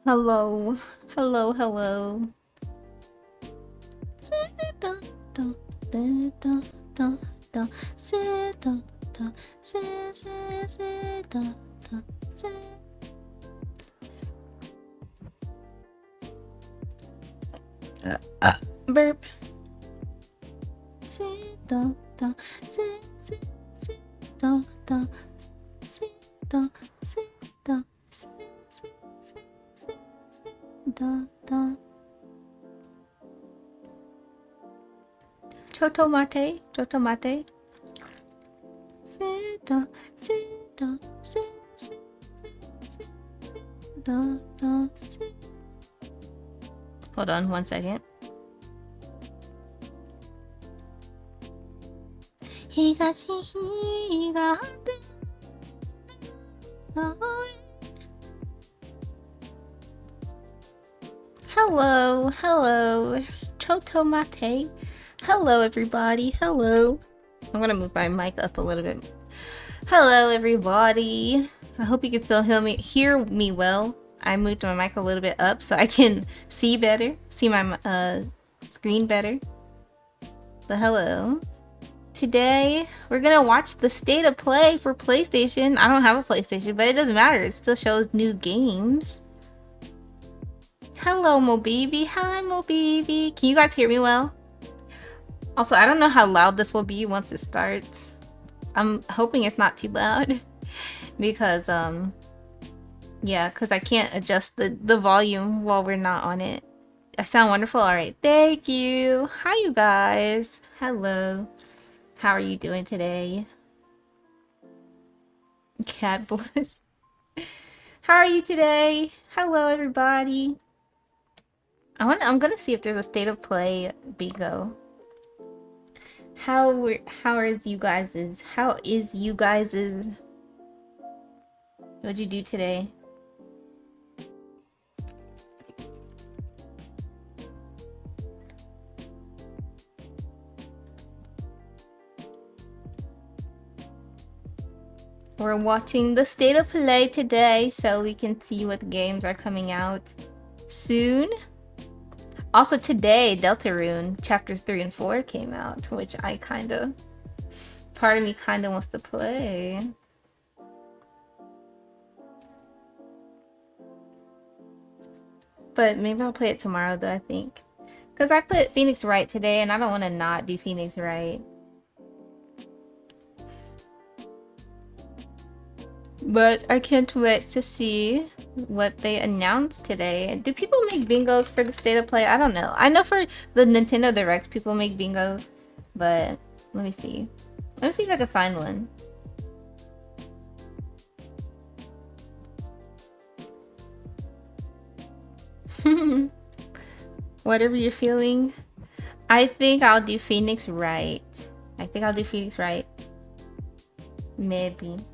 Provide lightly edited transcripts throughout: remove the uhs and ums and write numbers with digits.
Hello, hello, hello. Burp. Chotomate, chotomate. Hold on 1 second. Hello, hello, chotomate. Hello, everybody. Hello. I'm gonna move my mic up a little bit. Hello, everybody. I hope you can still hear me well. I moved my mic a little bit up so I can see better, see my screen better. But hello. Today, we're gonna watch the state of play for PlayStation. I don't have a PlayStation, but it doesn't matter. It still shows new games. Hello, Mo Baby. Hi, Mo Baby. Can you guys hear me well? Also, I don't know how loud this will be once it starts. I'm hoping it's not too loud because, yeah, because I can't adjust the volume while we're not on it. I sound wonderful? Alright, thank you. Hi, you guys. Hello. How are you doing today? Cat blush. How are you today? Hello, everybody. I'm gonna see if there's a state of play bingo. How is you guys's? How is you guys's? What'd you do today? We're watching the state of play today so we can see what games are coming out soon. Also today, Deltarune chapters 3 and 4 came out, which part of me kinda wants to play. But maybe I'll play it tomorrow though, I think. Because I put Phoenix Wright today and I don't want to not do Phoenix Wright. But I can't wait to see what they announced today. Do people make bingos for the state of play? I don't know. I know for the Nintendo Directs people make bingos, but let me see. Let me see if I can find one. Whatever you're feeling. I think I'll do Phoenix Wright. I think I'll do Phoenix Wright. Maybe.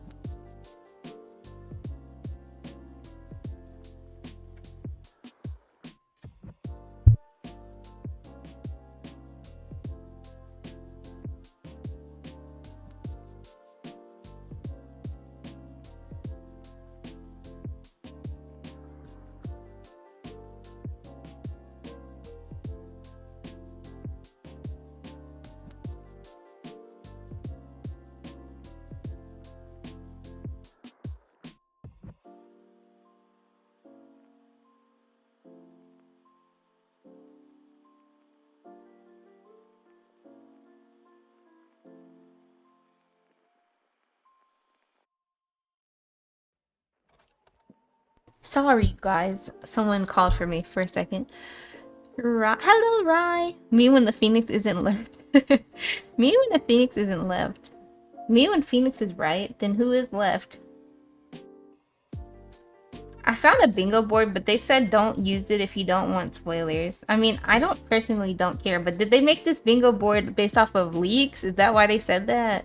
Sorry, guys. Someone called for me for a second. Hello, Rye. Me when the Phoenix isn't left. Me when the Phoenix isn't left. Me when Phoenix is right, then who is left? I found a bingo board, but they said don't use it if you don't want spoilers. I mean, I personally don't care, but did they make this bingo board based off of leaks? Is that why they said that?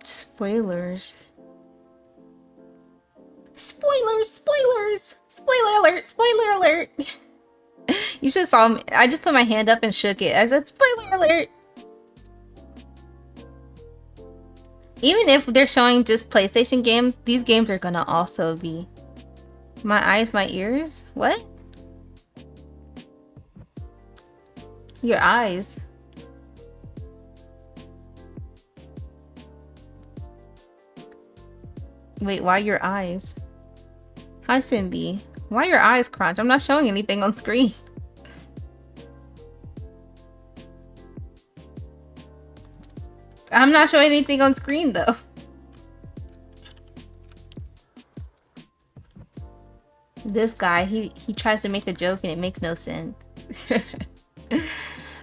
Spoilers. Spoilers! Spoilers! alert! Spoiler alert! You should saw me. I just put my hand up and shook it. I said, spoiler alert! Even if they're showing just PlayStation games, these games are gonna also be. My eyes, my ears? What? Your eyes. Wait, why your eyes? Hi, Simbi. Why your eyes, Crunch? I'm not showing anything on screen. I'm not showing anything on screen, though. This guy, he tries to make a joke and it makes no sense.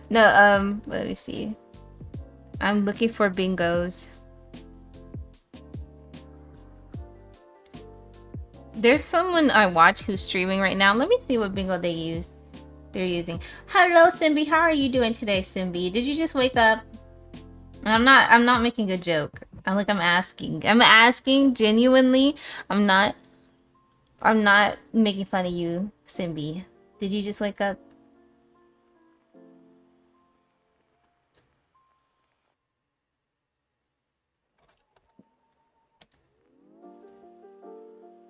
No, let me see. I'm looking for bingos. There's someone I watch who's streaming right now. Let me see what bingo they're using. Hello, Simbi. How are you doing today, Simbi? Did you just wake up? I'm not making a joke. I'm asking. I'm asking genuinely. I'm not making fun of you, Simbi. Did you just wake up?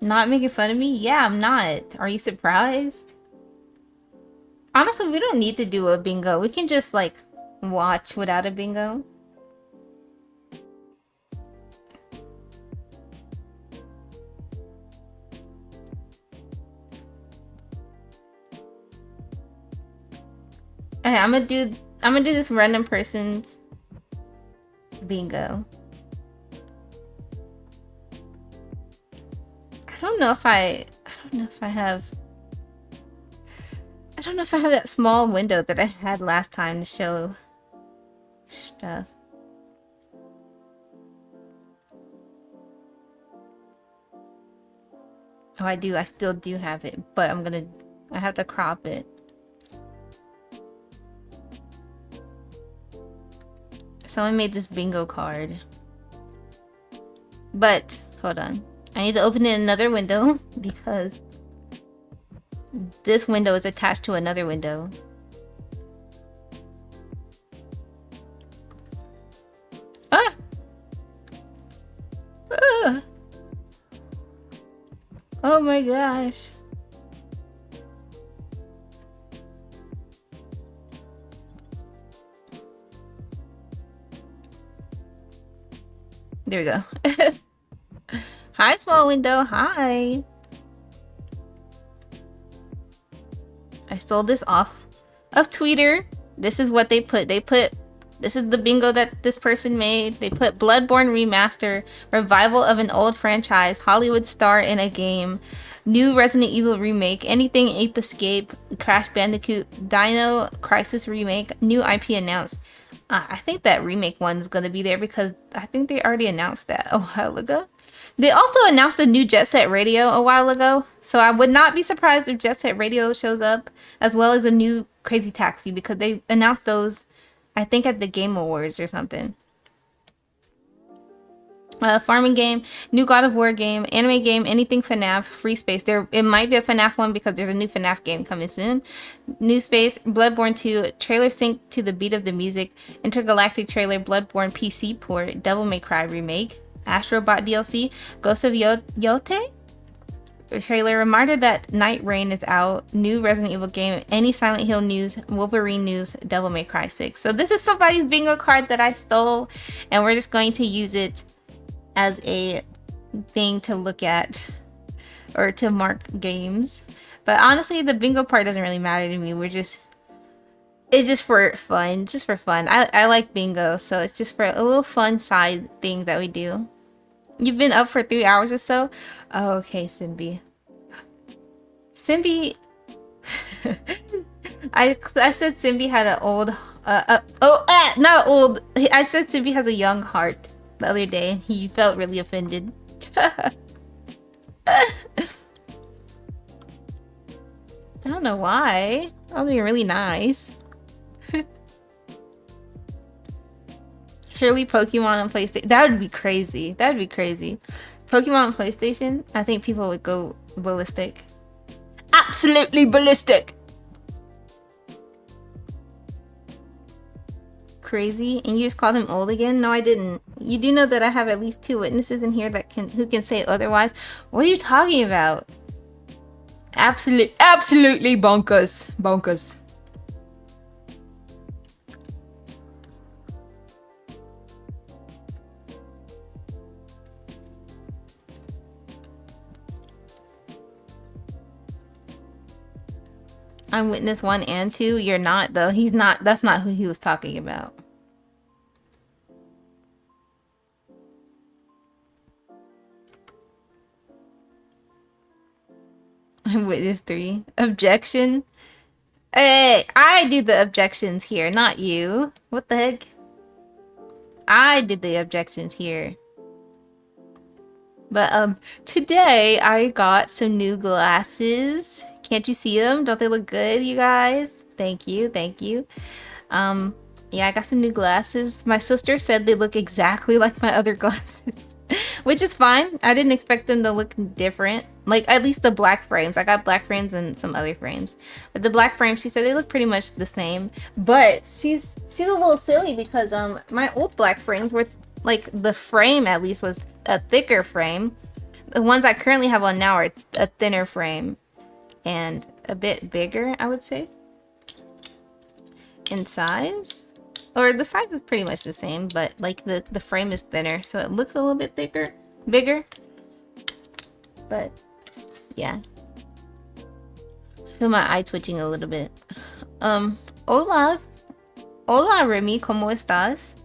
Not making fun of me? Yeah, I'm not. Are you surprised? Honestly, we don't need to do a bingo. We can just, like, watch without a bingo. Okay, I'm gonna do this random person's bingo. I don't know if I have that small window that I had last time to show stuff. Oh, I do. I still do have it, but I have to crop it. Someone made this bingo card. But, hold on. I need to open it in another window because this window is attached to another window. Ah! Ah! Oh my gosh. There we go. Hi, small window. Hi. I stole this off of Twitter. This is what they put. This is the bingo that this person made. They put Bloodborne Remaster, revival of an old franchise, Hollywood star in a game, new Resident Evil remake, anything Ape Escape, Crash Bandicoot, Dino Crisis remake, new IP announced. I think that remake one's gonna be there because I think they already announced that a while ago. They also announced a new Jet Set Radio a while ago, so I would not be surprised if Jet Set Radio shows up, as well as a new Crazy Taxi, because they announced those, I think, at the Game Awards or something. Farming game, new God of War game, anime game, anything FNAF, Free Space. It might be a FNAF one because there's a new FNAF game coming soon. New Space, Bloodborne 2, trailer synced to the beat of the music, intergalactic trailer, Bloodborne PC port, Devil May Cry remake, Astrobot DLC, Ghost of Yote? Trailer, reminder that Night Rain is out, new Resident Evil game, any Silent Hill news, Wolverine news, Devil May Cry 6. So this is somebody's bingo card that I stole, and we're just going to use it as a thing to look at or to mark games. But honestly, the bingo part doesn't really matter to me. It's just for fun. Just for fun. I like bingo, so it's just for a little fun side thing that we do. You've been up for 3 hours or so? Oh, okay, Simbi. Simbi... I said Simbi had an old... not old. I said Simbi has a young heart the other day. He felt really offended. I don't know why. I was being really nice. Surely Pokemon on PlayStation. That would be crazy. That would be crazy. Pokemon on PlayStation, I think people would go ballistic. Ah, absolutely ballistic. Crazy, and you just called him old again? No, I didn't. You do know that I have at least 2 witnesses in here that who can say otherwise. What are you talking about? Absolutely bonkers. Bonkers. I'm witness 1 and 2. You're not, though. He's not. That's not who he was talking about. I'm witness 3. Objection? Hey, I do the objections here, not you. What the heck? I did the objections here. But today I got some new glasses. Can't you see them? Don't they look good, you guys? Thank you, thank you. Yeah, I got some new glasses. My sister said they look exactly like my other glasses. Which is fine. I didn't expect them to look different. Like, at least the black frames. I got black frames and some other frames. But the black frames, she said they look pretty much the same. But she's a little silly because my old black frames were, like, the frame at least was a thicker frame. The ones I currently have on now are a thinner frame. And a bit bigger, I would say. In size. Or the size is pretty much the same, but like the frame is thinner, so it looks a little bit bigger. But yeah. I feel my eye twitching a little bit. Hola. Hola, Remy, ¿cómo estás?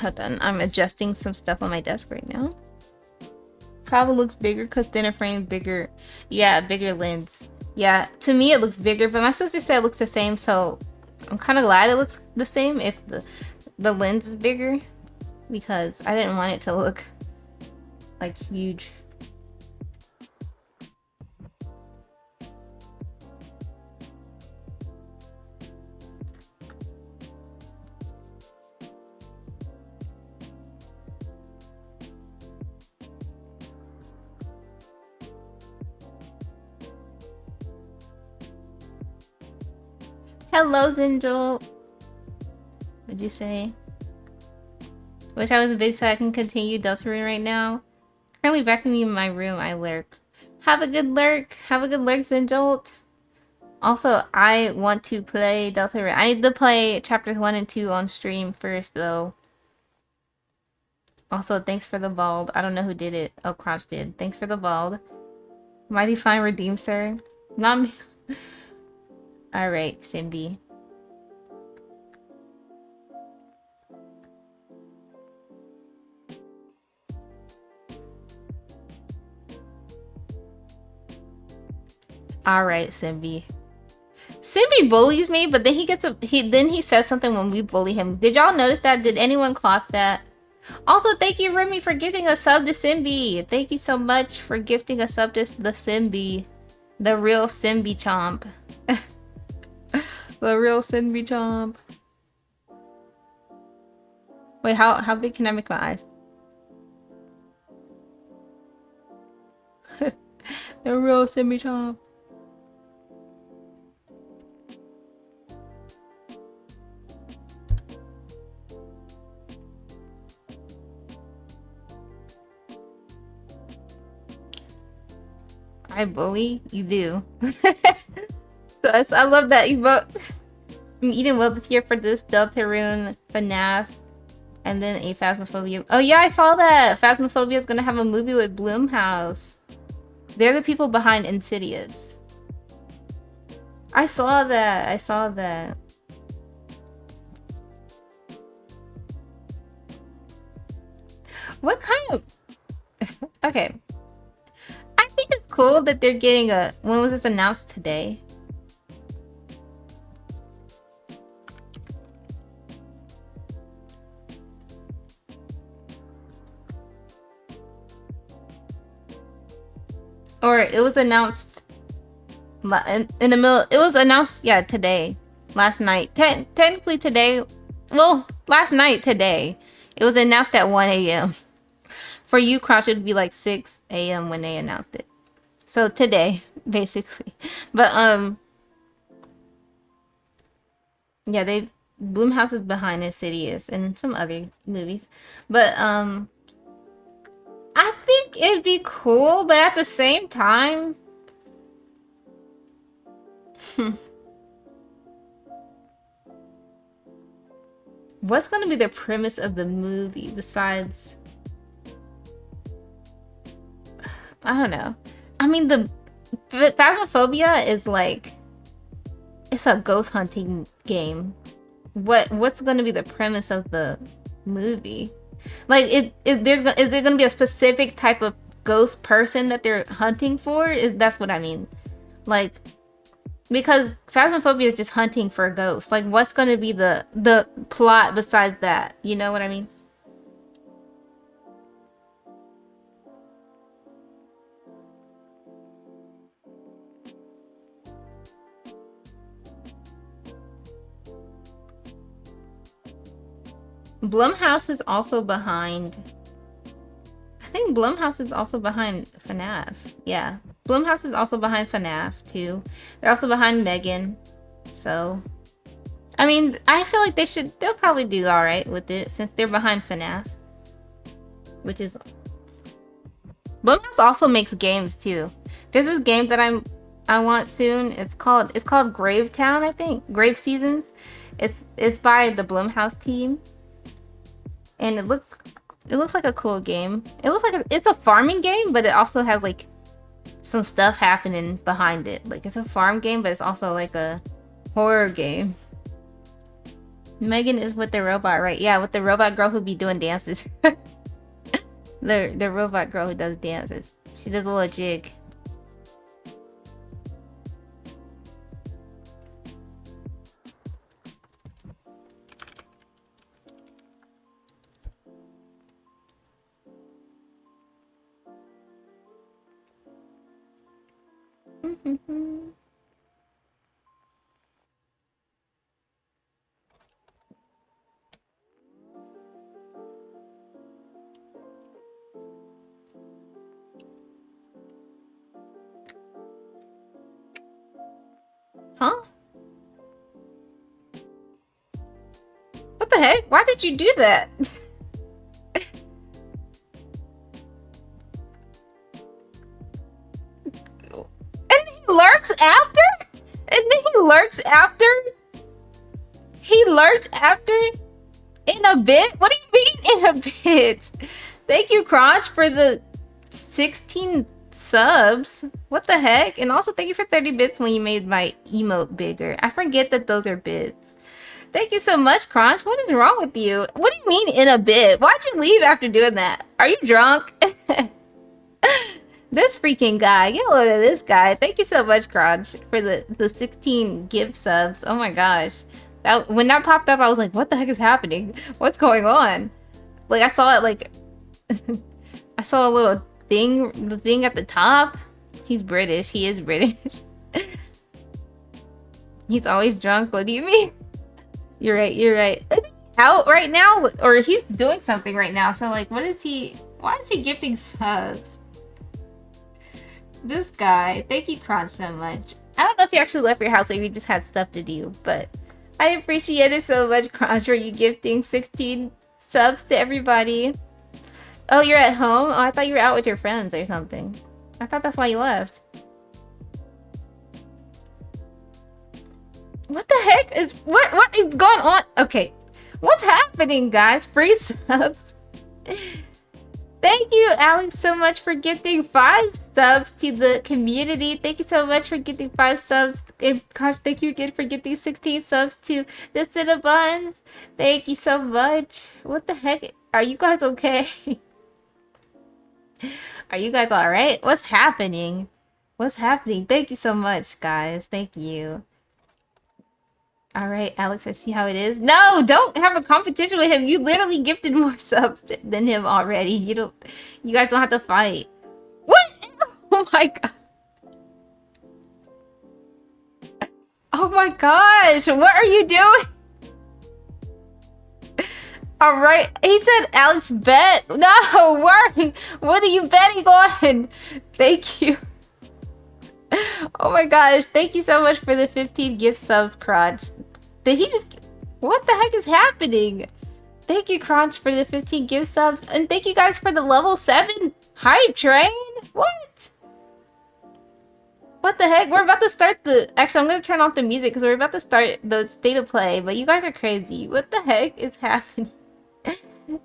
Hold on, I'm adjusting some stuff on my desk right now. Probably looks bigger because thinner frame, bigger. Yeah, bigger lens. Yeah, to me it looks bigger, but my sister said it looks the same, so I'm kind of glad it looks the same if the lens is bigger, because I didn't want it to look like huge. Hello, Zinjol. What'd you say? Wish I was busy so I can continue Deltarune right now. Currently vacuuming my room, I lurk. Have a good lurk. Have a good lurk, Zinjolt. Also, I want to play Deltarune. I need to play chapters 1 and 2 on stream first, though. Also, thanks for the bald. I don't know who did it. Oh, Crouch did. Thanks for the bald. Mighty fine redeem, sir. Not me. Alright, Simbi. Alright, Simbi. Simbi bullies me, but then he says something when we bully him. Did y'all notice that? Did anyone clock that? Also, thank you, Remy, for gifting a sub to Simbi. Thank you so much for gifting a sub to the Simbi. The real Simbi chomp. The real Simbi chomp. Wait, how big can I make my eyes? The real Simbi chomp. I bully? You do. So I love that you vote. I'm eating well this year for this Deltarune, FNAF, and then a Phasmophobia. Oh yeah, I saw that! Phasmophobia is gonna have a movie with Blumhouse. They're the people behind Insidious. I saw that. I saw that. What kind of... Okay. I think it's cool that they're getting a... When was this announced? Today? Or it was announced in the middle. It was announced, yeah, today. Last night. Technically today. Well, last night, today. It was announced at 1 a.m. For you, Crouch, it would be like 6 a.m. when they announced it. So today, basically. But yeah, they Bloomhouse is behind Insidious and some other movies. But I think it'd be cool, but at the same time, what's gonna be the premise of the movie besides, I don't know. I mean, the Phasmophobia is like, it's a ghost hunting game. What's gonna be the premise of the movie? Like, is there gonna be a specific type of ghost person that they're hunting for? That's what I mean. Like, because Phasmophobia is just hunting for ghosts. Like, what's gonna be the plot besides that? You know what I mean? Blumhouse is also behind. I think Blumhouse is also behind FNAF. Yeah, Blumhouse is also behind FNAF too. They're also behind Megan. So, I mean, I feel like they'll probably do all right with it since they're behind FNAF. Which is, Blumhouse also makes games too. There's this game that I want soon. It's called Gravetown, I think. Grave Seasons. It's by the Blumhouse team. And it looks like a cool game. It looks like it's a farming game, but it also has like some stuff happening behind it. Like, it's a farm game, but it's also like a horror game. Megan is with the robot, right? Yeah, with the robot girl who be doing dances. The robot girl who does dances. She does a little jig. Huh? What the heck? Why did you do that? And he lurks after? And then he lurks after? He lurked after? In a bit? What do you mean in a bit? Thank you, Crunch, for the 16 subs. What the heck? And also thank you for 30 bits when you made my emote bigger. I forget that those are bits. Thank you so much, Crunch. What is wrong with you? What do you mean in a bit? Why'd you leave after doing that? Are you drunk? This freaking guy. Get a load of this guy. Thank you so much, Crunch, for the 16 gift subs. Oh my gosh. When that popped up, I was like, what the heck is happening? What's going on? Like, I saw it, like, I saw a little thing, the thing at the top. He's British. He is British. He's always drunk. What do you mean? You're right. You're right. Is he out right now? Or he's doing something right now. So, like, why is he gifting subs? This guy. Thank you, Crunch, so much. I don't know if you actually left your house or you just had stuff to do, but I appreciate it so much, Crunch, for you gifting 16 subs to everybody. Oh, you're at home? Oh, I thought you were out with your friends or something. I thought that's why you left. What the heck is... What is going on? Okay. What's happening, guys? Free subs. Thank you, Alex, so much for gifting 5 subs to the community. Thank you so much for gifting 5 subs. And gosh, thank you again for gifting 16 subs to the Cinnabons. Thank you so much. What the heck? Are you guys okay? Are you guys alright? What's happening? What's happening? Thank you so much, guys. Thank you. Alright, Alex, I see how it is. No, don't have a competition with him. You literally gifted more subs than him already. You guys don't have to fight. What? Oh my god. Oh my gosh, what are you doing? All right. He said Alex bet. No, what are you betting on? Thank you. Oh my gosh. Thank you so much for the 15 gift subs, Crunch. Did he just... What the heck is happening? Thank you, Crunch, for the 15 gift subs. And thank you guys for the level 7 hype train. What? What the heck? We're about to start the... Actually, I'm going to turn off the music because we're about to start the state of play. But you guys are crazy. What the heck is happening?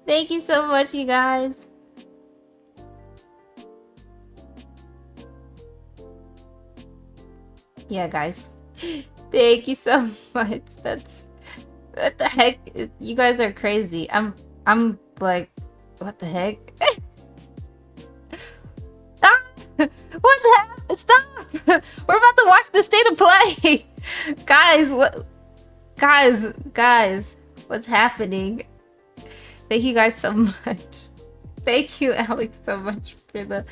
Thank you so much, you guys. Yeah, guys. Thank you so much. That's... What the heck? You guys are crazy. I'm like... What the heck? Ah! What's happening? Stop! We're about to watch the state of play! Guys, what... Guys, what's happening? Thank you guys so much. Thank you, Alex, so much for the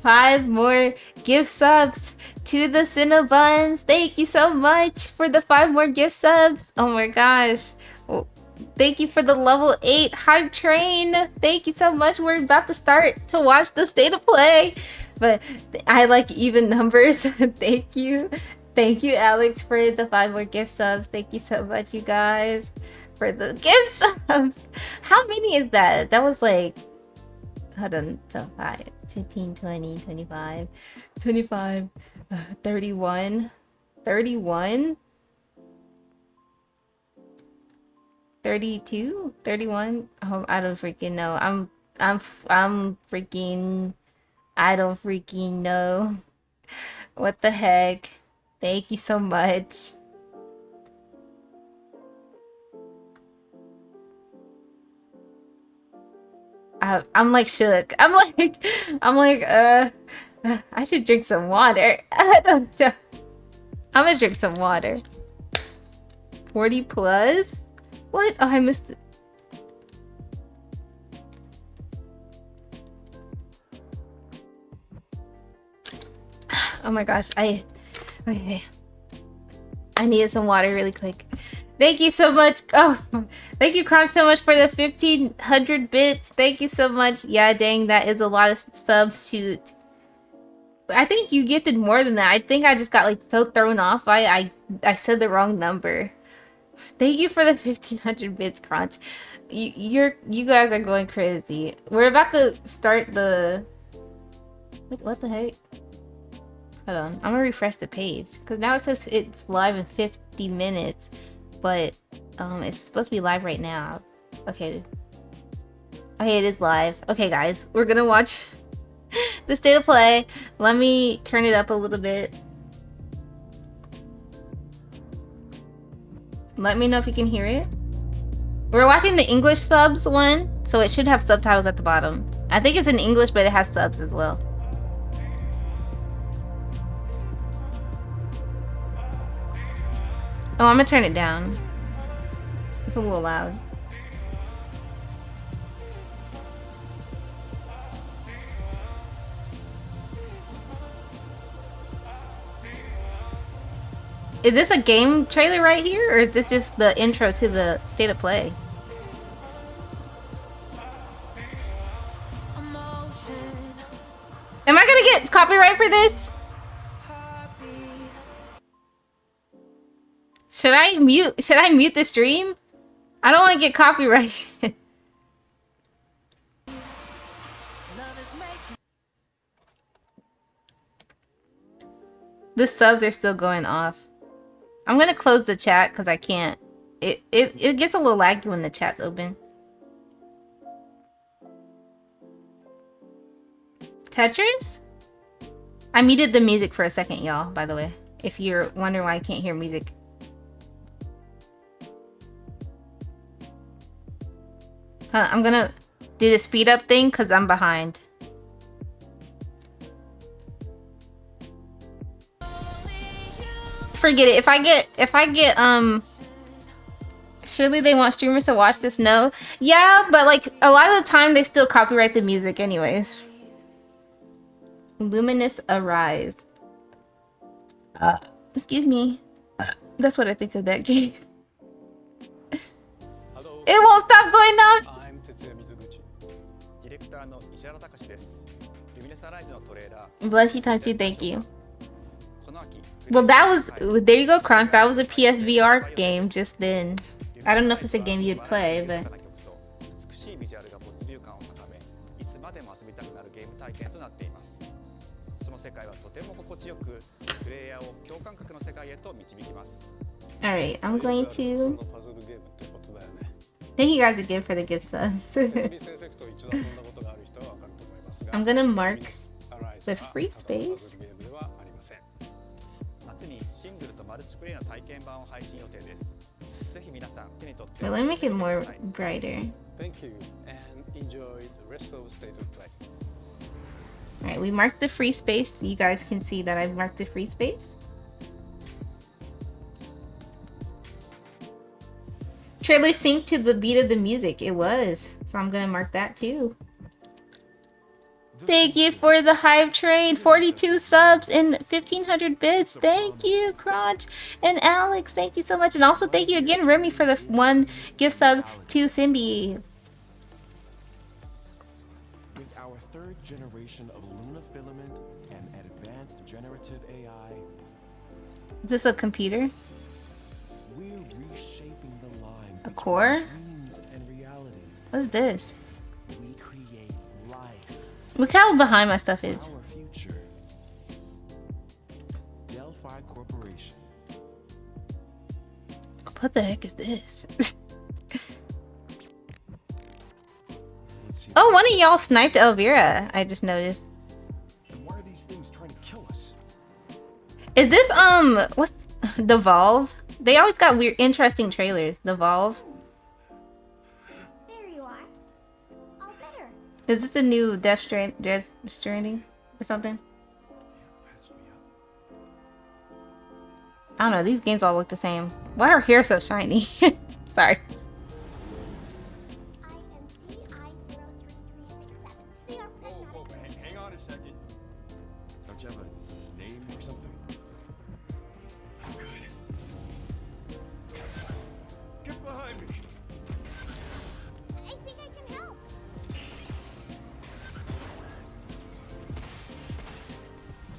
5 more gift subs to the Cinnabons. Thank you so much for the 5 more gift subs. Oh my gosh. Well, thank you for the level 8 hype train. Thank you so much. We're about to start to watch the state of play. But I like even numbers. Thank you. Thank you, Alex, for the 5 more gift subs. Thank you so much, you guys, for the gift subs. How many is that? That was like... Hold on. So 5, 15, 20, 25, 25, 31, 31, 32, 31. Oh, I don't freaking know. I'm freaking... I don't freaking know. What the heck? Thank you so much. I'm like shook. I'm like, I should drink some water. I don't know. I'm gonna drink some water. 40 plus? What? Oh, I missed it. Oh my gosh, okay. I needed some water really quick. Thank you so much. Oh, thank you, Crunch, so much for the 1,500 bits. Thank you so much. Yeah, dang, that is a lot of subs. Shoot. I think you gifted more than that. I think I just got like so thrown off. I said the wrong number. Thank you for the 1,500 bits, Crunch. You guys are going crazy. We're about to start the... What the heck? Hold on, I'm gonna refresh the page because now it says it's live in 50 minutes, but it's supposed to be live right now. Okay, it is live. Okay, guys, we're gonna watch the state of play. Let me turn it up a little bit. Let me know if you can hear it. We're watching the English subs one, so it should have subtitles at the bottom. I think it's in English, but it has subs as well. Oh, I'm gonna turn it down. It's a little loud. Is this a game trailer right here, or is this just the intro to the state of play? Am I gonna get copyright for this? Should I mute the stream? I don't want to get copyrighted. The subs are still going off. I'm gonna close the chat because I can't. It gets a little laggy when the chat's open. Tetris? I muted the music for a second, y'all, by the way. If you're wondering why I can't hear music. I'm gonna do the speed up thing because I'm behind. Forget it. If I get surely they want streamers to watch this. No. Yeah, but like a lot of the time they still copyright the music anyways. Luminous Arise. Excuse me. That's what I think of that game. It won't stop going down. Bless you, Tantu. Thank you. Well, that was, there you go, Kronk. That was a PSVR game just then. I don't know if it's a game you'd play, but. Alright, I'm going to. Thank you guys again for the gift subs. I'm gonna mark the free space. Wait, let me make it more brighter. Thank you and enjoy the rest of State of Play. Alright, we marked the free space. You guys can see that I've marked the free space. Trailer synced to the beat of the music. It was. So I'm gonna mark that too. Thank you for the hype train. 42 subs and 1500 bits. Thank you, Crunch and Alex. Thank you so much. And also thank you again, Remy, for the one gift sub to Simbi. With our third generation of Luna filament and advanced generative AI, Is this a computer? we're reshaping the line A between core? dreams and reality. What is this? We create life. Look how behind my stuff is. Our future. Delphi Corporation. What the heck is this? Let's see. Oh, one of y'all sniped Elvira. I just noticed. And why are these things trying to kill us? Is this what's the Valve? They always got weird, interesting trailers. The Valve. There you are. All better. Is this a new Death Stranding or something? Patch me up. I don't know. These games all look the same. Why are hair so shiny? Sorry. I am DI-03367. They are pragmatic. Hang on a second. Don't you have a name or something? Get behind me. I think I can help.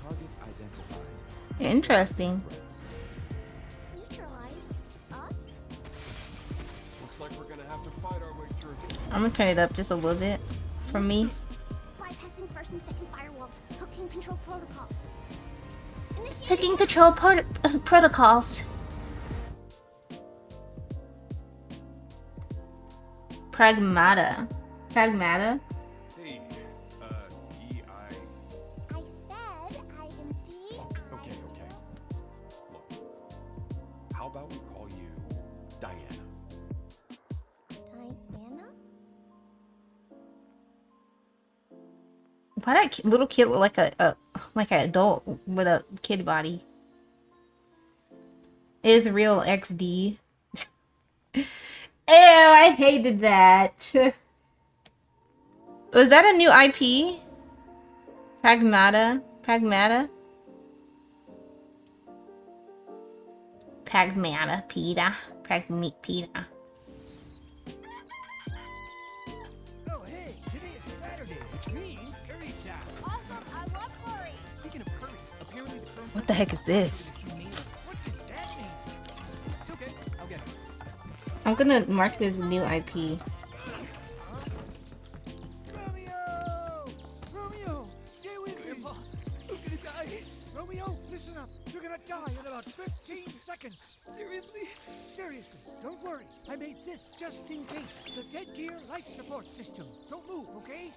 Targets identified. Interesting. Threats. Neutralize us? Looks like we're gonna have to fight our way through. I'm gonna turn it up just a little bit from me. Bypassing first and second firewalls. Hooking control protocols. Initiating Hooking control protocols. Pragmata. Pragmata? Hey, I DI. said I am DI. Okay. Look, how about we call you Diana? Diana? Why that little kid look like a like an adult with a kid body? Is real XD. Ew, I hated that. Was that a new IP? Pragmata? Pragmata? Pragmata, Peta. Peta. Oh, hey, today is Saturday, which means curry time. Awesome. I love curry. Speaking of curry, apparently the current What the heck is this? What does that mean? It's okay, I'll get it. I'm gonna mark this new IP. Romeo, stay with me. Grandpa, you're gonna die. Romeo, listen up. You're gonna die in about 15 seconds. Seriously? Seriously, don't worry. I made this just in case. The Dead Gear Life Support System. Don't move, okay?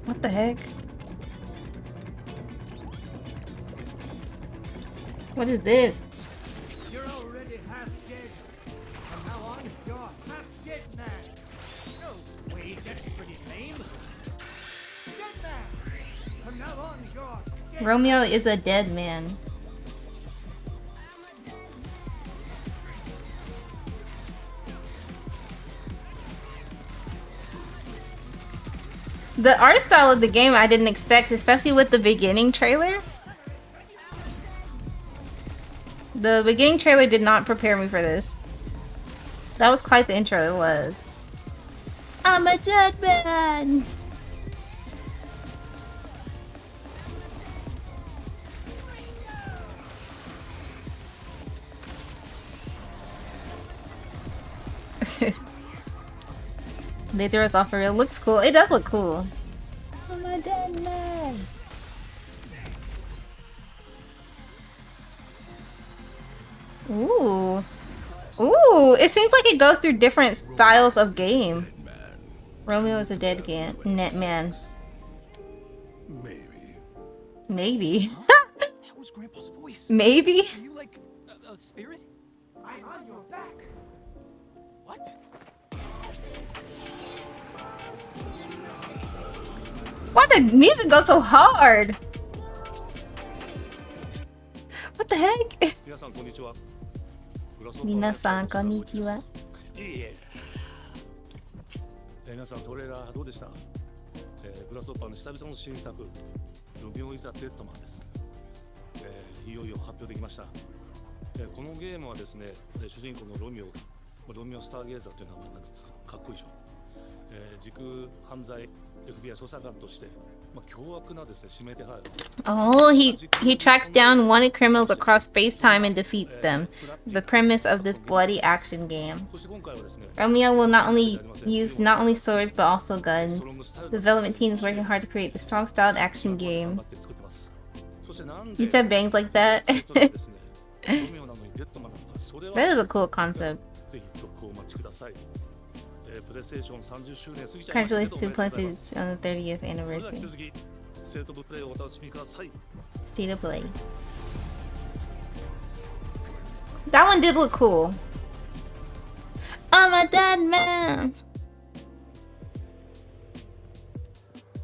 What the heck? What is this? You're already half dead. From now on, you're half dead man. No, wait, that's pretty lame. Dead man. From now on, you're dead. Romeo is a dead man. The art style of the game I didn't expect, especially with the beginning trailer. The beginning trailer did not prepare me for this. That was quite the intro, it was. I'm a dead man! They threw us off for real. Looks cool. It does look cool. I'm a dead man! Ooh. Ooh, it seems like it goes through different styles of game. Romeo is a dead net man. Maybe. Maybe. That was Grandpa's voice. Maybe? Are you like a spirit? I'm on your back. What? Why the music goes so hard? What the heck? 皆さんこんにちは。皆さんこんにちは。いえいえ。皆さんトレーラーどうでした？グラスホッパーの久々の新作ロミオイザデッドマンです。いよいよ発表できました。このゲームはですね、主人公のロミオスターゲーザーという名前なんですかっこいいでしょ。時空犯罪 FBI 捜査官として、凶悪なですね指名手配。Oh, he tracks down wanted criminals across space-time and defeats them. The premise of this bloody action game. そして今回はですね、 Romeo will not only use not only swords but also guns. The development team is working hard to create the strong-styled action game. 頑張って作ってます。そしてなん You で said bangs like that? ですね、ロミオなのにデッドマンなのか、それは That is a cool concept. ぜひ続報をお待ちください。プレイステーション30周年過ぎちゃいましたけど Congratulations to PlayStation on the 30th それでは引き anniversary. 続きステートオブプレイをお楽しみください。 State of play. That one did look cool. I'm a dead man.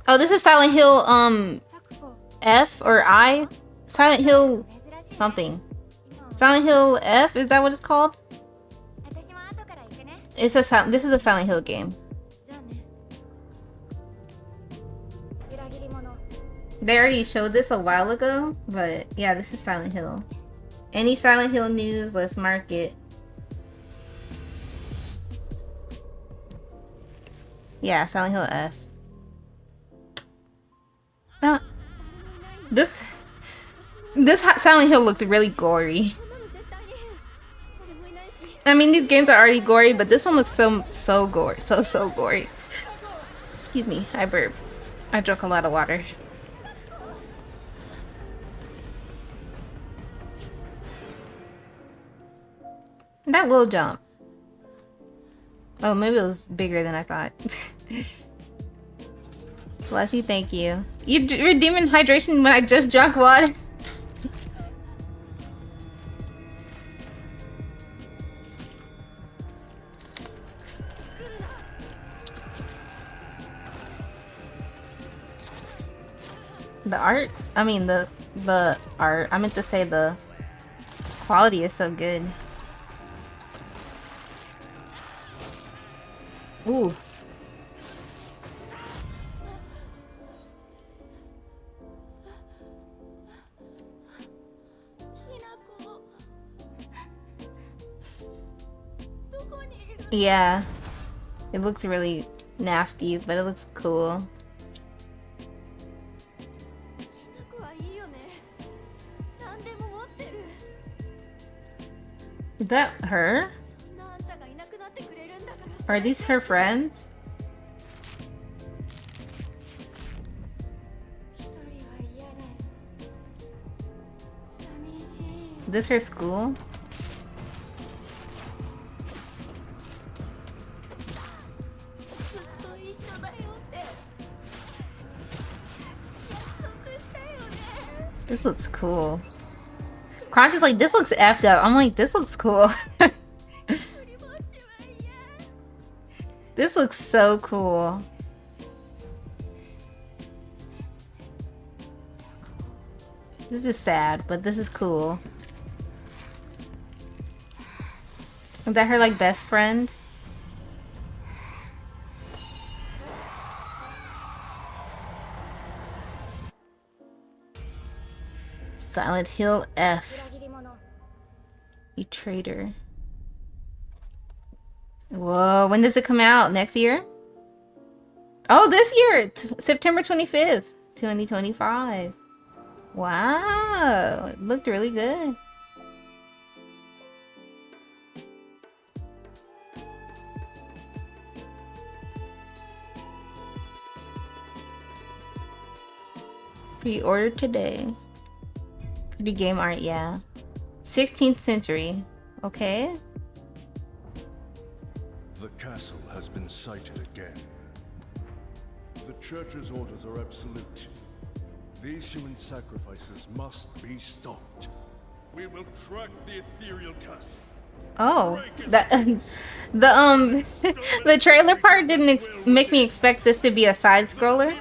Oh, this is Silent Hill F or I? Silent Hill something. Silent Hill F, is that what it's called? 私も後から行くね。 This is a Silent Hill game. じゃあね。裏切り者。 They already showed this a while ago, but yeah, this is Silent Hill. Any Silent Hill news, let's mark it. Yeah, Silent Hill F. This Silent Hill looks really gory. こんなの絶対に変。誰もいないし。 I mean, these games are already gory, but this one looks so gory, so gory. Excuse me, I burped. I drank a lot of water. That little jump. Oh, maybe it was bigger than I thought. Bless you, thank you. You're redeeming hydration when I just drank water? The art? I mean, the art. I meant to say the quality is so good. Ooh. Yeah. It looks really nasty, but it looks cool. ひなこはいいよね。何でも持ってる。 Is that her? そんなあんたがいなくなってくれるんだから。 Are these her friends? 一人は嫌だよ。寂しい。 Is this her school? ずっと一緒だよって約束したよね。 This looks cool. Crunch is like, this looks effed up. I'm like, this looks cool. 一人ぼっちは嫌。 This looks so cool. This is sad, but this is cool. Is that her like best friend? Silent Hill F. You traitor. Whoa, when does it come out? Next year? Oh, this year! September 25th, 2025. Wow, it looked really good. Pre-order today. Pretty game art, yeah. 16th century. Okay. The castle has been sighted again. The church's orders are absolute. These human sacrifices must be stopped. We will track the ethereal castle. Oh, that the trailer part didn't make me expect this to be a side scroller.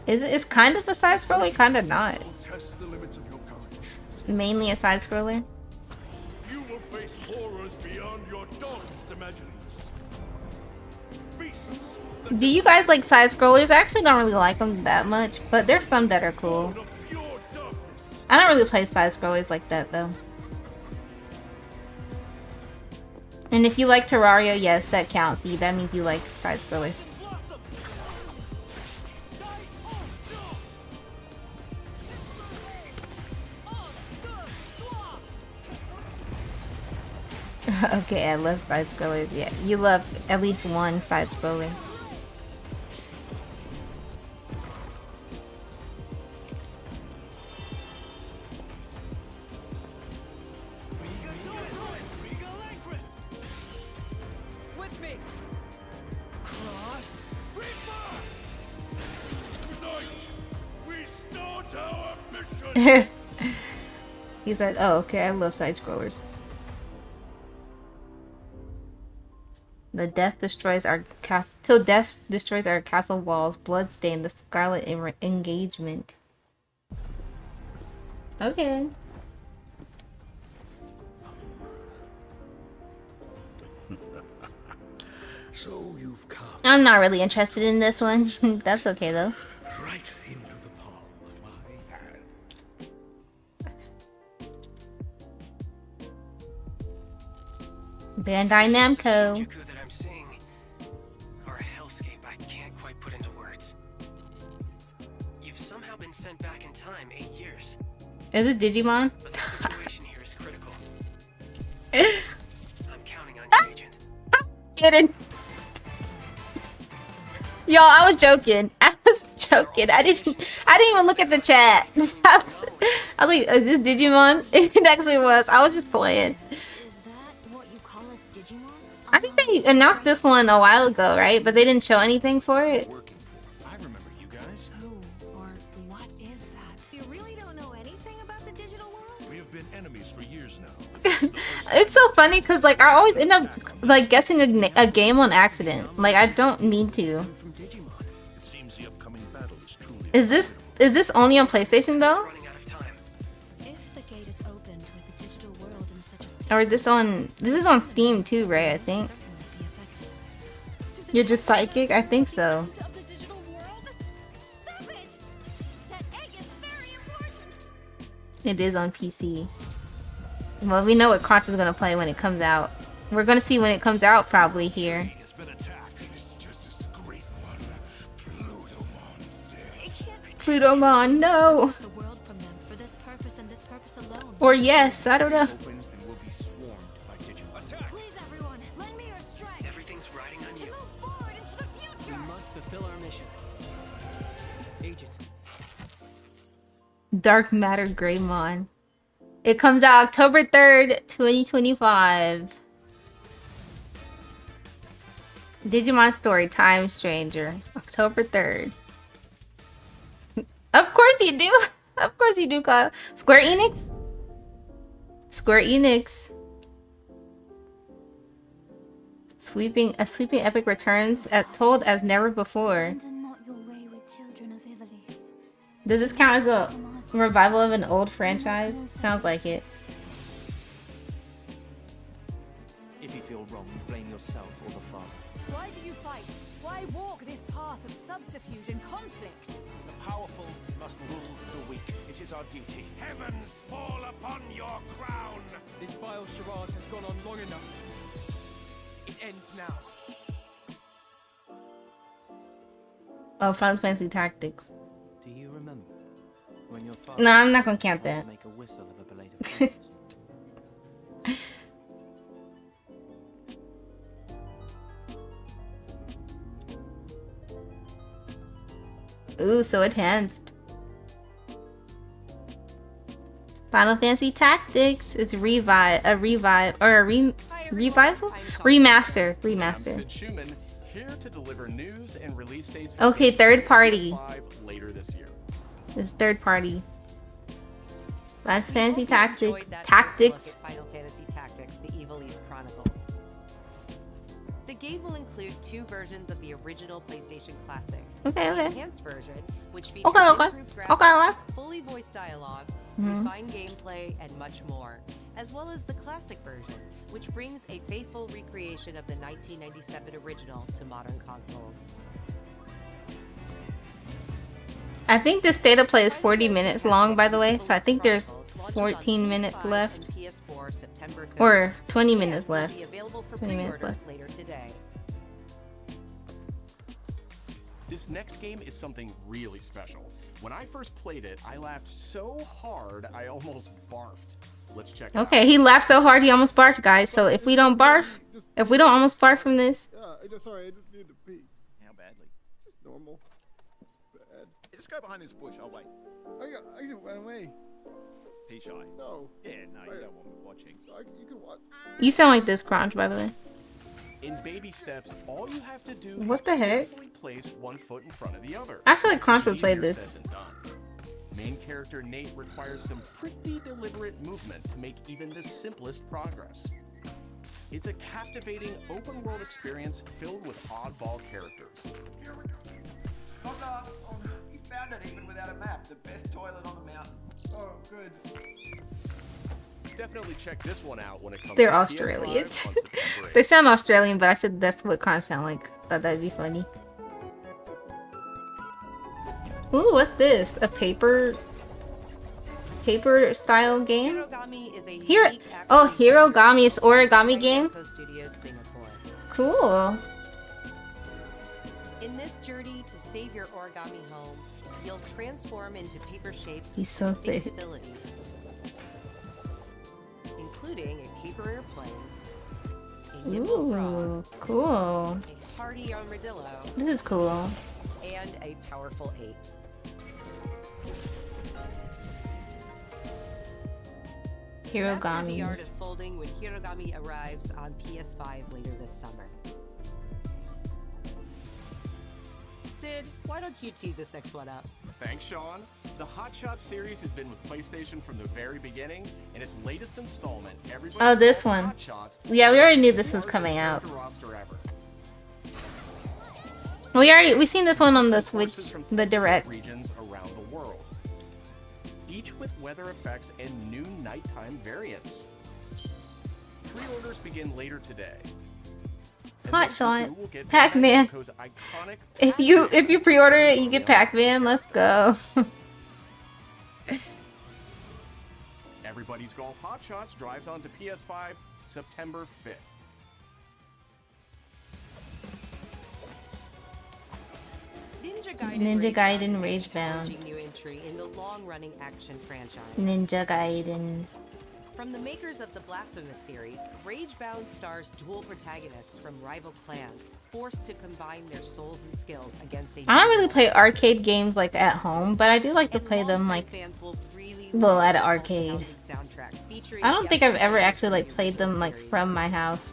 Is it? It's kind of a side scroller, kind of not. Test the limits of your courage. Mainly a side scroller. You will face horrors beyond your darkest imaginings. Beasts Do you guys like side scrollers? I actually don't really like them that much, but there's some that are cool. of pure darkness. I don't really play side scrollers like that though. And if you like Terraria, yes, that counts. That means you like side scrollers. Okay, I love side scrollers. Yeah, you love at least one side scroller. With me. Cross. Tonight, we start our mission. He said, "Oh, okay, I love side scrollers." The death destroys our castle. Till death destroys our castle walls. Bloodstain. The Scarlet Engagement. Okay. So you've come I'm not really interested in this one. That's okay though. right into the palm of my hand. Bandai Namco. Juku that I'm seeing are a hellscape I can't quite put into words. You've somehow been sent back in time 8 years, Is it Digimon? but the situation here is critical. I'm counting on you, Agent. Kidding. Yo, I was joking. I was joking. I didn't even look at the chat. I was like, is this Digimon? It actually was. I was just playing. Is that what you call us, Digimon? I think they announced this one a while ago, right? But they didn't show anything for it. Working for. I remember you guys. Who or what is that? You really don't know anything about the digital world? We have been enemies for years now. It's so funny because like I always end up like guessing a game on accident. Like I don't mean to. From Digimon. It seems the upcoming battle is truly. Is this only on PlayStation though? Running out of time. If the gate is opened with the digital world in such a state, Or is this is on Steam too, right? I think. certainly be affected. You're just psychic? I think so. Of the digital world? Stop it! That egg is very important! It is on PC. Well, we know what Crotch is gonna play when it comes out. We're gonna see when it comes out probably here. Has been attacked. It is just as great one. Plutomon said. It can't be Plutomon, no! the world from them for this purpose and this purpose alone. Or yes, I don't know. Opens, then we'll be swarmed by Digimon. Attack! Please, everyone, lend me your strength Everything's riding on to you. move forward into the We future. must fulfill our mission. Agent, Dark Matter Greymon. It comes out October 3rd, 2025. Digimon Story Time Stranger. October 3rd. Of course you do. Of course you do, Kyle. Square Enix? Square Enix. A sweeping epic returns told as never before. Abandon not your wayward children of Ivalice. Does this count as a revival of an old franchise? Sounds like it. If you feel wrong, blame yourself or the father. Why do you fight? Why walk this path of subterfuge and conflict? The powerful must rule is our duty. Heavens fall upon your crown! This vile charade has gone on long enough. It ends now. Oh, Final Fantasy Tactics. Do you remember when your father No, I'm not gonna count tried that. to make a whistle of a belated Christmas? Ooh, so enhanced. Final Fantasy Tactics is revival, remaster. I'm Sid Schumann, here to deliver news and release dates for Okay, third party. PS5 later this year. This is third party. Final Fantasy Hope you Tactics. enjoyed that Tactics. first look at Final Fantasy Tactics: The Evil East Chronicles. The game will include 2 versions of the original PlayStation Classic. Okay, The okay. enhanced version, which features Okay. improved graphics, fully voiced dialogue, refined gameplay, and much more, as well as the classic version, which brings a faithful recreation of the 1997 original to modern consoles. I think this data play is 40 minutes long, by the way, so I think there's 14 minutes left. Or 20 minutes left. 20 minutes left. Later today. This next game is something really special. When I first played it, I laughed so hard I almost barfed. Let's check it out. Okay, he laughed so hard he almost barfed, guys. So if we don't barf, if we don't almost barf from this, Sorry, I just need to pee. How badly? Just normal. Bad. Hey, just go behind this bush. I'll wait. I can run away. Pea shy. No. Yeah, no, you don't want me watching. You can watch. you sound like this crunch, by the way. In baby steps, all you have to do What is the heck? carefully place one foot in front of the other. I feel like Crunch would It's play easier this. said than done. Main character Nate requires some pretty deliberate movement to make even the simplest progress. It's a captivating open-world experience filled with oddball characters. Doctor, you found it even without a map. The best toilet on the mountain. Oh, good. Definitely check this one out when it comes They're to Australian. PS5 on September 8th. They sound Australian, but I said that's what Crunch sound like. Thought that'd be funny. Ooh, what's this? A paper style game? Hirogami is a Here, unique oh, action Hirogami is origami game. Namco Studios Singapore. Cool. In this journey to save your origami home, you'll transform into paper shapes He's with so distinct thick. abilities, including a paper airplane, a nimble frog, Ooh, cool. a hardy armadillo, This is cool. and a powerful ape. Master the art Hirogami. of folding when Hirogami arrives on PS5 later this summer. Sid, why don't you tee this next one up? Thanks, Sean. The Hot Shots series has been with PlayStation from the very beginning, and its latest installment, Everybody's Oh, this Called one. Hot Shots, Yeah, we already knew this is the was coming out. largest character roster ever. We seen this one on the Forces Switch, from the direct. regions around the world, each with weather effects and new nighttime variants. Pre-orders begin later today. And Hot those who Shot. do will get Pac-Man. Namco's iconic If you pre-order it, you get Pac-Man. Let's go. Everybody's Golf Hot Shots drives onto PS5 September 5th. Ninja Gaiden Ragebound. Challenging new entry in the long-running action franchise. Ninja Gaiden. From the makers of the Blasphemous series, Ragebound stars dual protagonists from rival clans, forced to combine their souls and skills against a... I don't really play arcade games like at home, but I do like to play them like, well, at an arcade. I don't think I've ever actually like played them like from my house.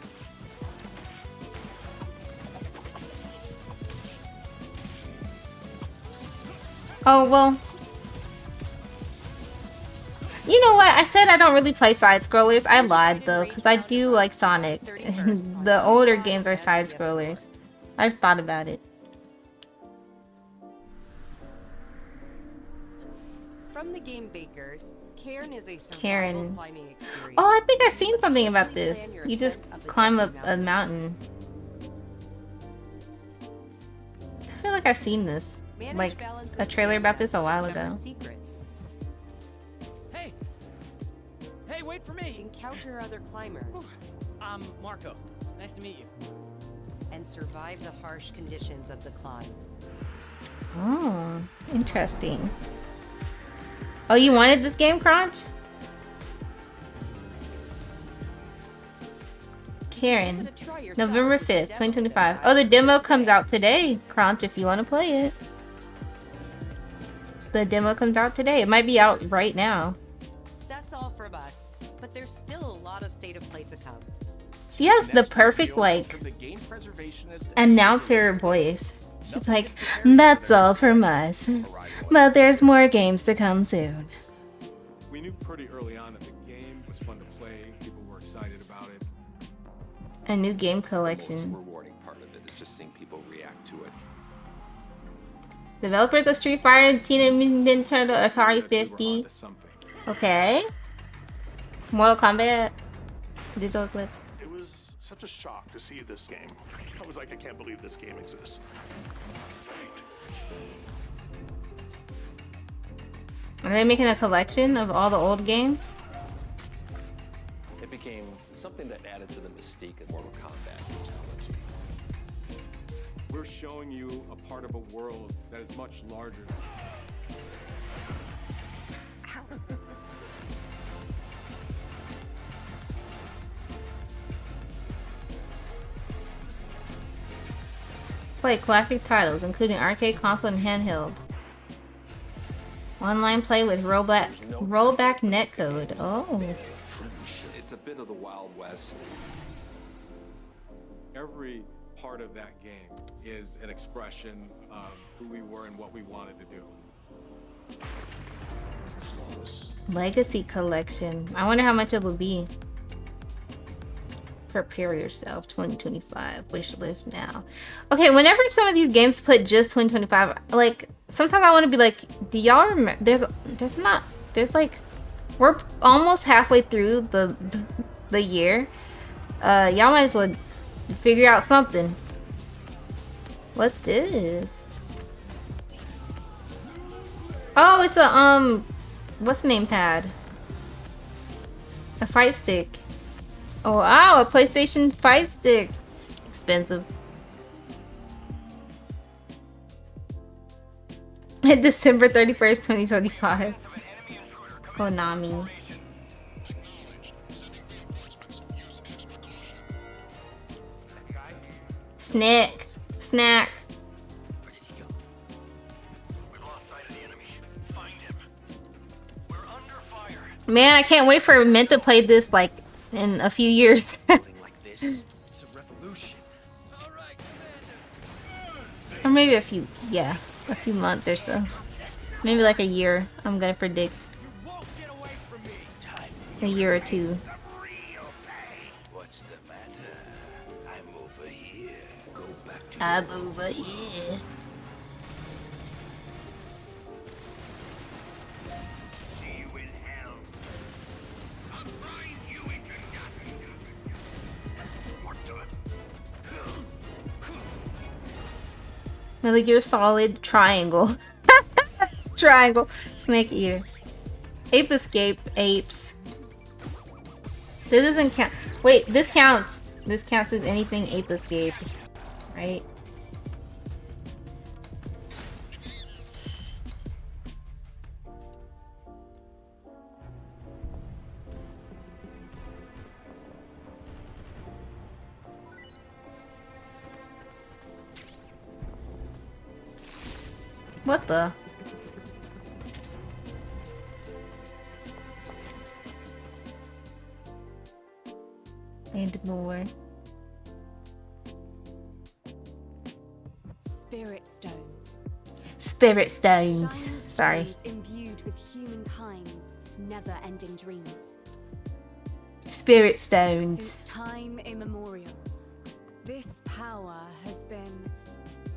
Oh, well. You know what? I said I don't really play side-scrollers. I lied, though, because I do like Sonic. The older games are side-scrollers. I just thought about it. From the game bakers, Cairn is a survival Karen. climbing experience. Oh, I think I've seen something about this. You just climb up a mountain. I feel like I've seen this. Like, a trailer about this a while ago. Secrets. Hey, wait for me! Encounter other climbers. I'm Marco. Nice to meet you. And survive the harsh conditions of the climb. Oh, interesting. Oh, you wanted this game, Crunch? Karen, November 5th, 2025. Oh, the demo comes out today, Crunch, if you want to play it. The demo comes out today. It might be out right now. That's all from us, but there's still a lot of State of Play to come. She has the perfect, like, announcer voice. She's like, that's all from us. But there's more games to come soon. We knew pretty early on that the game was fun to play. People were excited about it. A new game collection. The most rewarding part of it is just seeing people react to it. Developers of Street Fighter, Teenage Mutant Ninja Turtle, Atari 50. Okay. Mortal Kombat. Digital clip. It was such a shock to see this game. I was like, I can't believe this game exists. Are they making a collection of all the old games? It became something that added to the mystique of Mortal Kombat brutality. We're showing you a part of a world that is much larger. Play classic titles, including arcade, console, and handheld. Online play with rollback netcode. Oh. It's a bit of the Wild West. Every part of that game is an expression of who we were and what we wanted to do. Legacy collection. I wonder how much it'll be. Prepare yourself. 2025 wish list now. Okay, whenever some of these games put just 2025, like sometimes I want to be like, do y'all remember? There's like, we're almost halfway through the year. Y'all might as well figure out something. What's this? Oh, it's a what's the name pad? A fight stick. Oh wow, a PlayStation fight stick. Expensive. December 31st, 2025. Konami. Snack. Man, I can't wait for Mint to play this like in a few years. It's a revolution. Or maybe a few months or so. Maybe like a year, I'm gonna predict. A year or two. What's the matter? I'm over here. Go back to I'm over here. See you in hell. Metal Gear Solid Triangle. Triangle. Snake Eater. Ape Escape. Apes. This doesn't count. Wait, this counts. This counts as anything Ape Escape. Right? What the? And more. Spirit stones. Spirit stones. Shining Sorry. stones imbued with humankind's never-ending dreams. Spirit stones. Since time immemorial, this power has been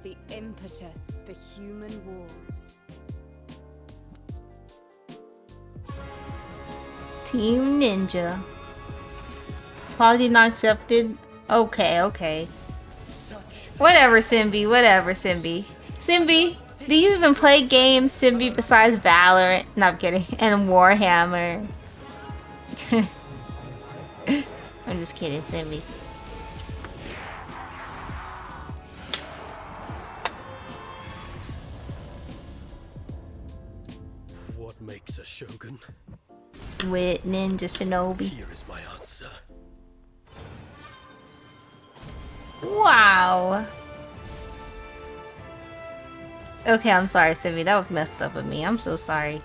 the impetus for human wars. Team Ninja. Apology not accepted. Okay. Whatever, Simbi. Simbi, do you even play games, Simbi, besides Valorant? No, I'm kidding. And Warhammer. I'm just kidding, Simbi. What makes a shogun? With Ninja Shinobi. Here is my answer. Wow. Okay, I'm sorry, Simbi. That was messed up of me. I'm so sorry.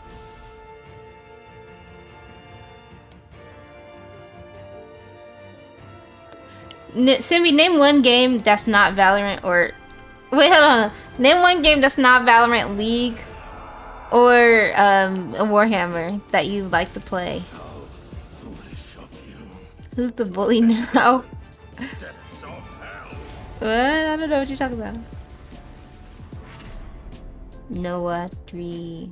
Simbi, name one game that's not Valorant or... Wait, hold on. Name one game that's not Valorant, League, or a Warhammer that you like to play. Who's the bully now? What? I don't know what you're talking about. Noah 3.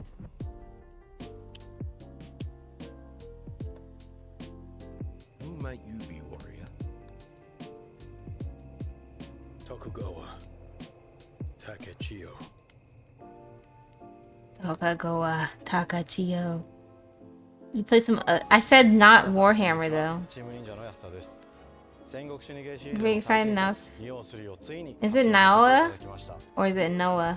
Who might you be, warrior? Tokugawa. Takechiyo. Tokugawa Takachiyo. You play some... I said not Warhammer, though. Very excited now. Is it Naoa? Or is it Noah?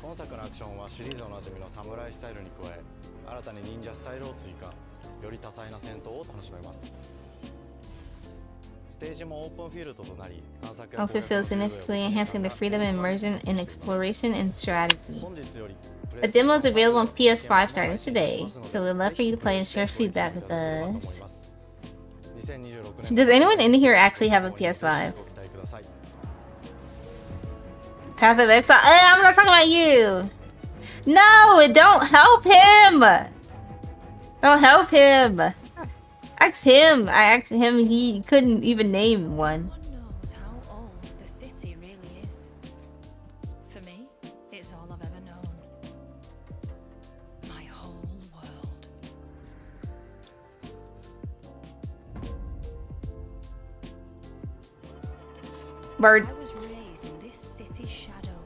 Outfit feels significantly enhancing the freedom and immersion in exploration and strategy. A demo is available on PS5 starting today, so we'd love for you to play and share feedback with us. Does anyone in here actually have a PS5? Path of Exile? I'm not talking about you! No! Don't help him! Don't help him! Ask him! I asked him, he couldn't even name one. Bird. I was raised in this city's shadow,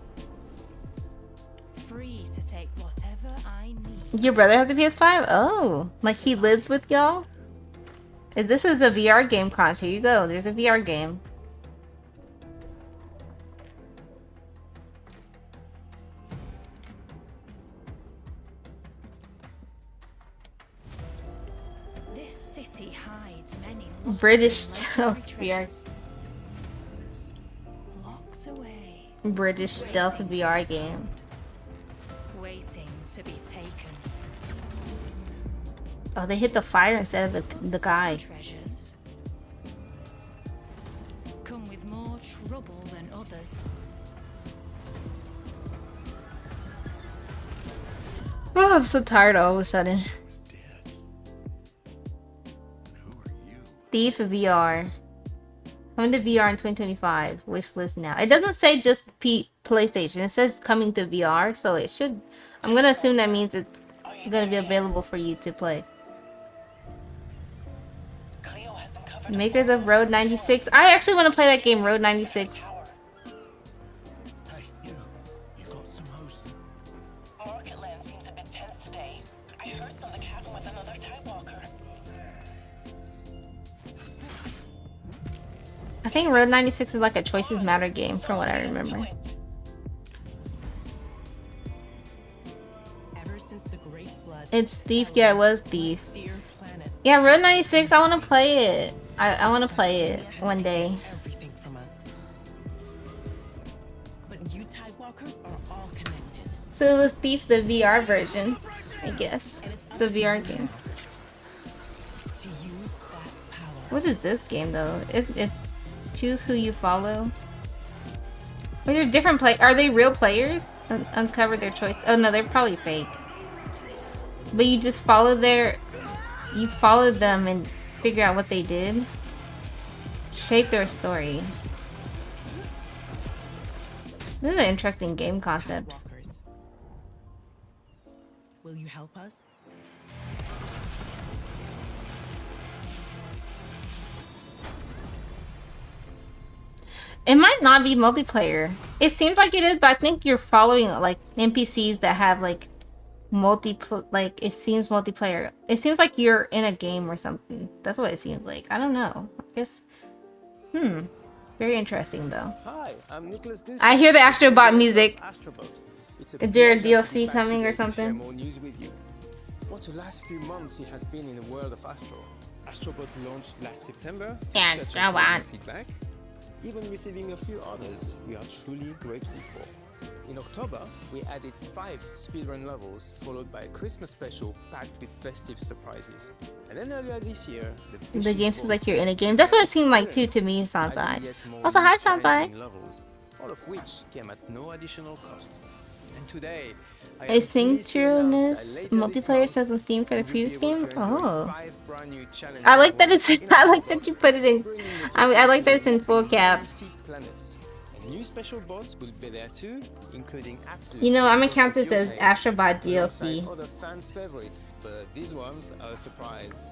free to take whatever I need. Your brother has a PS5? Oh, like he lives with y'all? This is a VR game, Conch. Here you go. There's a VR game. This city hides many British stealth VR. British stealth VR game. Waiting to be taken. Oh, they hit the fire instead of the guy. Treasures come with more trouble than others. Oh, I'm so tired all of a sudden. Thief VR. Coming to VR in 2025. Wishlist now. It doesn't say just PlayStation. It says coming to VR, so it should... I'm gonna assume that means it's gonna be available for you to play. Makers of Road 96. I actually want to play that game, Road 96. Hey, you got some hose? Market land seems a bit tense today. I heard something happened with another Tidewalker. I think Road 96 is like a Choices Matter game, from what I remember. It's Thief. Yeah, it was Thief. Yeah, Road 96. I want to play it. I want to play it one day. So it was Thief, the VR version, I guess. The VR game. What is this game though? It choose who you follow. Are there different Are they real players? Uncover their choice. Oh no, they're probably fake. But you just follow you follow them and figure out what they did. Shape their story. This is an interesting game concept. Will you help us? It might not be multiplayer. It seems like it is, but I think you're following like NPCs that have like like it seems multiplayer. It seems like you're in a game or something. That's what it seems like. I don't know. I guess. Very interesting though. Hi, I'm Nicholas. I hear the Astrobot music. Astrobot. It's Is there a pleasure to be DLC back coming or today to share something? more news with you. What the last few months it has been in the world of Astro. Astrobot launched last September. Yeah, Such I want. encouraging feedback. Even receiving a few others we are truly grateful for. In October, we added 5 speedrun levels, followed by a Christmas special packed with festive surprises. And then earlier this year, The game seems like you're in a game. That's what it seemed like too to me, Sansai. Also, hi Sansai. levels, all of which came at no additional cost. And today, I am Asynchronous multiplayer says on Steam for the previous game. Oh, I like that it's. I like that you put it in. I like that it's in full caps. planets. And new special bots will be there too, including Atsu. You know, I'm gonna count this as Astrobot alongside DLC. other fans' favorites, but these ones are a surprise.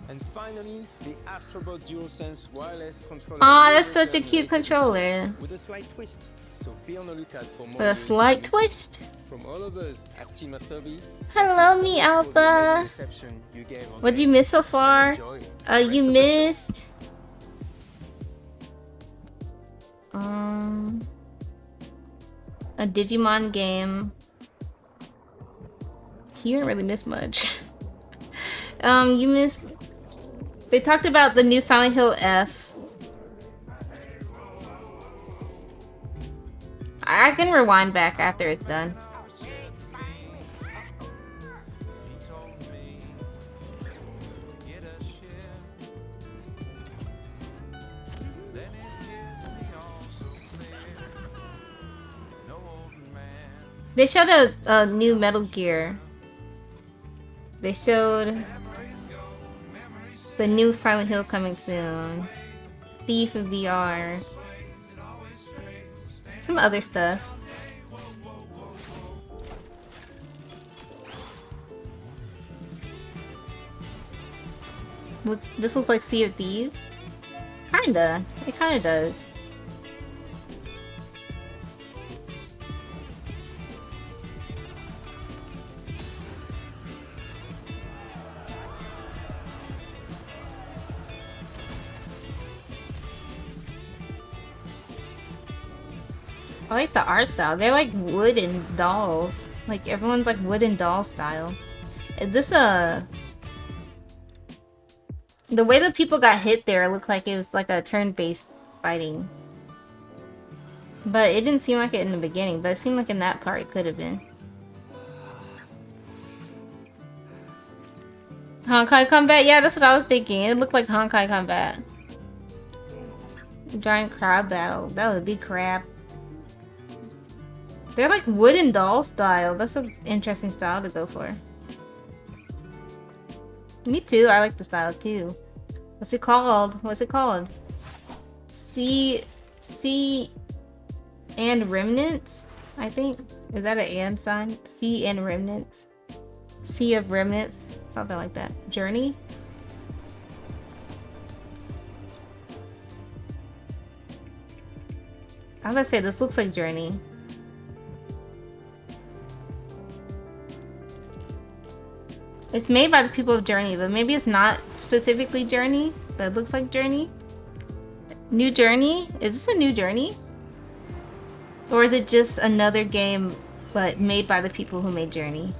And finally, the Astrobot DualSense wireless controller. Aw, that's such a cute controller. With a slight twist. So be on the lookout for more. With a slight twist. From all of us at Team Asobi. Hello, me Alpha. What'd you miss so far? You missed. A Digimon game. You didn't really miss much. You missed. They talked about the new Silent Hill F. I can rewind back after it's done. They showed a new Metal Gear. They showed the new Silent Hill coming soon. Thief in VR. Some other stuff. Look, this looks like Sea of Thieves. Kinda. It kinda does. I like the art style. They're like wooden dolls. Like everyone's like wooden doll style. Is this a... The way that people got hit there looked like it was like a turn-based fighting. But it didn't seem like it in the beginning, but it seemed like in that part it could have been. Honkai Combat? Yeah, that's what I was thinking. It looked like Honkai Combat. Giant crab battle. That was a big crab. They're like wooden doll style. That's an interesting style to go for. Me too. I like the style too. What's it called? What's it called? Sea and Remnants? I think. Is that an and sign? Sea and Remnants. Sea of Remnants. Something like that. Journey? I was about to say, this looks like Journey. It's made by the people of Journey, but maybe it's not specifically Journey, but it looks like Journey. New Journey? Is this a new Journey? Or is it just another game, but made by the people who made Journey?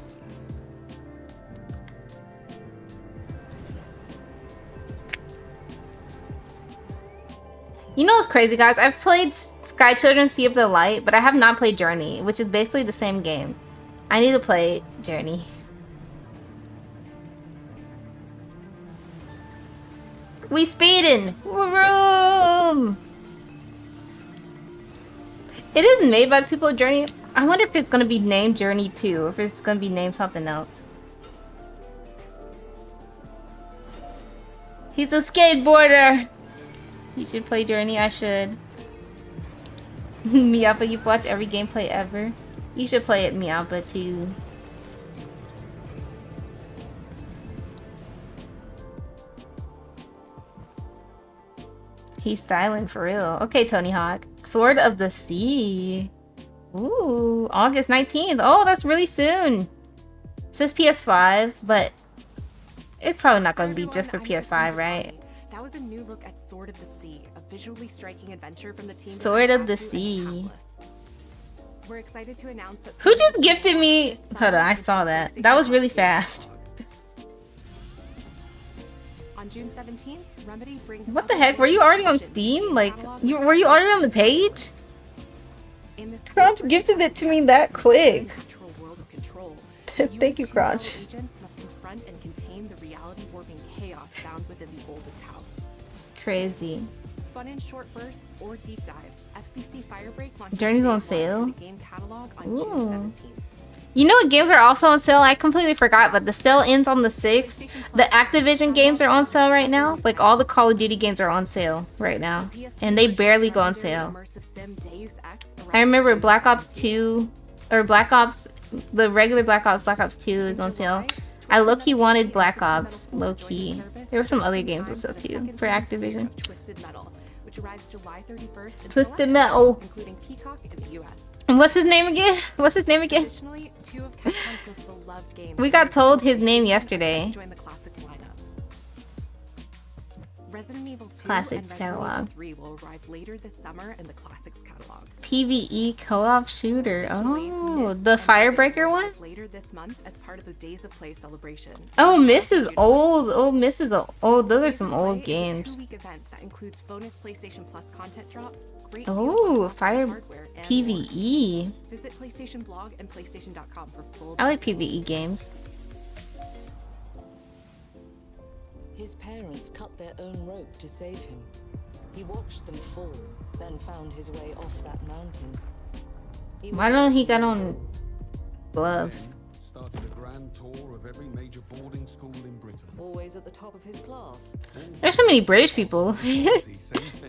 You know what's crazy, guys? I've played Sky Children Sea of the Light, but I have not played Journey, which is basically the same game. I need to play Journey. We speeding! Vroom! It is made by the people of Journey. I wonder if it's gonna be named Journey 2, or if it's gonna be named something else. He's a skateboarder! You should play Journey, I should. Miyapa, you've watched every gameplay ever. You should play it, Miyapa, too. He's styling for real. Okay, Tony Hawk. Sword of the Sea. Ooh, August 19th. Oh, that's really soon. says PS5, but it's probably not going to be just for PS5, right? That was a new look at Sword of the Sea, a visually striking adventure from the team. Sword of the Sea. We're excited to announce that. Who just gifted me? Hold on, I saw that. That was really fast. On June 17th, Remedy brings. What the heck? Were you already on Steam? Like, were you already on the page? Crunch gifted it to me that quick. Thank you, Crunch. Agents must confront and contain the reality warping chaos found within the oldest house. Crazy. Fun in short bursts or deep dives. FBC Firebreak launches Journey's on sale. the game catalog on June 17th. You know what games are also on sale? I completely forgot, but the sale ends on the 6th. The Activision games are on sale right now. Like, all the Call of Duty games are on sale right now. And they barely go on sale. I remember Black Ops 2, or Black Ops, the regular Black Ops 2 is on sale. I low-key wanted Black Ops, low-key. There were some other games on sale too, for Activision. Twisted Metal. Including Peacock in the US. And what's his name again? What's his name again? Additionally, 2 of Capcom's most beloved games. We got told his name yesterday. Join the Classics lineup. Resident Evil 2 Classics and catalog. Resident Evil 3 will arrive later this summer in the Classics catalog. PvE co-op shooter. Oh, the Firebreaker one? Later this month as part of the Days of Play celebration. Oh, Miss is old. Oh, Miss is old. Oh, those are some old games. It's a 2-week event that includes bonus PlayStation Plus content drops, great Oh, deals on hardware, and PvE. more. Visit PlayStation Blog and PlayStation.com for full. I like PvE games. His parents cut their own rope to save him. He watched them fall, then found his way off that mountain. Why don't he got on gloves? Started a grand tour of every major boarding school in Britain. Always at the top of his class. There's so many British people. Did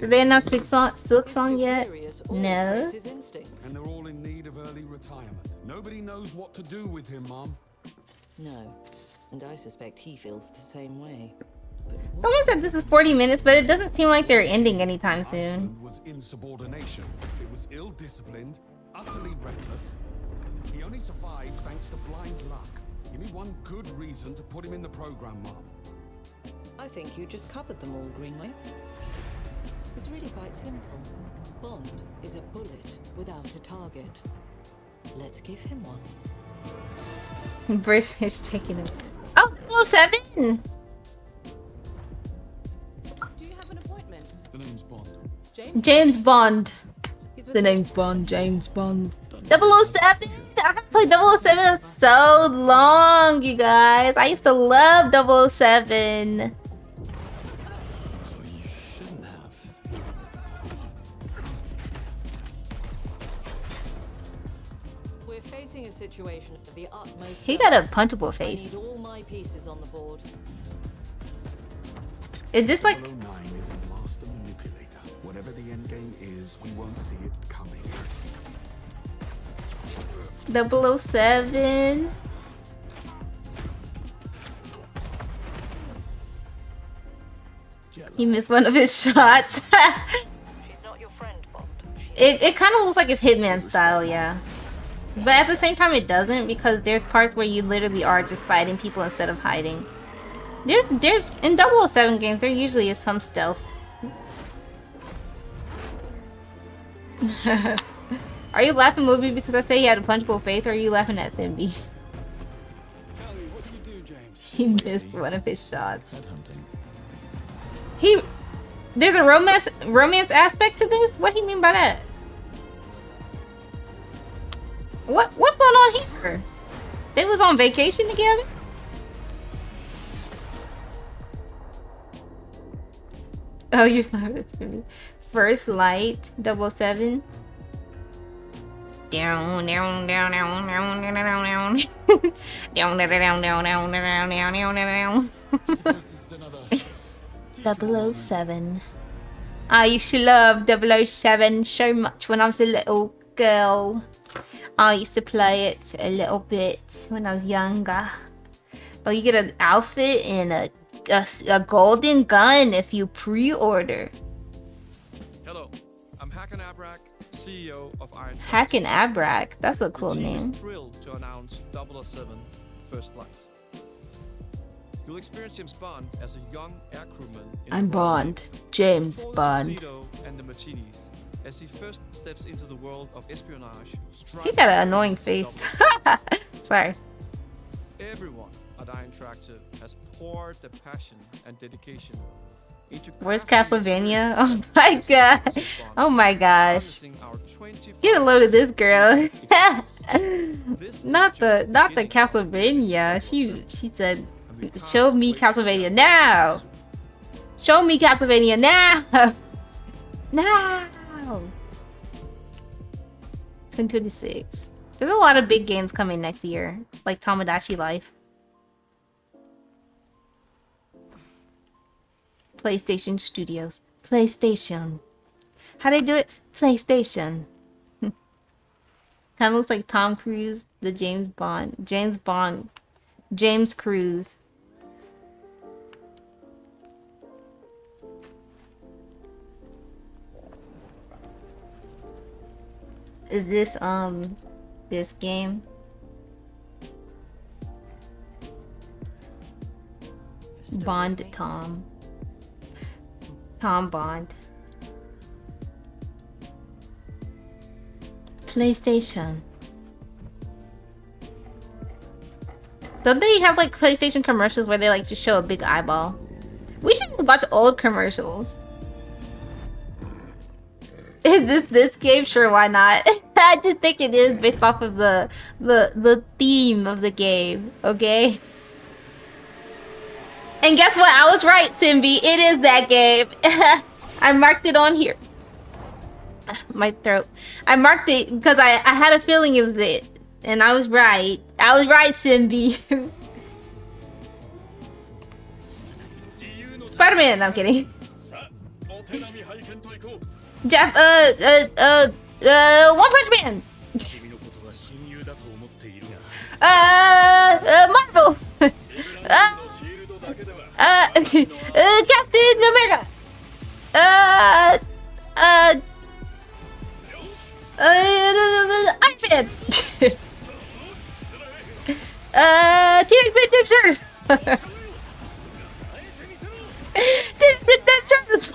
they announce Silk Song yet? No. And they're all in need of early retirement. Nobody knows what to do with him, Mom. No, and I suspect he feels the same way. Someone said this is 40 minutes, but it doesn't seem like they're ending anytime soon. It was insubordination. It was ill-disciplined, utterly reckless. He only survived thanks to blind luck. Give me one good reason to put him in the program, Mom. I think you just covered them all, Greenway. It's really quite simple. Bond is a bullet without a target. Let's give him one. Bruce is taking it. Oh, 007! Do you have an appointment? The name's Bond. James Bond. The name's Bond, James Bond. 007! I haven't played 007 in so long, you guys. I used to love 007. We're facing a situation of the utmost. He got a duress. punchable I face. need all my pieces on the board. Is this like... 009 is a master manipulator. Whatever the end game is, we won't see it coming. 007. He missed one of his shots. It kind of looks like it's Hitman style, yeah. But at the same time, it doesn't, because there's parts where you literally are just fighting people instead of hiding. There's in 007 games, there usually is some stealth. Are you laughing, Movie, because I say he had a punchable face, or are you laughing at Simbi? He missed one of his shots. There's a romance aspect to this? What do you mean by that? What's going on here? They was on vacation together? Oh, you're laughing at Simbi. First Light 007. Down, down, down, down, down, down, down, down, down, down, down. 007. I used to love 007 so much when I was a little girl. I used to play it a little bit when I was younger. Oh, you get an outfit and a golden gun if you pre-order. Hello, I'm Hakan Abrak, CEO of Iron. Hakan Abrak, that's a cool The team name. is thrilled to announce 007 first light. You'll experience James Bond as a young air crewman. I'm Bond. James Bond. And the Martinis, as he first steps into the world of espionage. He got an annoying face. Sorry. Everyone at Iron Interactive has poured their passion and dedication into. Where's Castlevania? Oh my god. Oh my gosh. Get a load of this girl. not the Castlevania. She said, show me Castlevania now. Show me Castlevania now. Now. 2026. There's a lot of big games coming next year, like Tomodachi Life. PlayStation Studios. PlayStation. How do they do it? PlayStation. Kind of looks like Tom Cruise, the James Cruise. Is this this game? Bond Tom. Tom Bond. PlayStation. Don't they have like PlayStation commercials where they like just show a big eyeball? We should just watch old commercials. Is this game? Sure, why not? I just think it is based off of the theme of the game, okay? And guess what? I was right, Simbi. It is that game. I marked it on here. My throat. I marked it because I had a feeling it was it. And I was right. I was right, Simbi. Spider-Man. No, I'm kidding. Jeff, One Punch Man. Marvel. Captain America. Iron Man. Teenage Mutant Ninja Turtles. Teenage Mutant Ninja Turtles.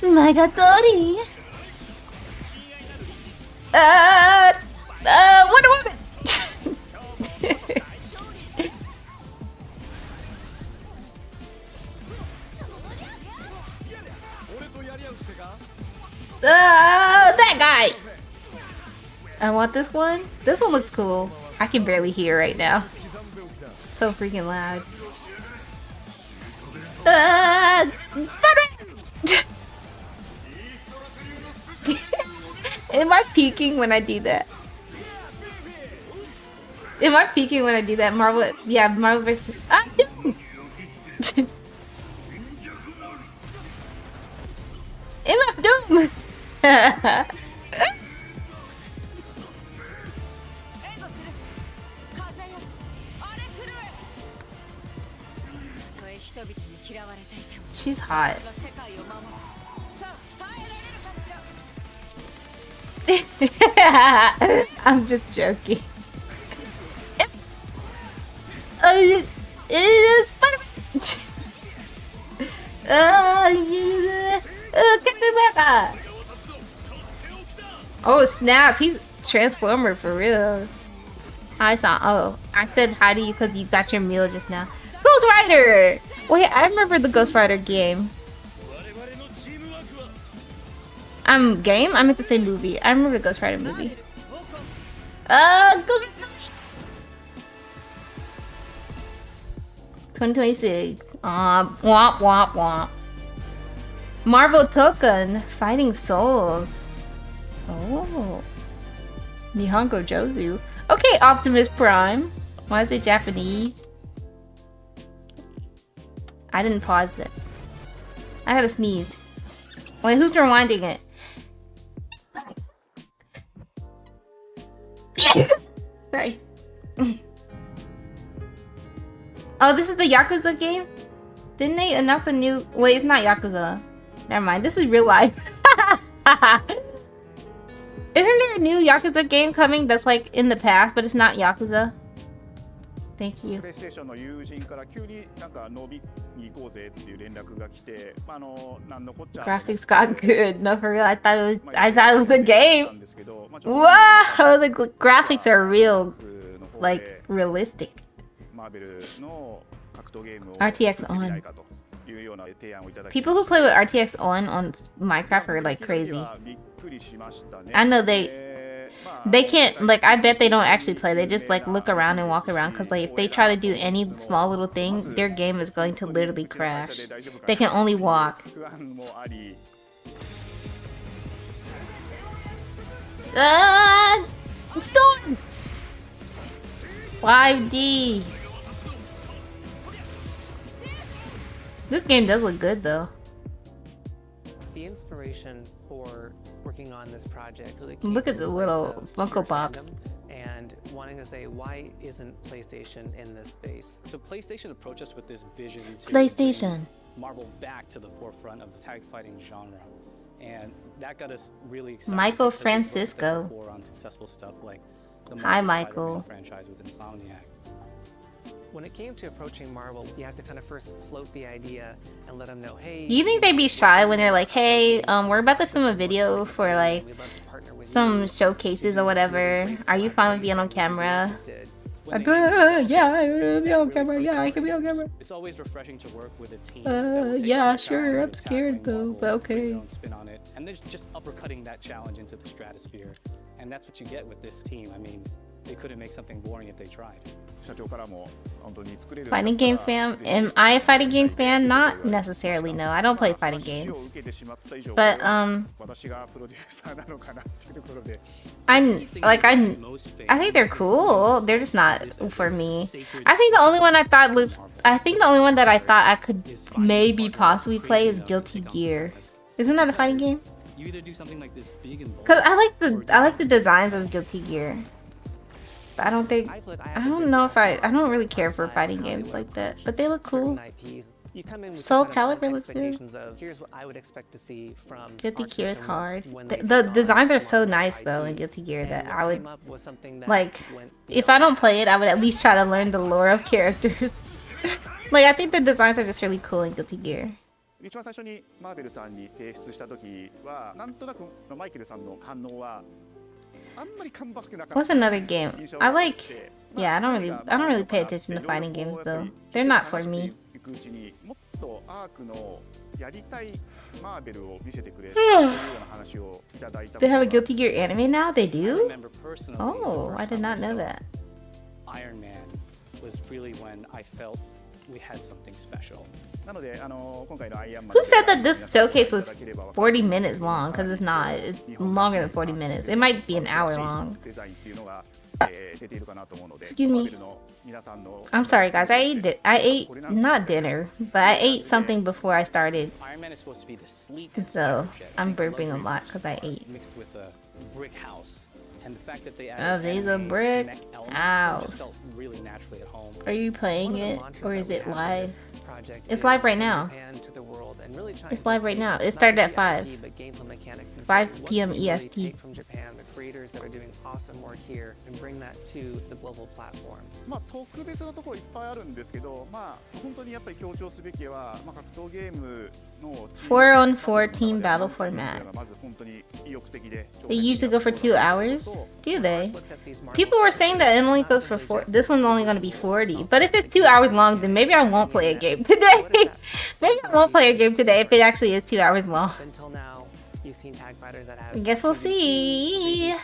Magatori. Wonder Woman. That guy. I want this one. This one looks cool. I can barely hear right now. So freaking loud. Spider-Man. Am I peeking when I do that? Am I peeking when I do that? Marvel, yeah, Marvel vs. Ah, no. MF Doom. She's hot. I'm just joking. It's Spider-Man. Captain America. Oh snap! He's Transformer for real. I saw. Oh, I said hi to you because you got your meal just now. Ghost Rider. Wait, I remember the Ghost Rider game. Game? I meant to say movie. I remember the Ghost Rider movie. Ghost 2026. Womp womp womp. Marvel Token Fighting Souls. Oh. Nihongo Jozu. Okay, Optimus Prime. Why is it Japanese? I didn't pause it. I had to sneeze. Wait, who's rewinding it? Sorry. Oh, this is the Yakuza game? Didn't they announce a new... Wait, it's not Yakuza. Never mind, this is real life. Isn't there a new Yakuza game coming that's like in the past, but it's not Yakuza? Thank you. Graphics got good. No, for real. I thought it was a game. Whoa, the graphics are real, like realistic. RTX on. People who play with RTX on Minecraft are like crazy. I know they can't, like, I bet they don't actually play. They just like look around and walk around, because like if they try to do any small little thing, their game is going to literally crash. They can only walk. Storm! 5D. This game does look good though. The inspiration for working on this project really look at the little Funko Pops. And wanting to say, why isn't PlayStation in this space? So PlayStation approached us with this vision to PlayStation. bring Marvel back to the forefront of the tag fighting genre, and that got us really excited. Michael Francisco. On successful stuff like the Hi, Marvel Michael. Spider-Man franchise with Insomniac. When it came to approaching Marvel, you have to kind of first float the idea and let them know, hey. Do you think they'd be shy when they're like, hey, we're about to film a video for like some showcases or whatever. Are you fine with being on camera? Yeah, I can be on camera. Yeah, I can be on camera. It's always refreshing to work with a team. Yeah, sure. I'm scared though, but okay. Spin on it, and they're just uppercutting that challenge into the stratosphere, and that's what you get with this team. I mean, they couldn't make something boring if they tried. Fighting game fan? Am I a fighting game fan? Not necessarily, no. I don't play fighting games. But, I think they're cool. They're just not for me. I think the only one that I thought I could maybe possibly play is Guilty Gear. Isn't that a fighting game? You either do something like this big and bold. Cause I like the designs of Guilty Gear. But I don't really care for fighting games like that, but they look cool. Soul Calibur looks good. Here's what I would expect to see from Guilty Gear is hard. The designs are so nice though in Guilty Gear that I would, like, if I don't play it, I would at least try to learn the lore of characters. Like, I think the designs are just really cool in Guilty Gear. What's another game? I don't really pay attention to fighting games though. They're not for me. They have a Guilty Gear anime now? They do? Oh, I did not know that. Iron Man was really when I felt we had something special. Who said that this showcase was 40 minutes long? Because it's not. It's longer than 40 minutes. It might be an hour long. Excuse me. I'm sorry, guys. I ate not dinner, but I ate something before I started. Iron Man is supposed to be the sleek. So I'm burping a lot because I ate. Mixed with a brick house, and the fact that they these are brick house. Really naturally at home. Are you playing it or is it live? It's live right now. It's live right now. It started at 5 p.m. EST. From Japan, the creators that are doing awesome work here, and bring that to the global platform. 4-on-4 team battle format. They usually go for 2 hours. Do they? People were saying that it only goes for 4. This one's only going to be 40. But if it's 2 hours long, then maybe I won't play a game today. Maybe I won't play a game today if it actually is 2 hours long. Until now, you've seen tag fighters that have. I guess we'll see.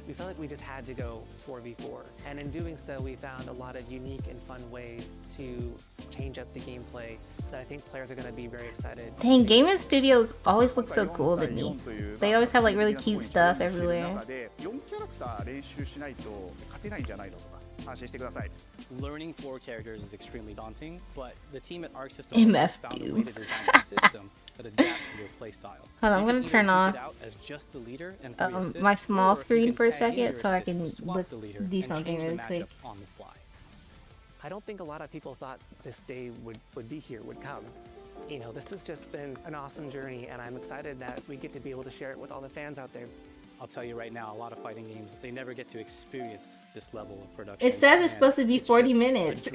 We felt like we just had to go 4v4, and in doing so, we found a lot of unique and fun ways to change up the gameplay that I think players are going to be very excited. Dang, gaming studios always look so cool to me. They always have like really cute stuff everywhere. Learning 4 characters is extremely daunting, but the team at Arc System found a way to design a system that adapts to your playstyle. Hold on, I'm gonna turn off my small screen for a second so I can do something really quick. I don't think a lot of people thought this day would be here, would come. You know, this has just been an awesome journey, and I'm excited that we get to be able to share it with all the fans out there. I'll tell you right now, a lot of fighting games, they never get to experience this level of production. It says it's supposed to be 40 minutes.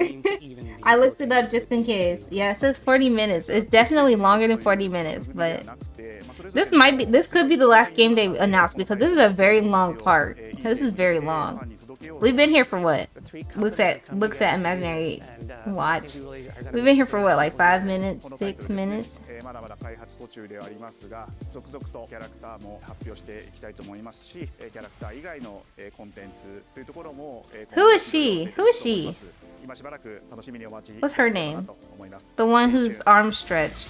I looked it up just in case. Yeah, it says 40 minutes. It's definitely longer than 40 minutes, but this could be the last game they announced because this is a very long part. This is very long. We've been here for what? Looks at Imaginary Watch. We've been here for what, like 5 minutes, 6 minutes? Who is she? Who is she? What's her name? The one whose arms stretch.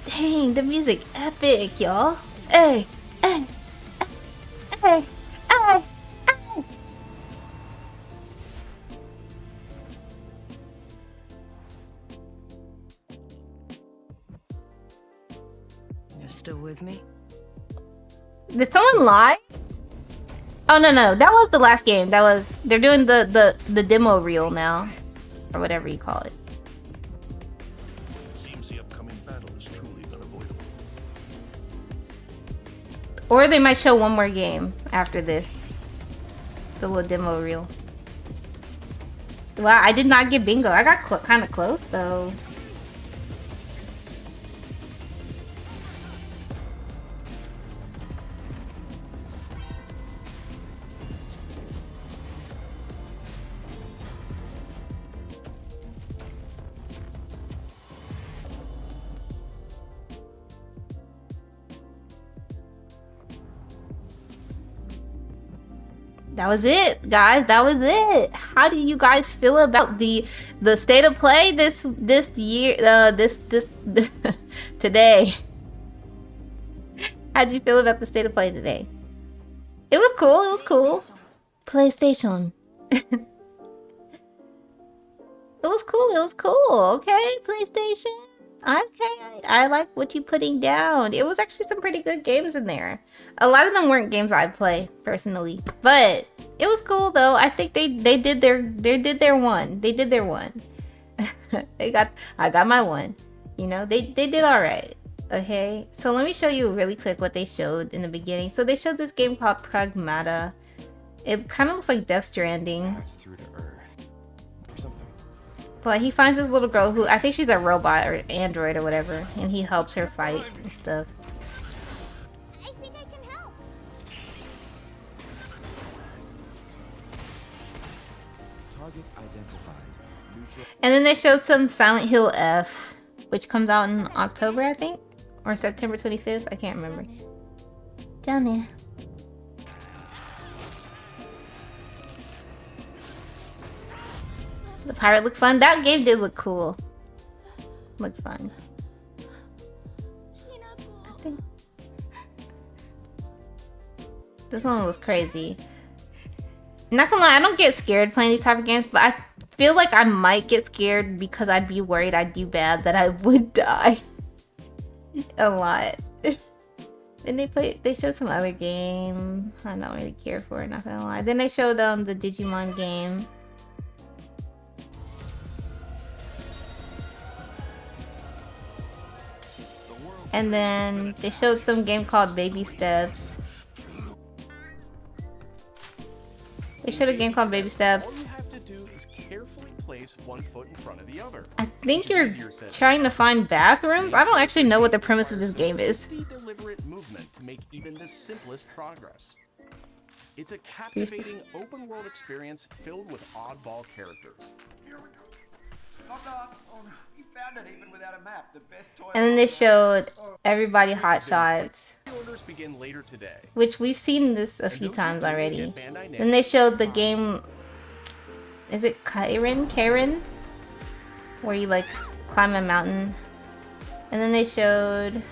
Dang, the music epic, y'all. Hey, hey, hey, hey. You're still with me? Did someone lie? Oh no, that was the last game. They're doing the demo reel now, or whatever you call it. It seems the upcoming battle is truly unavoidable. Or they might show one more game after this. The little demo reel. Wow, I did not get bingo. I got kind of close though. That was it, guys. That was it. How do you guys feel about the state of play this year? Today. How'd you feel about the state of play today? It was cool. It was cool. PlayStation. It was cool. It was cool. Okay, PlayStation. Okay, I like what you're putting down. It was actually some pretty good games in there. A lot of them weren't games I play personally, but it was cool though. I think they did their one. They did their one. I got my one. You know, they did all right. Okay, so let me show you really quick what they showed in the beginning. So they showed this game called Pragmata. It kind of looks like Death Stranding. Through to Earth or something. But he finds this little girl who, I think she's a robot or android or whatever, and he helps her fight and stuff. I think I can help. Targets identified. Neutral. And then they showed some Silent Hill F, which comes out in October, I think, or September 25th. I can't remember. Johnny. The pirate looked fun. That game did look cool. Looked fun. I think this one was crazy. Not gonna lie, I don't get scared playing these type of games, but I feel like I might get scared because I'd be worried I'd do bad, that I would die a lot. Then they showed some other game I don't really care for, not gonna lie. Then they showed the Digimon game. And then they showed some game called Baby Steps. They showed a game called Baby Steps. All you have to do is carefully place one foot in front of the other. I think you're trying to find bathrooms. I don't actually know what the premise of this game is. Deliberate movement to make even the simplest progress. It's a captivating open world experience filled with oddball characters. You found it even without a map. The best toy. And then they showed everybody hot shots, Orders begin later today. which we've seen this a few times already. Then they showed the game. Is it Karen? Where you like climb a mountain. And then they showed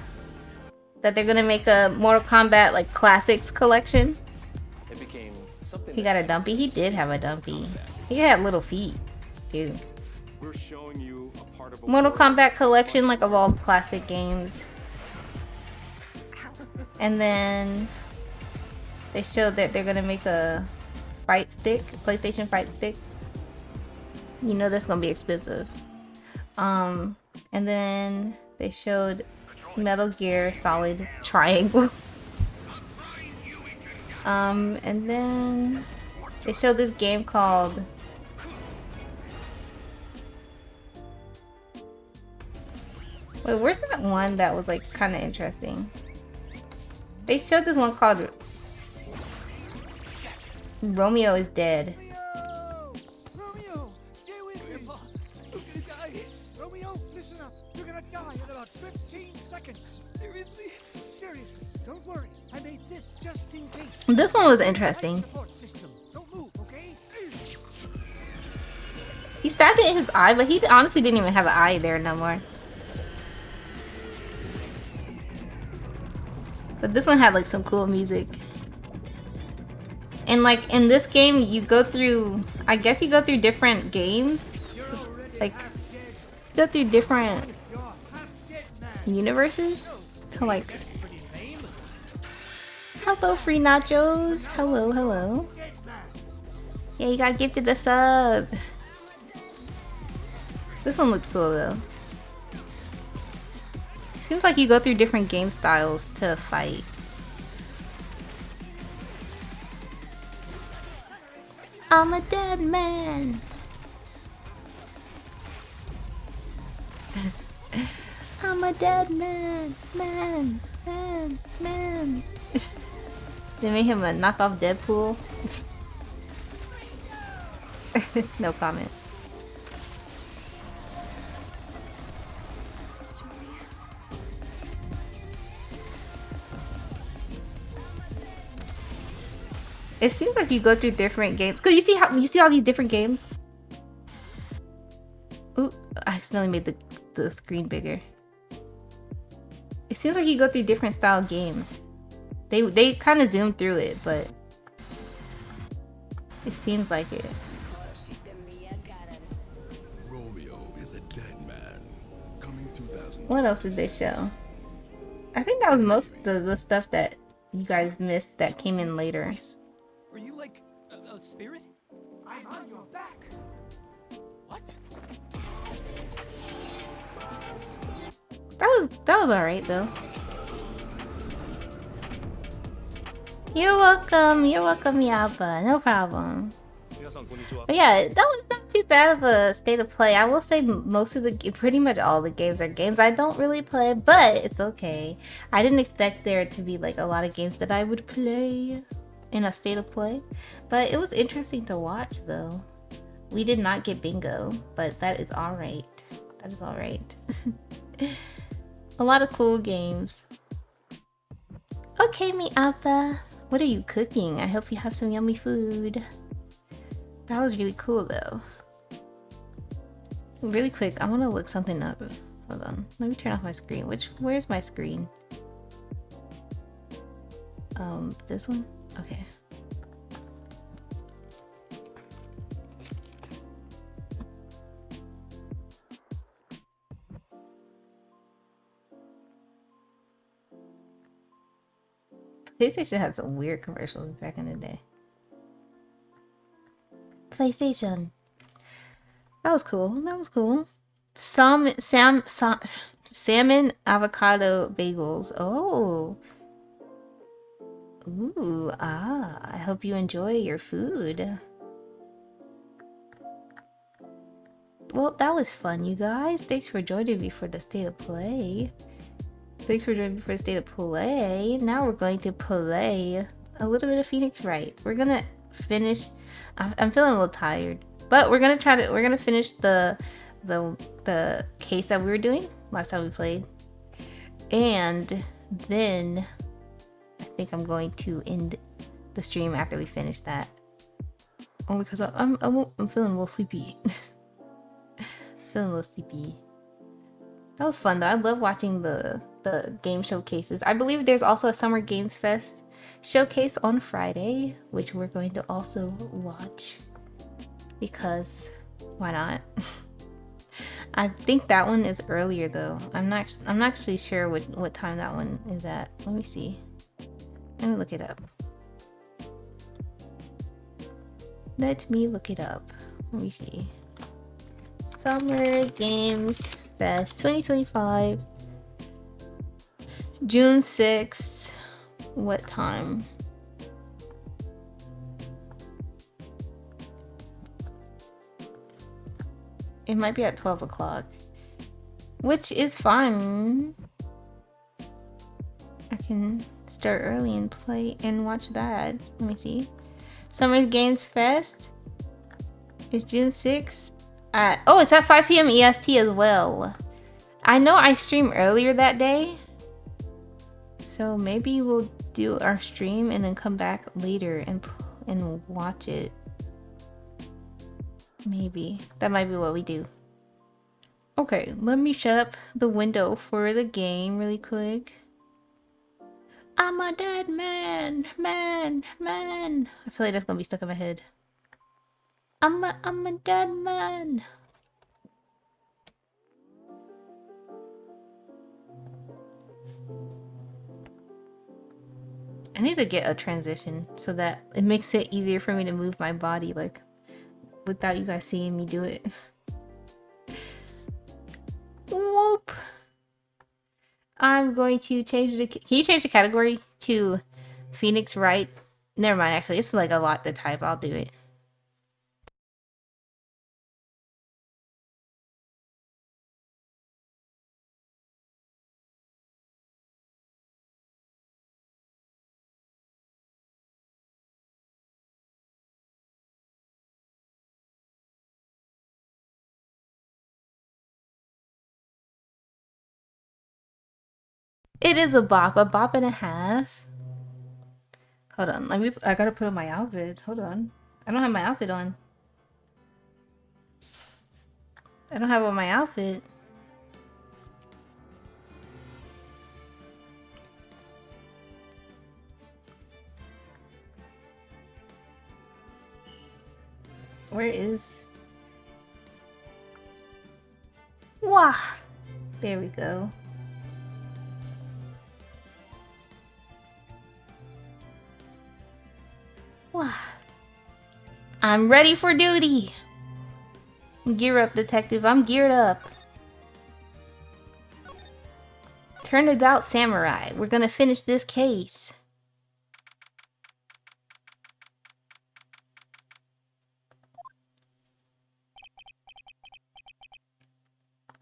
that they're gonna make a Mortal Kombat like classics collection. It became something. He got a dumpy. He did have a dumpy. He had little feet, too. We're showing you a part of a Mortal Kombat collection, like of all classic games. And then they showed that they're gonna make a fight stick, PlayStation fight stick. You know that's gonna be expensive. And then they showed Metal Gear Solid Triangle. And then they showed this game called wait, where's that one that was like kind of interesting? They showed this one called Romeo is Dead. Romeo, stay with me. Grandpa, I'm gonna die. Romeo, listen up. You're gonna die in about 15 seconds. Seriously? Seriously. Don't worry. I made this just in case. This one was interesting. Don't move, okay? He stabbed it in his eye, but he honestly didn't even have an eye there no more. But this one had like some cool music. And like in this game, you go through, I guess you go through different games. Like, go through different universes to like... Hello, Free Nachos. Hello, hello. Yeah, you got gifted a sub. This one looked cool though. Seems like you go through different game styles to fight. I'm a dead man. I'm a dead man. Man. They made him a knockoff Deadpool. No comment. It seems like you go through different games. Cause you see all these different games. Ooh, I accidentally made the screen bigger. It seems like you go through different style games. They kind of zoom through it, but it seems like it. Romeo is a dead man. Coming 2000. What else did they show? I think that was most of the stuff that you guys missed that came in later. Are you like a spirit? I'm on your back. What? That was alright though. You're welcome, Yappa. No problem. But yeah, that was not too bad of a state of play. I will say most of pretty much all the games are games I don't really play, but it's okay. I didn't expect there to be like a lot of games that I would play in a state of play, but it was interesting to watch though. We did not get bingo, but that is alright. That is alright. A lot of cool games. Okay, Miappa. What are you cooking? I hope you have some yummy food. That was really cool though. Really quick, I want to look something up. Hold on. Let me turn off my screen. Where's my screen? This one? Okay. PlayStation had some weird commercials back in the day. PlayStation. That was cool. That was cool. Salmon avocado bagels. Oh. Ooh, I hope you enjoy your food. Well, that was fun, you guys. Thanks for joining me for the state of play. Thanks for joining me for the state of play. Now we're going to play a little bit of Phoenix Wright. We're gonna finish. I'm feeling a little tired, but we're gonna finish the case that we were doing last time we played, and then I think I'm going to end the stream after we finish that. Only because I'm feeling a little sleepy. Feeling a little sleepy. That was fun though. I love watching the game showcases. I believe there's also a Summer Games Fest showcase on Friday, which we're going to also watch because why not? I think that one is earlier though. I'm not actually sure what time that one is at. Let me see. Let me look it up. Let me look it up. Let me see. Summer Games Fest 2025. June 6th. What time? It might be at 12 o'clock. Which is fine. I can start early and play and watch that. Let me see. Summer Games Fest is June 6th. Oh, it's at 5 p.m. EST as well. I know I streamed earlier that day. So maybe we'll do our stream and then come back later and watch it. Maybe. That might be what we do. Okay, let me shut up the window for the game really quick. I'm a dead man. Man. I feel like that's gonna be stuck in my head. I'm a dead man. I need to get a transition so that it makes it easier for me to move my body, like, without you guys seeing me do it. Whoop. I'm going to change the... Can you change the category to Phoenix Wright? Never mind, actually. It's like a lot to type. I'll do it. It is a bop and a half. Hold on, I gotta put on my outfit. Hold on. I don't have my outfit on. I don't have on my outfit. Where is... Wah! There we go. Wah! I'm ready for duty! Gear up, detective. I'm geared up. Turnabout samurai. We're gonna finish this case.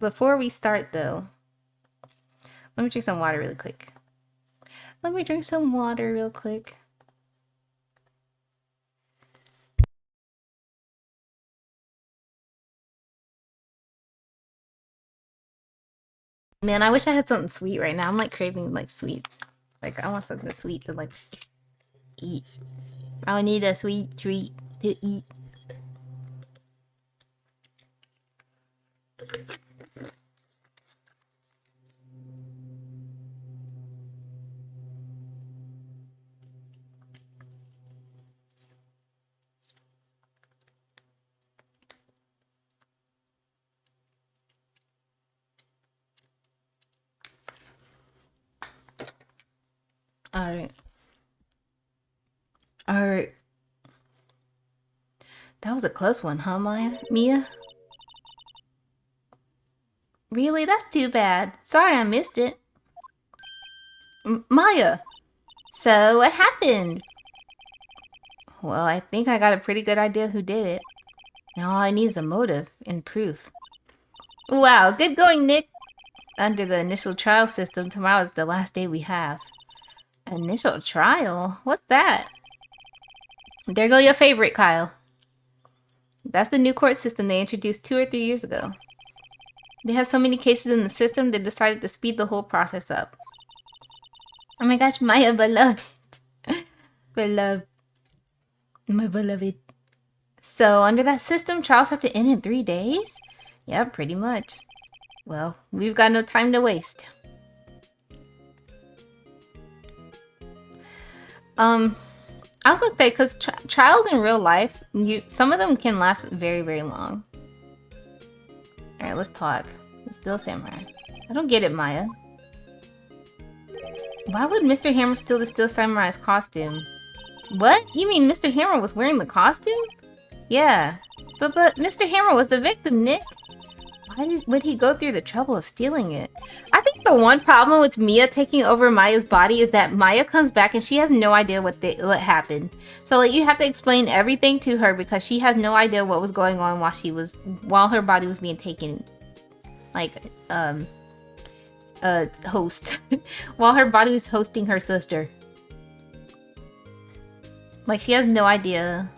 Before we start, though, let me drink some water really quick. Man, I wish I had something sweet right now. I'm like craving like sweets. Like I want something sweet to like eat. I need a sweet treat to eat. Alright. That was a close one, huh, Mia? Really? That's too bad. Sorry I missed it. Maya! So, what happened? Well, I think I got a pretty good idea who did it. Now all I need is a motive and proof. Wow, good going, Nick! Under the initial trial system, tomorrow is the last day we have. Initial trial? What's that? There go your favorite, Kyle. That's the new court system they introduced 2 or 3 years ago. They had so many cases in the system, they decided to speed the whole process up. Oh my gosh, Maya, beloved. Beloved. My beloved. So, under that system, trials have to end in 3 days? Yeah, pretty much. Well, we've got no time to waste. I was gonna say, because trials in real life, some of them can last very, very long. Alright, let's talk. Let's steal Samurai. I don't get it, Maya. Why would Mr. Hammer steal the Steel Samurai's costume? What? You mean Mr. Hammer was wearing the costume? Yeah. But Mr. Hammer was the victim, Nick. Why Why would he go through the trouble of stealing it? I think the one problem with Mia taking over Maya's body is that Maya comes back and she has no idea what happened. So like you have to explain everything to her because she has no idea what was going on while her body was being taken. Like host while her body was hosting her sister. Like she has no idea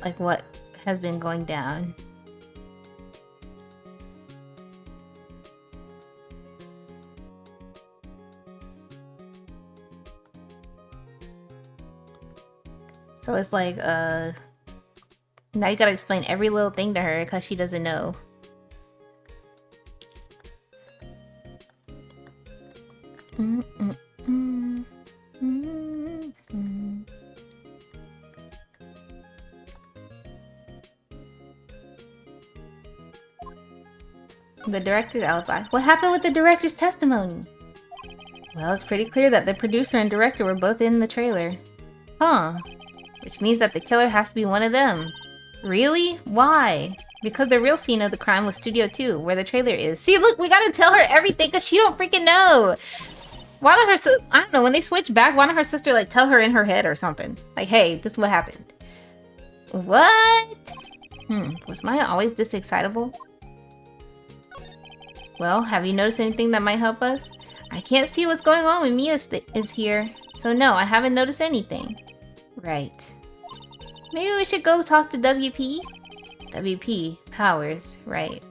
like what has been going down. So it's like now you gotta explain every little thing to her because she doesn't know. The director's alibi. What happened with the director's testimony? Well, it's pretty clear that the producer and director were both in the trailer. Huh. Which means that the killer has to be one of them. Really? Why? Because the real scene of the crime was Studio 2, where the trailer is. See, look, we gotta tell her everything because she don't freaking know. Why don't her I don't know, when they switch back, why don't her sister like tell her in her head or something? Like, hey, this is what happened. What? Was Maya always this excitable? Well, have you noticed anything that might help us? I can't see what's going on when Mia is here. So no, I haven't noticed anything. Right. Maybe we should go talk to WP? WP, Powers, right.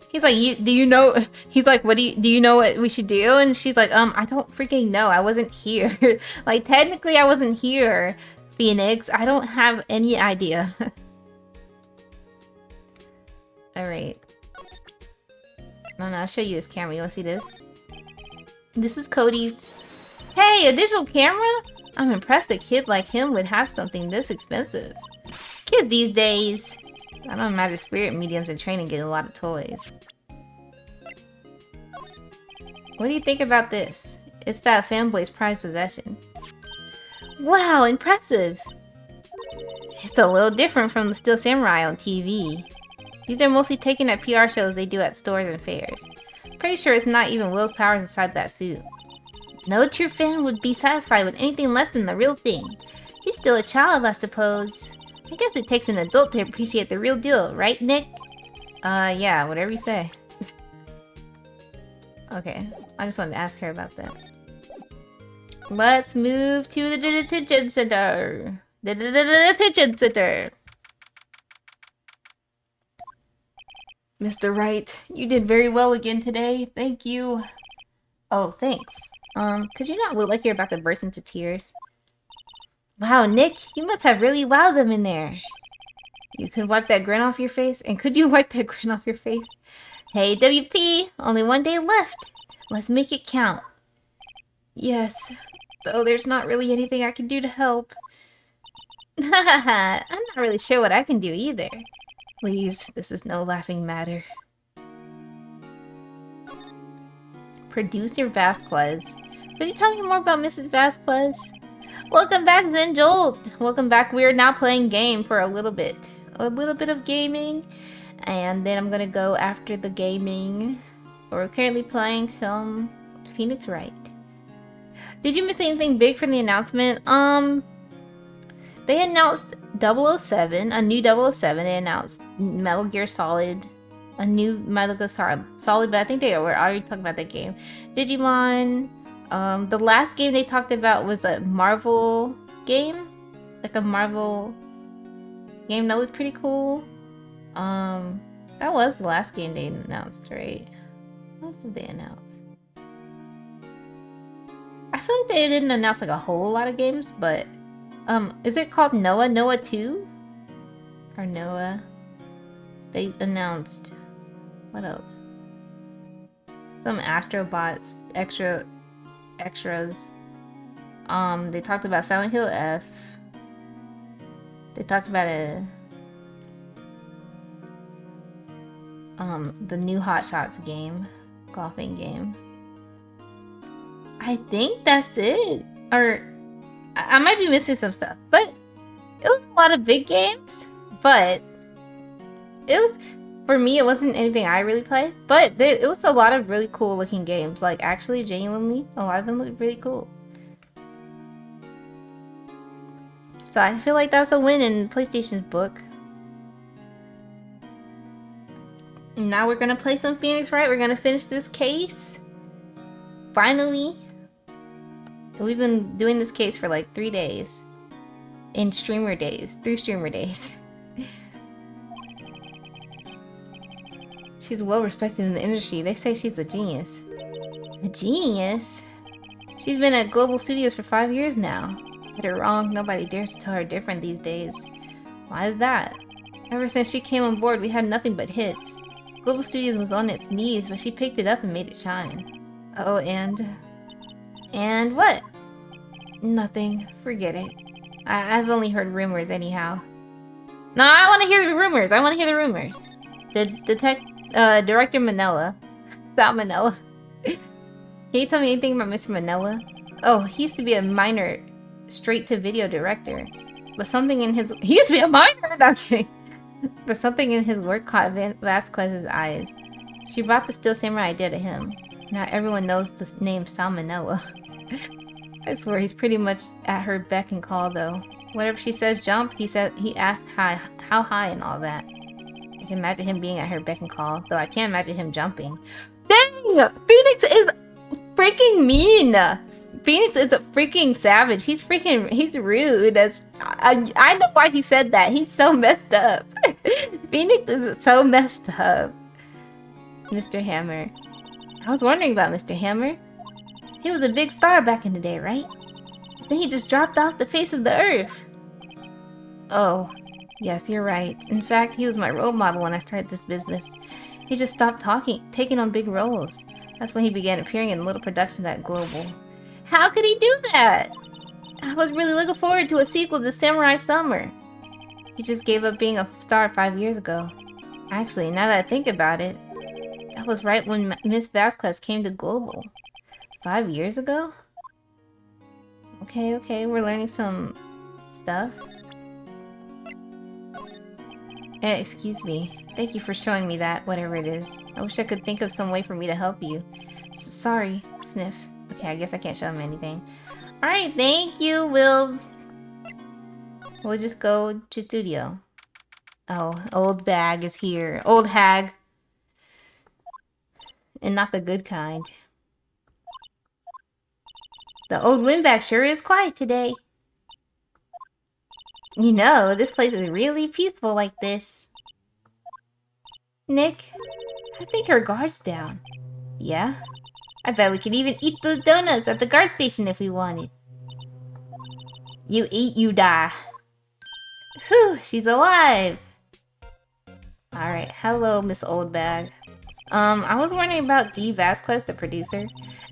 He's like, do you know? He's like, do you know what we should do? And she's like, I don't freaking know. I wasn't here. Like, technically I wasn't here, Phoenix. I don't have any idea. Alright. No, I'll show you this camera. You wanna see this? This is Cody's. Hey, a digital camera? I'm impressed a kid like him would have something this expensive. Kids these days. I don't imagine spirit mediums in training get a lot of toys. What do you think about this? It's that fanboy's prized possession. Wow, impressive! It's a little different from the Steel Samurai on TV. These are mostly taken at PR shows they do at stores and fairs. Pretty sure it's not even Will's powers inside that suit. No true fan would be satisfied with anything less than the real thing. He's still a child, I suppose. I guess it takes an adult to appreciate the real deal, right, Nick? Yeah, whatever you say. Okay, I just wanted to ask her about that. Let's move to the detention center. The detention center. Mr. Wright, you did very well again today. Thank you. Oh, thanks. Could you not look like you're about to burst into tears? Wow, Nick, you must have really wowed them in there. You could wipe that grin off your face? And could you wipe that grin off your face? Hey, WP, only one day left. Let's make it count. Yes, though there's not really anything I can do to help. Hahaha, I'm not really sure what I can do either. Please, this is no laughing matter. Producer Vasquez. Could you tell me more about Mrs. Vasquez? Welcome back, Zenjolt! Welcome back. We are now playing game for a little bit. A little bit of gaming. And then I'm gonna go after the gaming. We're currently playing some Phoenix Wright. Did you miss anything big from the announcement? They announced 007, a new 007. They announced Metal Gear Solid, a new Metal Gear Solid, but I think they were already talking about that game. Digimon. The last game they talked about was a Marvel game, like a Marvel game that looked pretty cool. That was the last game they announced, right? What else did they announce? I feel like they didn't announce like a whole lot of games, but is it called Noah? Noah 2? Or Noah? They announced what else? Some Astrobots extras. They talked about Silent Hill F. They talked about the new Hot Shots game, golfing game. I think that's it. Or I might be missing some stuff, but it was a lot of big games. But it was for me, it wasn't anything I really played, but it was a lot of really cool looking games. Like, actually, genuinely, a lot of them look really cool. So I feel like that's a win in PlayStation's book. And now we're gonna play some Phoenix Wright. We're gonna finish this case. Finally. We've been doing this case for like 3 days. In streamer days. 3 streamer days. She's well respected in the industry. They say she's a genius. A genius? She's been at Global Studios for 5 years now. But her wrong, nobody dares to tell her different these days. Why is that? Ever since she came on board, we had nothing but hits. Global Studios was on its knees, but she picked it up and made it shine. Oh, and what? Nothing. Forget it. I've only heard rumors anyhow. No, I want to hear the rumors. I want to hear the rumors. Director Manella. Sal Manella. Can you tell me anything about Mr. Manella? Oh, he used to be a minor straight-to-video director. But something in his... He used to be a minor? No, I'm kidding. But something in his work caught Vasquez's eyes. She brought the Steel Samurai idea to him. Now everyone knows the name Salmonella. I swear he's pretty much at her beck and call though. Whatever she says jump, he asks how high and all that. I can imagine him being at her beck and call, though I can't imagine him jumping. Dang! Phoenix is freaking mean! Phoenix is a freaking savage. He's rude. I know why he said that. He's so messed up. Phoenix is so messed up. Mr. Hammer. I was wondering about Mr. Hammer. He was a big star back in the day, right? Then he just dropped off the face of the earth. Oh, yes, you're right. In fact, he was my role model when I started this business. He just stopped taking on big roles. That's when he began appearing in little productions at Global. How could he do that? I was really looking forward to a sequel to Samurai Summer. He just gave up being a star 5 years ago. Actually, now that I think about it, that was right when Miss Vasquez came to Global. 5 years ago? Okay, we're learning some stuff. Excuse me. Thank you for showing me that, whatever it is. I wish I could think of some way for me to help you. Sorry, Sniff. Okay, I guess I can't show him anything. Alright, thank you. We'll just go to studio. Oh, old bag is here. Old hag. And not the good kind. The old windbag sure is quiet today. You know, this place is really peaceful like this. Nick, I think her guard's down. Yeah? I bet we could even eat the donuts at the guard station if we wanted. You eat, you die. Whew, she's alive. Alright, hello, Miss Oldbag. I was wondering about Dee Vasquez, the producer.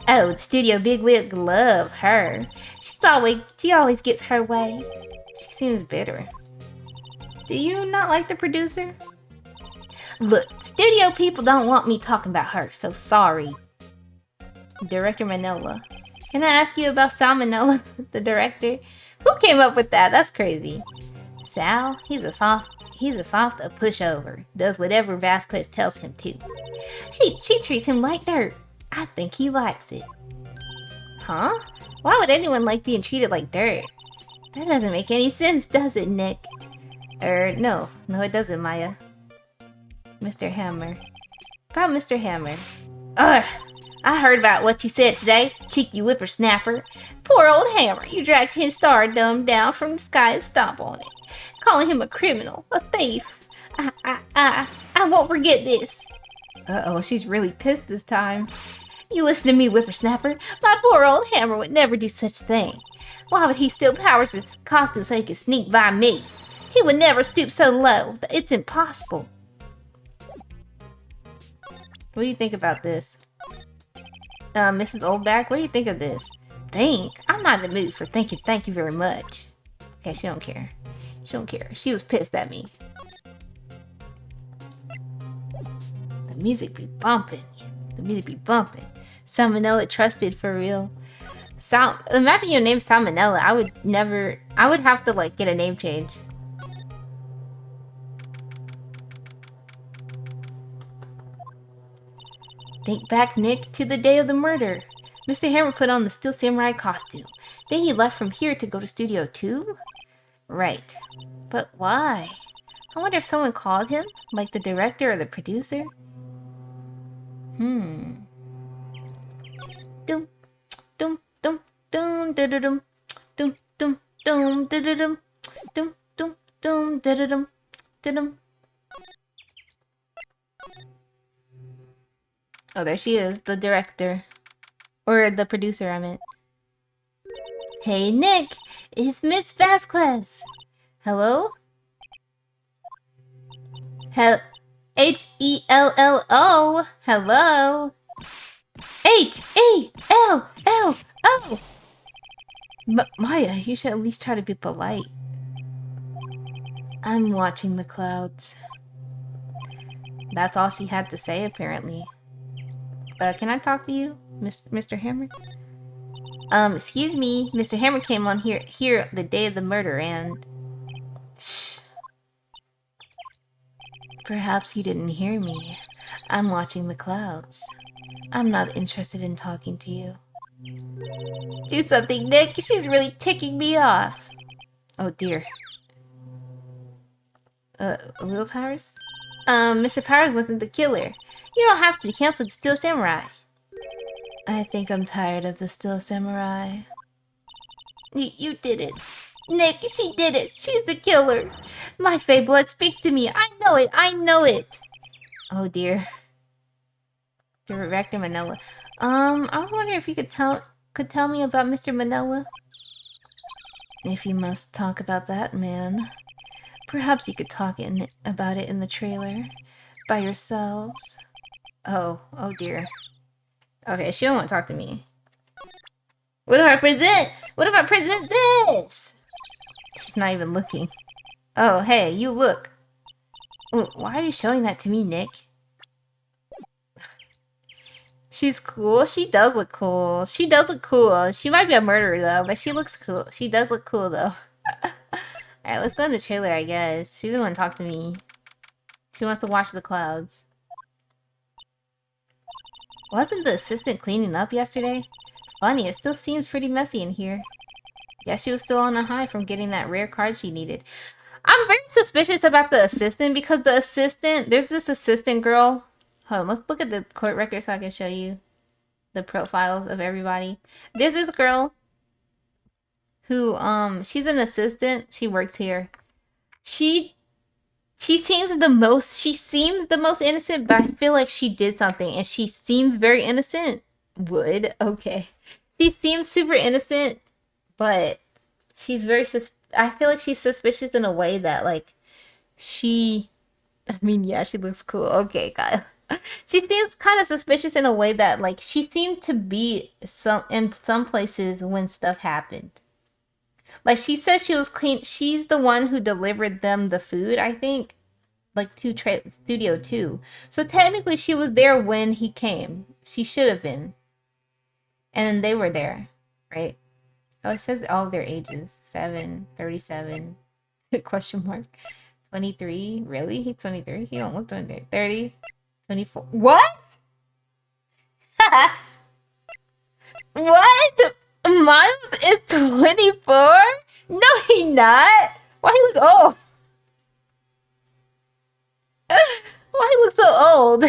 Oh, the studio bigwig love her. She always gets her way. She seems bitter. Do you not like the producer? Look, studio people don't want me talking about her, so sorry. Director Manila. Can I ask you about Sal Manila, the director? Who came up with that? That's crazy. Sal, he's a soft a pushover. Does whatever Vasquez tells him to. She treats him like dirt. I think he likes it. Huh? Why would anyone like being treated like dirt? That doesn't make any sense, does it, Nick? No, it doesn't, Maya. Mr. Hammer. About Mr. Hammer. Ugh! I heard about what you said today, cheeky whippersnapper. Poor old Hammer, you dragged his stardom down from the sky and stomp on it. Calling him a criminal, a thief. I won't forget this. Uh-oh, she's really pissed this time. You listen to me, whippersnapper. My poor old Hammer would never do such a thing. Why would he steal Powers' costume so he could sneak by me? He would never stoop so low. It's impossible. What do you think about this? Mrs. Oldback, what do you think of this? Think? I'm not in the mood for thinking thank you very much. Okay, she don't care. She don't care. She was pissed at me. The music be bumping. The music be bumping. Salmonella trusted for real. Imagine your name's Salmonella. I would have to like get a name change. Think back, Nick, to the day of the murder. Mr. Hammer put on the Steel Samurai costume. Then he left from here to go to Studio 2? Right. But why? I wonder if someone called him? Like the director or the producer? Dum dum dum dum dum dum dum dum dum dum dum dum dum dum. Oh, there she is, the director. Or the producer, I meant. Hey, Nick! It's Mitz Vasquez! Hello? H-E-L-L-O! Hello? H-E-L-L-O! Maya, you should at least try to be polite. I'm watching the clouds. That's all she had to say, apparently. Can I talk to you, Mr. Hammer? Excuse me. Mr. Hammer came on here the day of the murder and... Shh. Perhaps you didn't hear me. I'm watching the clouds. I'm not interested in talking to you. Do something, Nick. She's really ticking me off. Oh, dear. Will Powers? Mr. Powers wasn't the killer. You don't have to cancel the Steel Samurai. I think I'm tired of the Steel Samurai. You did it. Nick, she did it. She's the killer. My Fey blood speaks to me. I know it. I know it. Oh dear. Director Manila. I was wondering if you could tell me about Mr. Manila. If you must talk about that man, perhaps you could talk about it in the trailer by yourselves. Oh dear. Okay, she don't want to talk to me. What if I present? What if I present this? She's not even looking. Oh, hey, you look. Ooh, why are you showing that to me, Nick? She's cool. She does look cool. She does look cool. She might be a murderer, though, but she looks cool. She does look cool, though. Alright, let's go in the trailer, I guess. She doesn't want to talk to me. She wants to watch the clouds. Wasn't the assistant cleaning up yesterday? Funny, it still seems pretty messy in here. Guess she was still on a high from getting that rare card she needed. I'm very suspicious about the assistant because the assistant... There's this assistant girl. Hold on, let's look at the court record so I can show you the profiles of everybody. There's this girl who, she's an assistant. She works here. She seems the most innocent, but I feel like she did something and she seems very innocent. Okay. She seems super innocent, but she's very I feel like she's suspicious in a way that like she looks cool. Okay, Kyle. She seems kind of suspicious in a way that like she seemed to be in some places when stuff happened. Like she said she was clean. She's the one who delivered them the food, I think. Like to Studio 2. So technically she was there when he came. She should have been. And they were there, right? Oh, it says all their ages. 7, 37, question mark. 23, really? He's 23? He don't look 23. 30, 24. What? What? Miles is 24? No, he not. Why he look old? Why he look so old?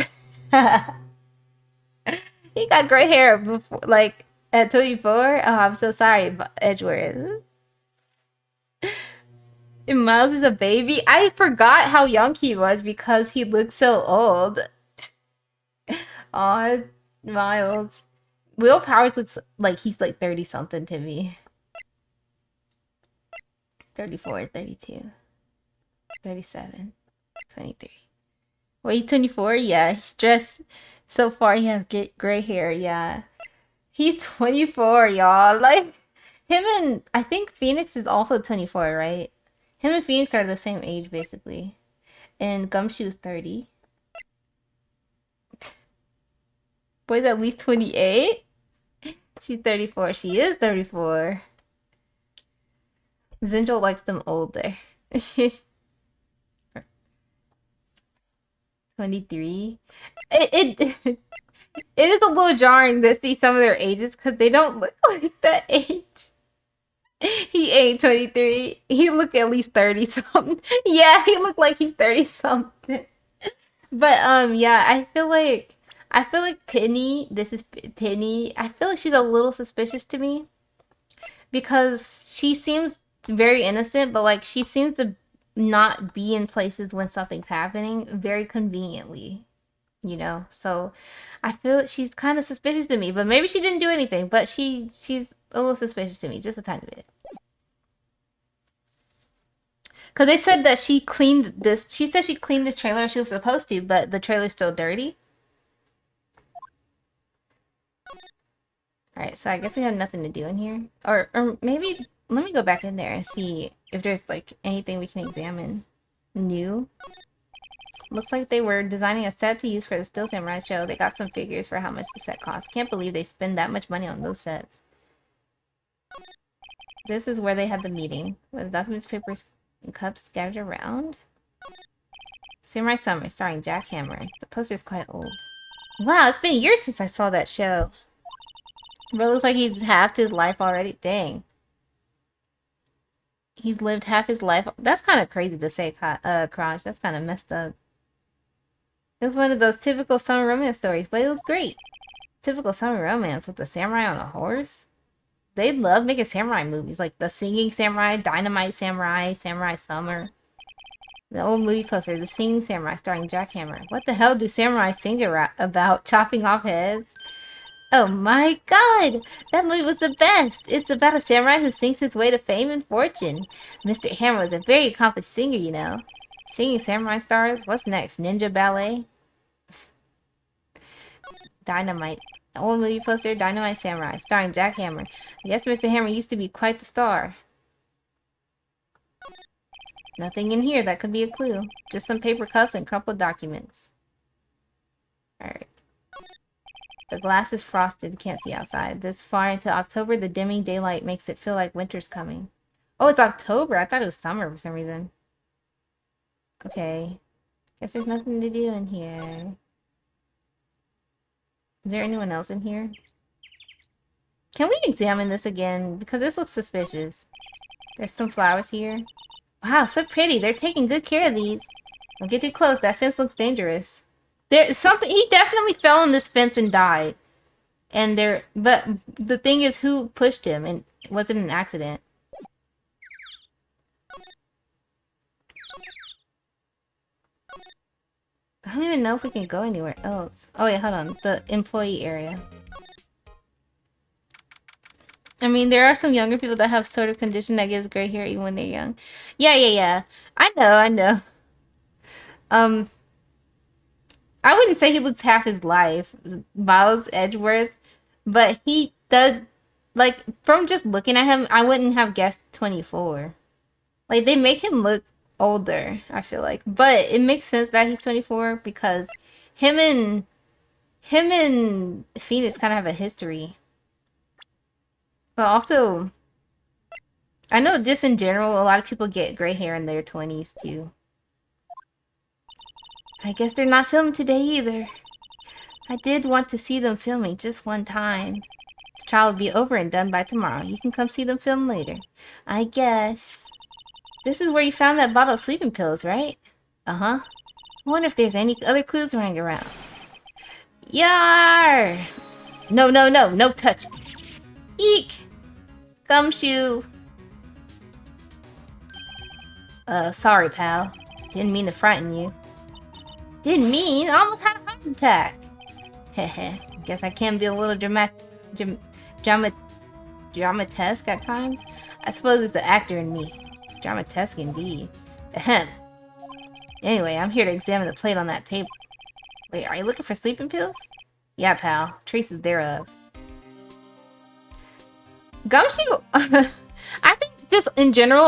He got gray hair before, like at 24. Oh, I'm so sorry, Edgeworth. Miles is a baby. I forgot how young he was because he looked so old. Aw, Miles. Will Powers looks like he's like 30 something to me. 34, 32, 37, 23. Wait, he's 24? Yeah, he's dressed so far. He has gray hair. Yeah, he's 24, y'all. Like him and I think Phoenix is also 24, right? Him and Phoenix are the same age basically, and Gumshoe's 30. Boy's at least 28. She's 34. She is 34. Zinjo likes them older. 23. It is a little jarring to see some of their ages because they don't look like that age. He ain't 23. He look at least 30 something. Yeah, he looked like he's 30 something. But yeah, I feel like Penny, this is Penny. I feel like she's a little suspicious to me because she seems very innocent, but like she seems to not be in places when something's happening very conveniently, you know. So I feel like she's kind of suspicious to me, but maybe she didn't do anything, but she's a little suspicious to me, just a tiny bit. Because they said that she cleaned this. She said she cleaned this trailer. She was supposed to, but the trailer's still dirty. Alright, so I guess we have nothing to do in here. Or maybe, let me go back in there and see if there's, like, anything we can examine. New. Looks like they were designing a set to use for the Still Samurai show. They got some figures for how much the set costs. Can't believe they spend that much money on those sets. This is where they had the meeting. With documents, papers, and cups scattered around. Samurai Summer, starring Jack Hammer. The poster's quite old. Wow, it's been years since I saw that show. But it looks like he's halved his life already. Dang. He's lived half his life. That's kind of crazy to say, Crotch. That's kind of messed up. It was one of those typical summer romance stories, but it was great. Typical summer romance with a samurai on a horse. They love making samurai movies, like The Singing Samurai, Dynamite Samurai, Samurai Summer. The old movie poster, The Singing Samurai, starring Jack Hammer. What the hell do samurai sing about? Chopping off heads? Oh my god! That movie was the best! It's about a samurai who sings his way to fame and fortune. Mr. Hammer was a very accomplished singer, you know. Singing samurai stars? What's next? Ninja ballet? Dynamite. Old movie poster, Dynamite Samurai, starring Jack Hammer. I guess Mr. Hammer used to be quite the star. Nothing in here that could be a clue. Just some paper cups and crumpled documents. Alright. The glass is frosted, can't see outside. This far into October, the dimming daylight makes it feel like winter's coming. Oh, it's October! I thought it was summer for some reason. Okay. Guess there's nothing to do in here. Is there anyone else in here? Can we examine this again? Because this looks suspicious. There's some flowers here. Wow, so pretty. They're taking good care of these. Don't get too close. That fence looks dangerous. There's something. He definitely fell on this fence and died. But the thing is, who pushed him? And was it an accident? I don't even know if we can go anywhere else. Oh wait, hold on. The employee area. I mean, there are some younger people that have sort of condition that gives gray hair even when they're young. Yeah. I know. I wouldn't say he looks half his life, Miles Edgeworth, but he does, like, from just looking at him, I wouldn't have guessed 24. Like, they make him look older, I feel like. But it makes sense that he's 24 because him and Phoenix kind of have a history. But also, I know just in general, a lot of people get gray hair in their 20s too. I guess they're not filming today either. I did want to see them filming just one time. This trial will be over and done by tomorrow. You can come see them film later. I guess. This is where you found that bottle of sleeping pills, right? Uh-huh. I wonder if there's any other clues running around. Yar! No touch. Eek! Gumshoe. Sorry, pal. Didn't mean to frighten you. Didn't mean? I almost had a heart attack. Heh. Guess I can be a little dramatesque at times. I suppose it's the actor in me. Dramatesque indeed. Ahem. Anyway, I'm here to examine the plate on that table. Wait, are you looking for sleeping pills? Yeah, pal. Traces thereof. Gumshoe, I think just in general,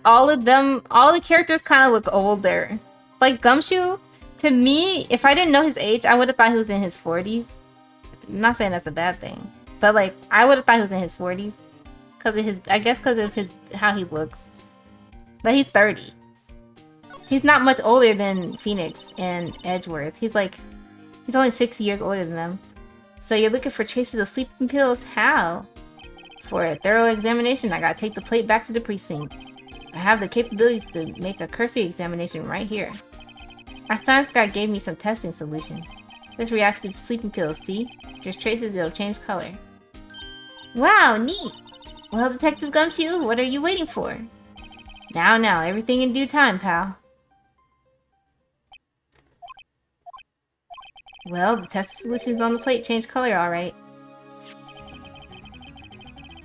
all the characters kind of look older. Like Gumshoe, to me, if I didn't know his age, I would have thought he was in his 40s. I'm not saying that's a bad thing, but like I would have thought he was in his 40s because of his, I guess because of how he looks. But he's 30. He's not much older than Phoenix and Edgeworth. He's only 6 years older than them. So you're looking for traces of sleeping pills? How? For a thorough examination, I gotta take the plate back to the precinct. I have the capabilities to make a cursory examination right here. Our science guy gave me some testing solution. This reacts to sleeping pills, see? There's traces, it'll change color. Wow, neat! Well, Detective Gumshoe, what are you waiting for? Now, everything in due time, pal. Well, the testing solutions on the plate changed color, alright.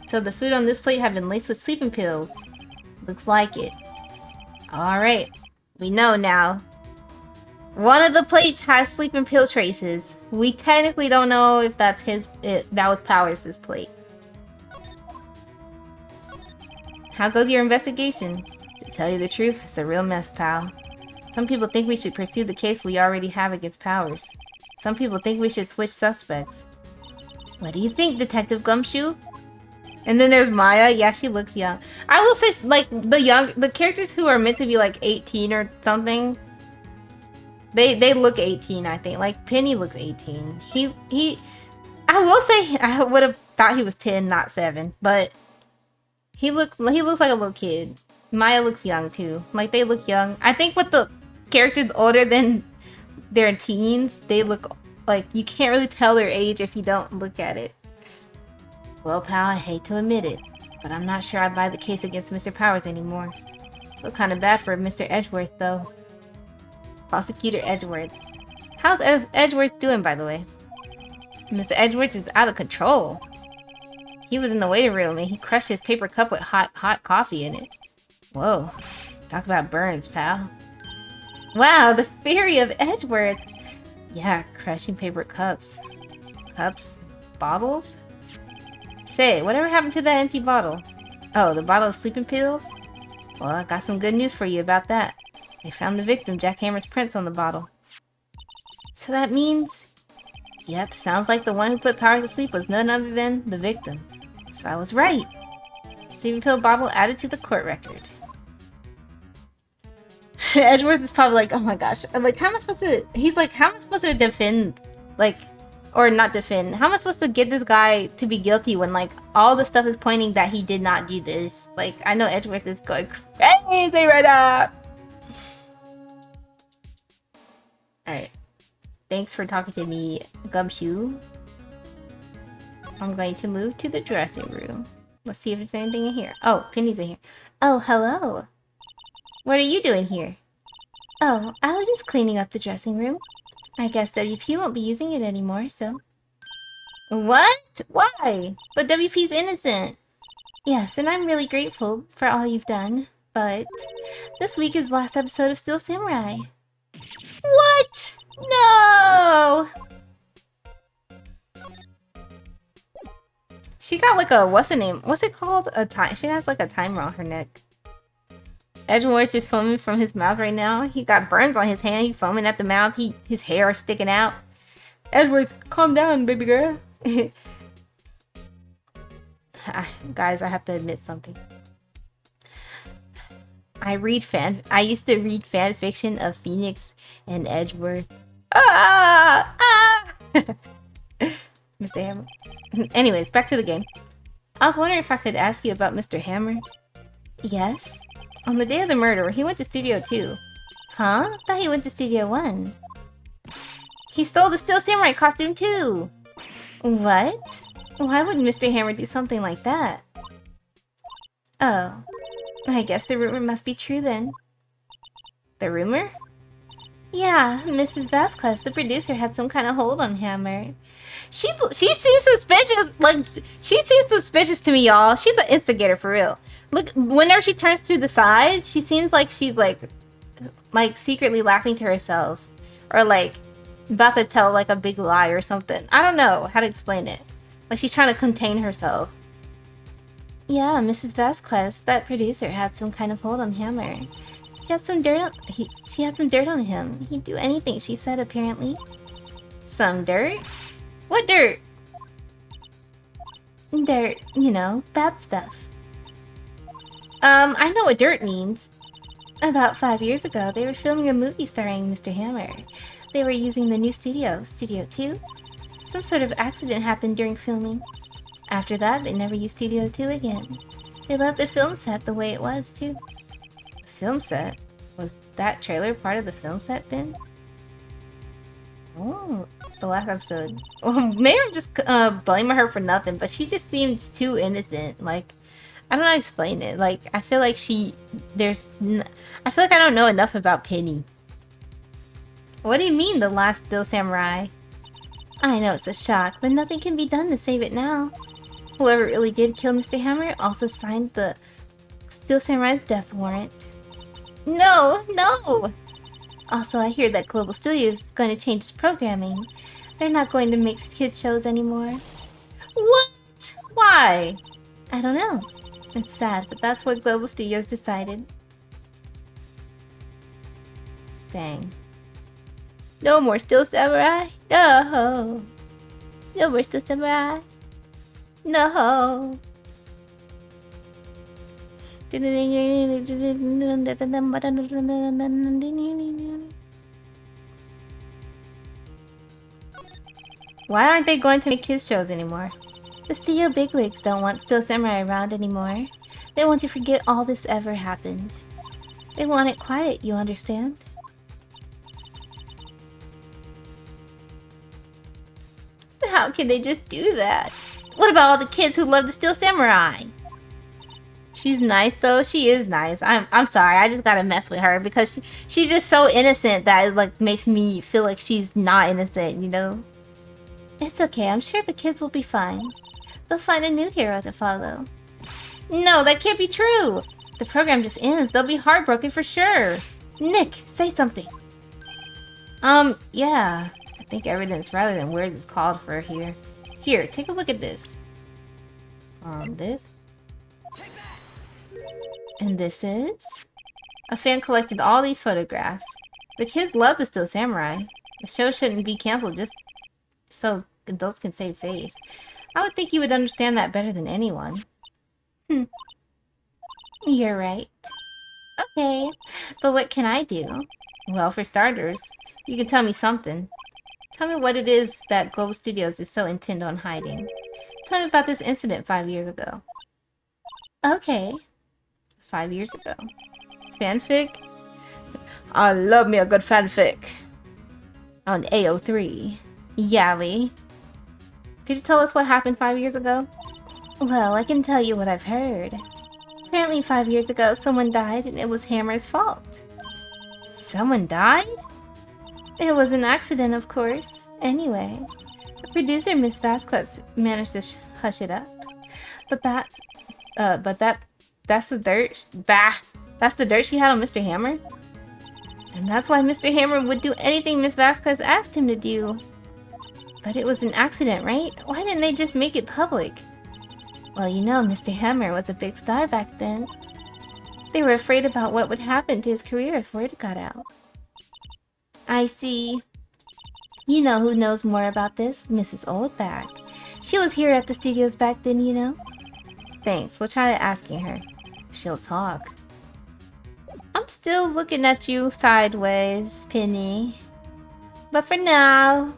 So the food on this plate have been laced with sleeping pills. Looks like it. Alright, we know now. One of the plates has sleeping pill traces. We technically don't know if that's that was Powers' plate. How goes your investigation? To tell you the truth, it's a real mess, pal. Some people think we should pursue the case we already have against Powers. Some people think we should switch suspects. What do you think, Detective Gumshoe? And then there's Maya. Yeah, she looks young. I will say, like, the characters who are meant to be like 18 or something, they look 18, I think. Like Penny looks 18. I will say I would have thought he was 10, not 7, but he looks like a little kid. Maya looks young too. Like, they look young. I think with the characters older than their teens, they look like you can't really tell their age if you don't look at it. Well, pal, I hate to admit it, but I'm not sure I buy the case against Mr. Powers anymore. Feel kind of bad for Mr. Edgeworth, though. Prosecutor Edgeworth. How's Edgeworth doing, by the way? Mr. Edgeworth is out of control. He was in the waiting room and he crushed his paper cup with hot coffee in it. Whoa. Talk about burns, pal. Wow, the Fury of Edgeworth. Yeah, crushing paper cups. Cups? Bottles? Say, whatever happened to that empty bottle? Oh, the bottle of sleeping pills? Well, I got some good news for you about that. They found the victim, Jack Hammer's prints on the bottle. So that means... Yep, sounds like the one who put Powers to sleep was none other than the victim. So I was right. Sleeping pill bottle added to the court record. Edgeworth is probably like, oh my gosh. Like, how am I supposed to... He's like, how am I supposed to defend... Like... Or not defend. How am I supposed to get this guy to be guilty when, like, all the stuff is pointing that he did not do this? Like, I know Edgeworth is going crazy right now. Alright. Thanks for talking to me, Gumshoe. I'm going to move to the dressing room. Let's see if there's anything in here. Oh, Penny's in here. Oh, hello. What are you doing here? Oh, I was just cleaning up the dressing room. I guess WP won't be using it anymore, so... What? Why? But WP's innocent. Yes, and I'm really grateful for all you've done. But this week is the last episode of Steel Samurai. What? No! She got like a, what's the name? What's it called? A time. She has like a timer on her neck. Edgeworth is foaming from his mouth right now. He got burns on his hand. He's foaming at the mouth. His hair is sticking out. Edgeworth, calm down, baby girl. Guys, I have to admit something. I used to read fan fiction of Phoenix and Edgeworth. Mr. Hammer. Anyways, back to the game. I was wondering if I could ask you about Mr. Hammer. Yes? On the day of the murder, he went to Studio 2. Huh? Thought he went to Studio 1. He stole the Steel Samurai costume too! What? Why would Mr. Hammer do something like that? Oh. I guess the rumor must be true then. The rumor? Yeah, Mrs. Vasquez, the producer, had some kind of hold on Hammer. She seems suspicious. Like, she seems suspicious to me, y'all. She's an instigator for real. Look, whenever she turns to the side, she seems like she's like secretly laughing to herself, or like about to tell like a big lie or something. I don't know how to explain it. Like she's trying to contain herself. Yeah, Mrs. Vasquez, that producer, had some kind of hold on Hammer. She had some dirt on she had some dirt on him. He'd do anything she said, apparently. Some dirt? What dirt? Dirt, you know, bad stuff. I know what dirt means. About 5 years ago, they were filming a movie starring Mr. Hammer. They were using the new studio, Studio 2. Some sort of accident happened during filming. After that, they never used Studio 2 again. They left the film set the way it was, too. The film set? Was that trailer part of the film set then? Oh, the last episode. Well, maybe I'm just blaming her for nothing, but she just seems too innocent. Like, I don't know how to explain it. Like, I feel like I feel like I don't know enough about Penny. What do you mean, the last Steel Samurai? I know it's a shock, but nothing can be done to save it now. Whoever really did kill Mr. Hammer also signed the Steel Samurai's death warrant. No, no! Also, I hear that Global Studios is going to change its programming. They're not going to make kids shows anymore. What? Why? I don't know. It's sad, but that's what Global Studios decided. Dang. No more Steel Samurai. No. No more Steel Samurai. No. Why aren't they going to make kids shows anymore? The studio bigwigs don't want Steel Samurai around anymore. They want to forget all this ever happened. They want it quiet, you understand? How can they just do that? What about all the kids who love the Steel Samurai? She's nice though. She is nice. I'm sorry. I just gotta mess with her because she's just so innocent that it like makes me feel like she's not innocent, you know? It's okay. I'm sure the kids will be fine. They'll find a new hero to follow. No, that can't be true. The program just ends. They'll be heartbroken for sure. Nick, say something. Yeah. I think evidence rather than words is called for here. Here, take a look at this. This. And this is? A fan collected all these photographs. The kids love the Steel Samurai. The show shouldn't be cancelled just so adults can save face. I would think you would understand that better than anyone. You're right. Okay, but what can I do? Well, for starters, you can tell me something. Tell me what it is that Global Studios is so intent on hiding. Tell me about this incident 5 years ago. Okay. 5 years ago. Fanfic? I love me a good fanfic. On AO3. Yaoi. Could you tell us what happened 5 years ago? Well, I can tell you what I've heard. Apparently 5 years ago, someone died and it was Hammer's fault. Someone died? It was an accident, of course. Anyway, the producer, Miss Vasquez, managed to hush it up. That's the dirt. That's the dirt she had on Mr. Hammer. And that's why Mr. Hammer would do anything Miss Vasquez asked him to do. But it was an accident, right? Why didn't they just make it public? Well, you know, Mr. Hammer was a big star back then. They were afraid about what would happen to his career if word got out. I see. You know who knows more about this? Mrs. Oldback. She was here at the studios back then, you know? Thanks, we'll try asking her. She'll talk. I'm still looking at you sideways, Penny. But for now,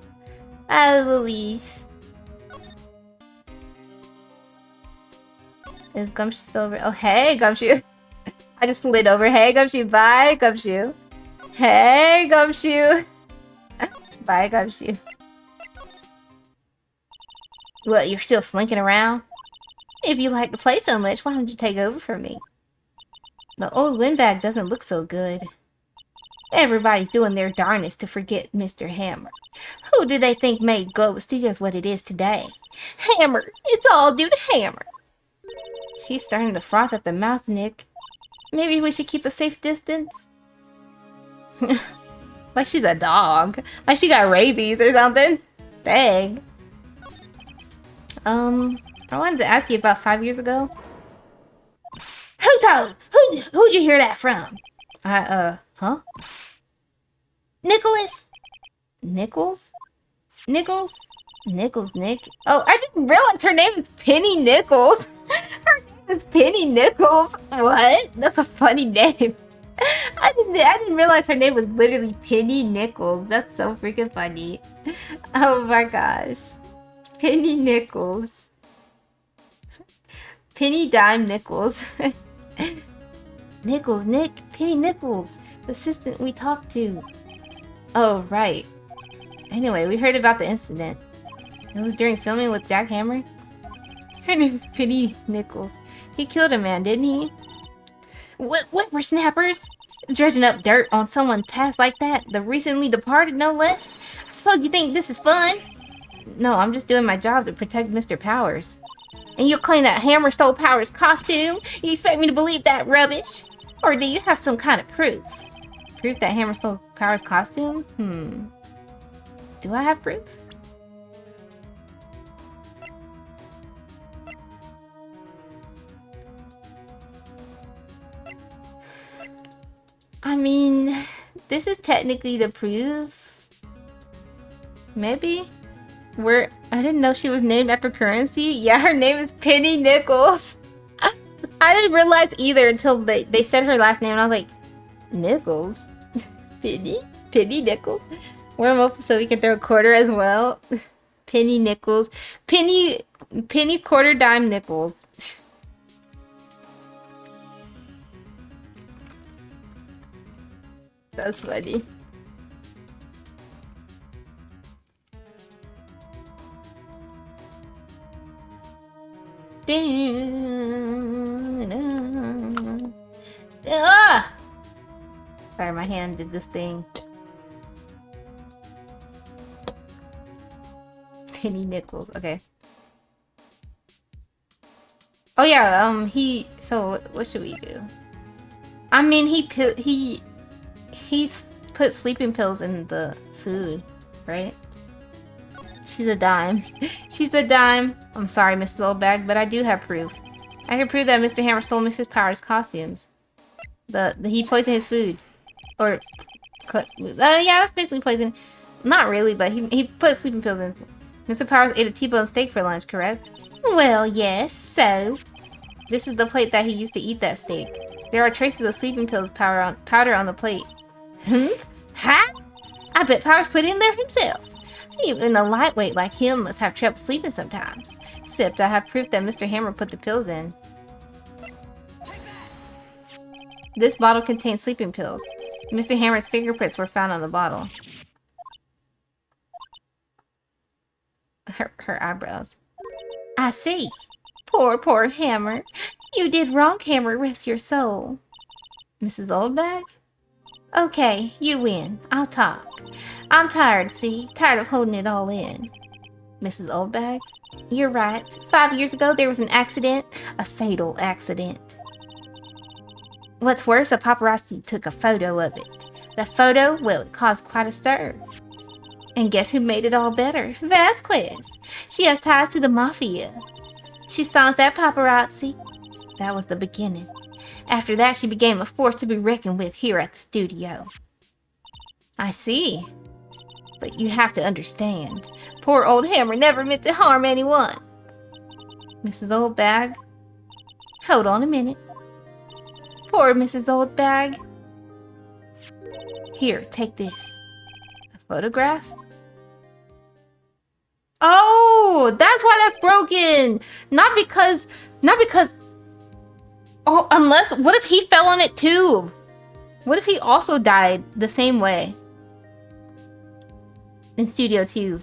I will leave. Is Gumshoe still over? Oh, hey, Gumshoe. I just slid over. Hey, Gumshoe. Bye, Gumshoe. Hey, Gumshoe. Bye, Gumshoe. What, you're still slinking around? If you like to play so much, why don't you take over for me? The old windbag doesn't look so good. Everybody's doing their darnest to forget Mr. Hammer. Who do they think made Global Studios what it is today? Hammer! It's all due to Hammer! She's starting to froth at the mouth, Nick. Maybe we should keep a safe distance? Like she's a dog. Like she got rabies or something. Dang. I wanted to ask you about 5 years ago. Who'd you hear that from? Huh? Nicholas? Nichols? Nichols? Nichols, Nick. Oh, I just realized her name is Penny Nichols. Her name is Penny Nichols. What? That's a funny name. I didn't realize her name was literally Penny Nichols. That's so freaking funny. Oh my gosh. Penny nickels. Penny dime nickels. Nickels, Nick. Penny Nickels. The assistant we talked to. Oh, right. Anyway, we heard about the incident. It was during filming with Jack Hammer. Her name's Penny Nickels. He killed a man, didn't he? What whippersnappers? Dredging up dirt on someone's past like that? The recently departed, no less? I suppose you think this is fun? No, I'm just doing my job to protect Mr. Powers. And you claim that Hammer stole Powers' costume? You expect me to believe that rubbish? Or do you have some kind of proof? Proof that Hammer stole Powers' costume? Do I have proof? I mean, this is technically the proof. Maybe? I didn't know she was named after currency. Yeah, her name is Penny Nickels. I didn't realize either until they said her last name and I was like, Nickels? Penny Nickels? We're up so we can throw a quarter as well. Penny Nickels. Penny quarter dime nickels. That's funny. Ah! Sorry, my hand did this thing. Penny Nickels. Okay. Oh yeah. So what should we do? I mean, he put sleeping pills in the food, right? She's a dime. She's a dime. I'm sorry, Mrs. Oldbag, but I do have proof. I can prove that Mr. Hammer stole Mrs. Powers' costumes. He poisoned his food. Or... yeah, that's basically poison. Not really, but he put sleeping pills in. Mr. Powers ate a T-bone steak for lunch, correct? Well, yes, so... This is the plate that he used to eat that steak. There are traces of sleeping pills powder on the plate. Ha? I bet Powers put it in there himself. Even a lightweight like him must have trouble sleeping sometimes. Except I have proof that Mr. Hammer put the pills in. This bottle contains sleeping pills. Mr. Hammer's fingerprints were found on the bottle. Her eyebrows. I see. Poor Hammer. You did wrong, Hammer. Rest your soul. Mrs. Oldbag? Okay, you win. I'll talk. I'm tired, see? Tired of holding it all in. Mrs. Oldbag? You're right. 5 years ago, there was an accident. A fatal accident. What's worse, a paparazzi took a photo of it. The photo, well, it caused quite a stir. And guess who made it all better? Vasquez. She has ties to the mafia. She signs that paparazzi. That was the beginning. After that, she became a force to be reckoned with here at the studio. I see. But you have to understand. Poor old Hammer never meant to harm anyone. Mrs. Oldbag? Hold on a minute. Poor Mrs. Oldbag. Here, take this. A photograph? Oh, that's why that's broken. Not because... Oh, unless... What if he fell on it too? What if he also died the same way? In Studio 2.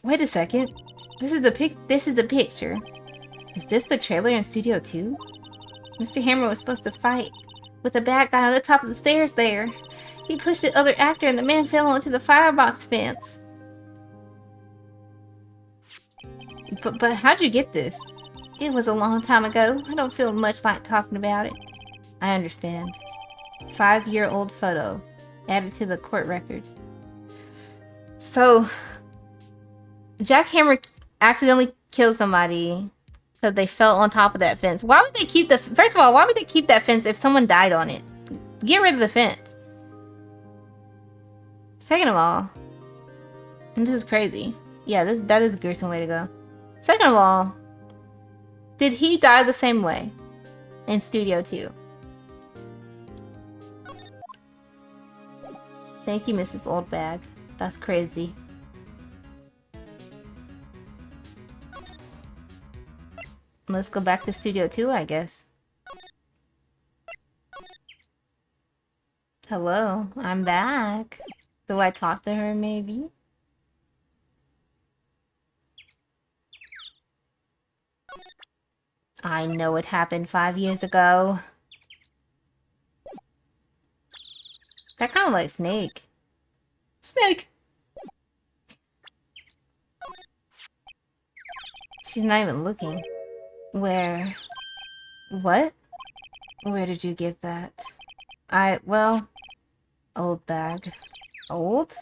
Wait a second. This is the picture. Is this the trailer in Studio 2? Mr. Hammer was supposed to fight with the bad guy on the top of the stairs there. He pushed the other actor and the man fell onto the firebox fence. But how'd you get this? It was a long time ago. I don't feel much like talking about it. I understand. 5-year-old photo. Added to the court record. So, Jack Hammer accidentally killed somebody because they fell on top of that fence. Why would they keep the... First of all, why would they keep that fence if someone died on it? Get rid of the fence. Second of all, and this is crazy. Yeah, that is a gruesome way to go. Second of all, did he die the same way in Studio 2? Thank you, Mrs. Oldbag. That's crazy. Let's go back to Studio 2, I guess. Hello, I'm back. Do I talk to her, maybe? I know it happened 5 years ago. That kind of like Snake. Snake! She's not even looking. Where? What? Where did you get that? Well... Old bag. Old?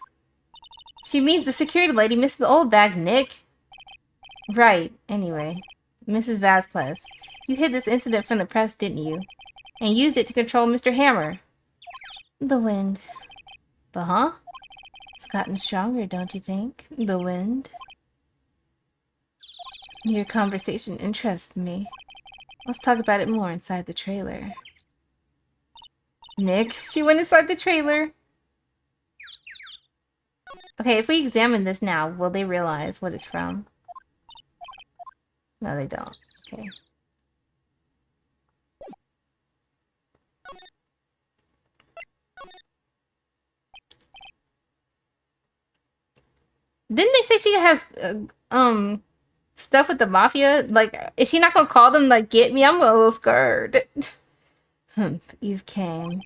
She means the security lady, Mrs. Old Bag, Nick. Right, anyway. Mrs. Vasquez, you hid this incident from the press, didn't you? And used it to control Mr. Hammer. The wind. The huh? It's gotten stronger, don't you think? The wind. Your conversation interests me. Let's talk about it more inside the trailer. Nick, she went inside the trailer. Okay, if we examine this now, will they realize what it's from? No, they don't. Okay. Didn't they say she has, stuff with the mafia? Like, is she not gonna call them, like, get me? I'm a little scared. You've came.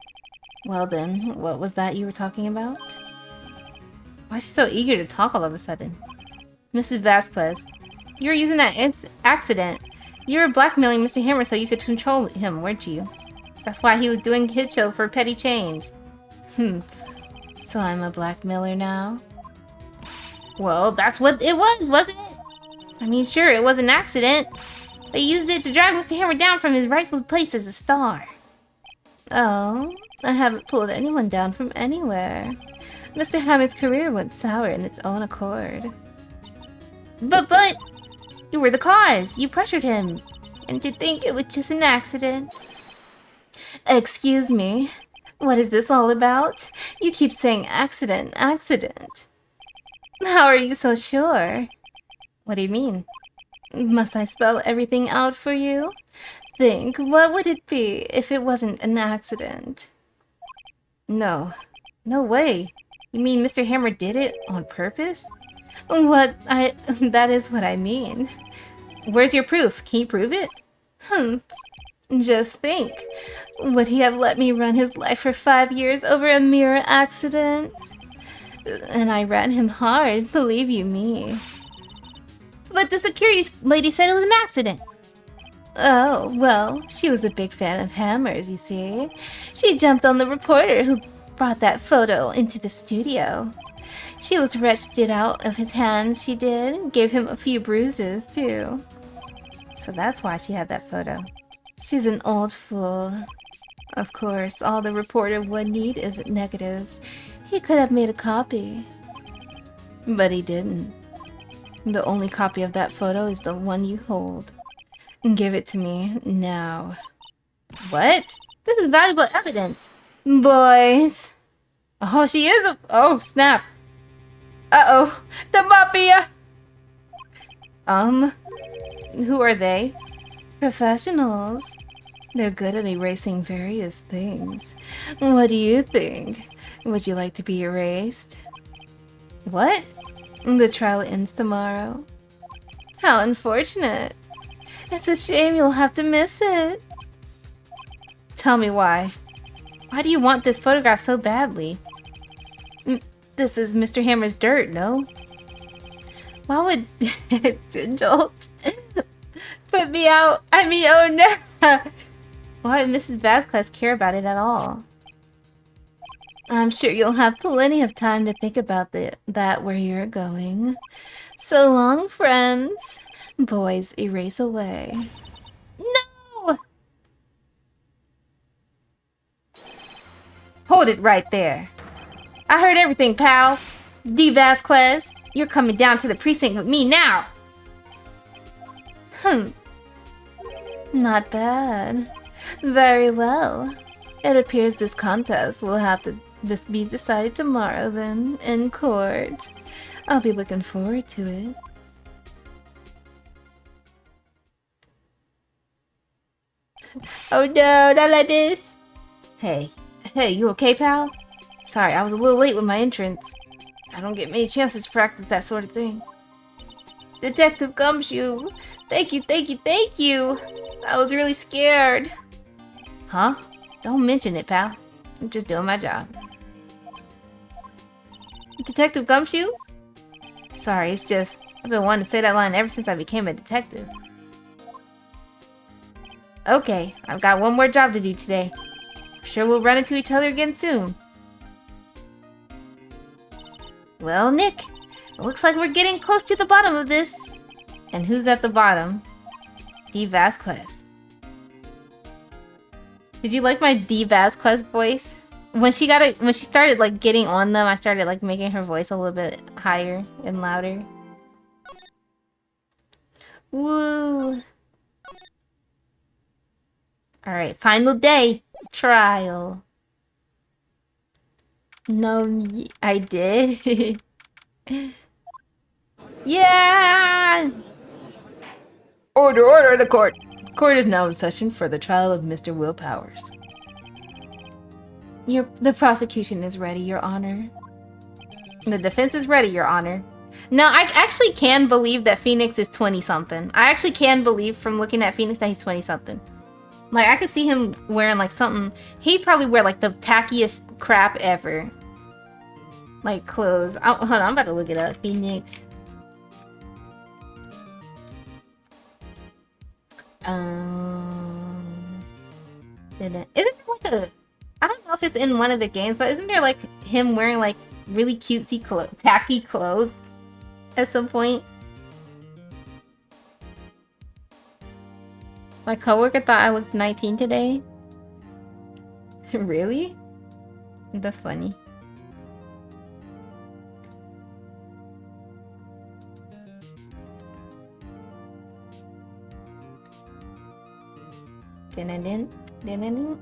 Well then, what was that you were talking about? Why is she so eager to talk all of a sudden? Mrs. Vasquez, you were using that accident. You were blackmailing Mr. Hammer so you could control him, weren't you? That's why he was doing his show for petty change. So I'm a blackmailer now? Well, that's what it was, wasn't it? I mean, sure, it was an accident. They used it to drag Mr. Hammer down from his rightful place as a star. Oh, I haven't pulled anyone down from anywhere. Mr. Hammer's career went sour in its own accord. But, you were the cause. You pressured him. And to think it was just an accident. Excuse me. What is this all about? You keep saying accident, accident. How are you so sure? What do you mean? Must I spell everything out for you? Think, what would it be if it wasn't an accident? No. No way. You mean Mr. Hammer did it on purpose? That is what I mean. Where's your proof? Can you prove it? Just think. Would he have let me run his life for 5 years over a mere accident? And I ran him hard, believe you me. But the security lady said it was an accident. Oh, well, she was a big fan of Hammer's, you see. She jumped on the reporter who brought that photo into the studio. She was wrenched it out of his hands, she did. Gave him a few bruises, too. So that's why she had that photo. She's an old fool. Of course, all the reporter would need is negatives. He could have made a copy. But he didn't. The only copy of that photo is the one you hold. Give it to me now. What? This is valuable evidence. Boys. Oh, she is oh, snap. Uh-oh. The mafia! Who are they? Professionals. They're good at erasing various things. What do you think? Would you like to be erased? What? The trial ends tomorrow. How unfortunate. It's a shame you'll have to miss it. Tell me why. Why do you want this photograph so badly? This is Mr. Hammer's dirt, no? Why would Tinjolt put me out? I mean, oh no! Why would Mrs. Vasquez care about it at all? I'm sure you'll have plenty of time to think about that where you're going. So long, friends. Boys, erase away. No! Hold it right there. I heard everything, pal. D. Vasquez, you're coming down to the precinct with me now. Not bad. Very well. It appears this contest will have to be decided tomorrow then, in court. I'll be looking forward to it. Oh no, not like this. Hey, you okay, pal? Sorry, I was a little late with my entrance. I don't get many chances to practice that sort of thing. Detective Gumshoe! Thank you, thank you, thank you! I was really scared. Huh? Don't mention it, pal. I'm just doing my job. Detective Gumshoe? Sorry, it's just, I've been wanting to say that line ever since I became a detective. Okay, I've got one more job to do today. Sure we'll run into each other again soon. Well, Nick, it looks like we're getting close to the bottom of this. And who's at the bottom? D. Vasquez. Did you like my D. Vasquez voice? When she started like getting on them, I started like making her voice a little bit higher and louder. Woo! Alright, final day. Trial. No, I did. Yeah! Order the court. Court is now in session for the trial of Mr. Will Powers. The prosecution is ready, Your Honor. The defense is ready, Your Honor. No, I actually can believe that Phoenix is 20-something. I actually can believe from looking at Phoenix that he's 20-something. Like, I could see him wearing, like, something... He'd probably wear, like, the tackiest crap ever. Like, clothes. Hold on, I'm about to look it up. Phoenix. Isn't there, like, a... I don't know if it's in one of the games, but isn't there, like, him wearing, like, really cutesy, tacky clothes at some point? My coworker thought I looked 19 today. Really? That's funny. Dun-dun-dun. Dun-dun-dun.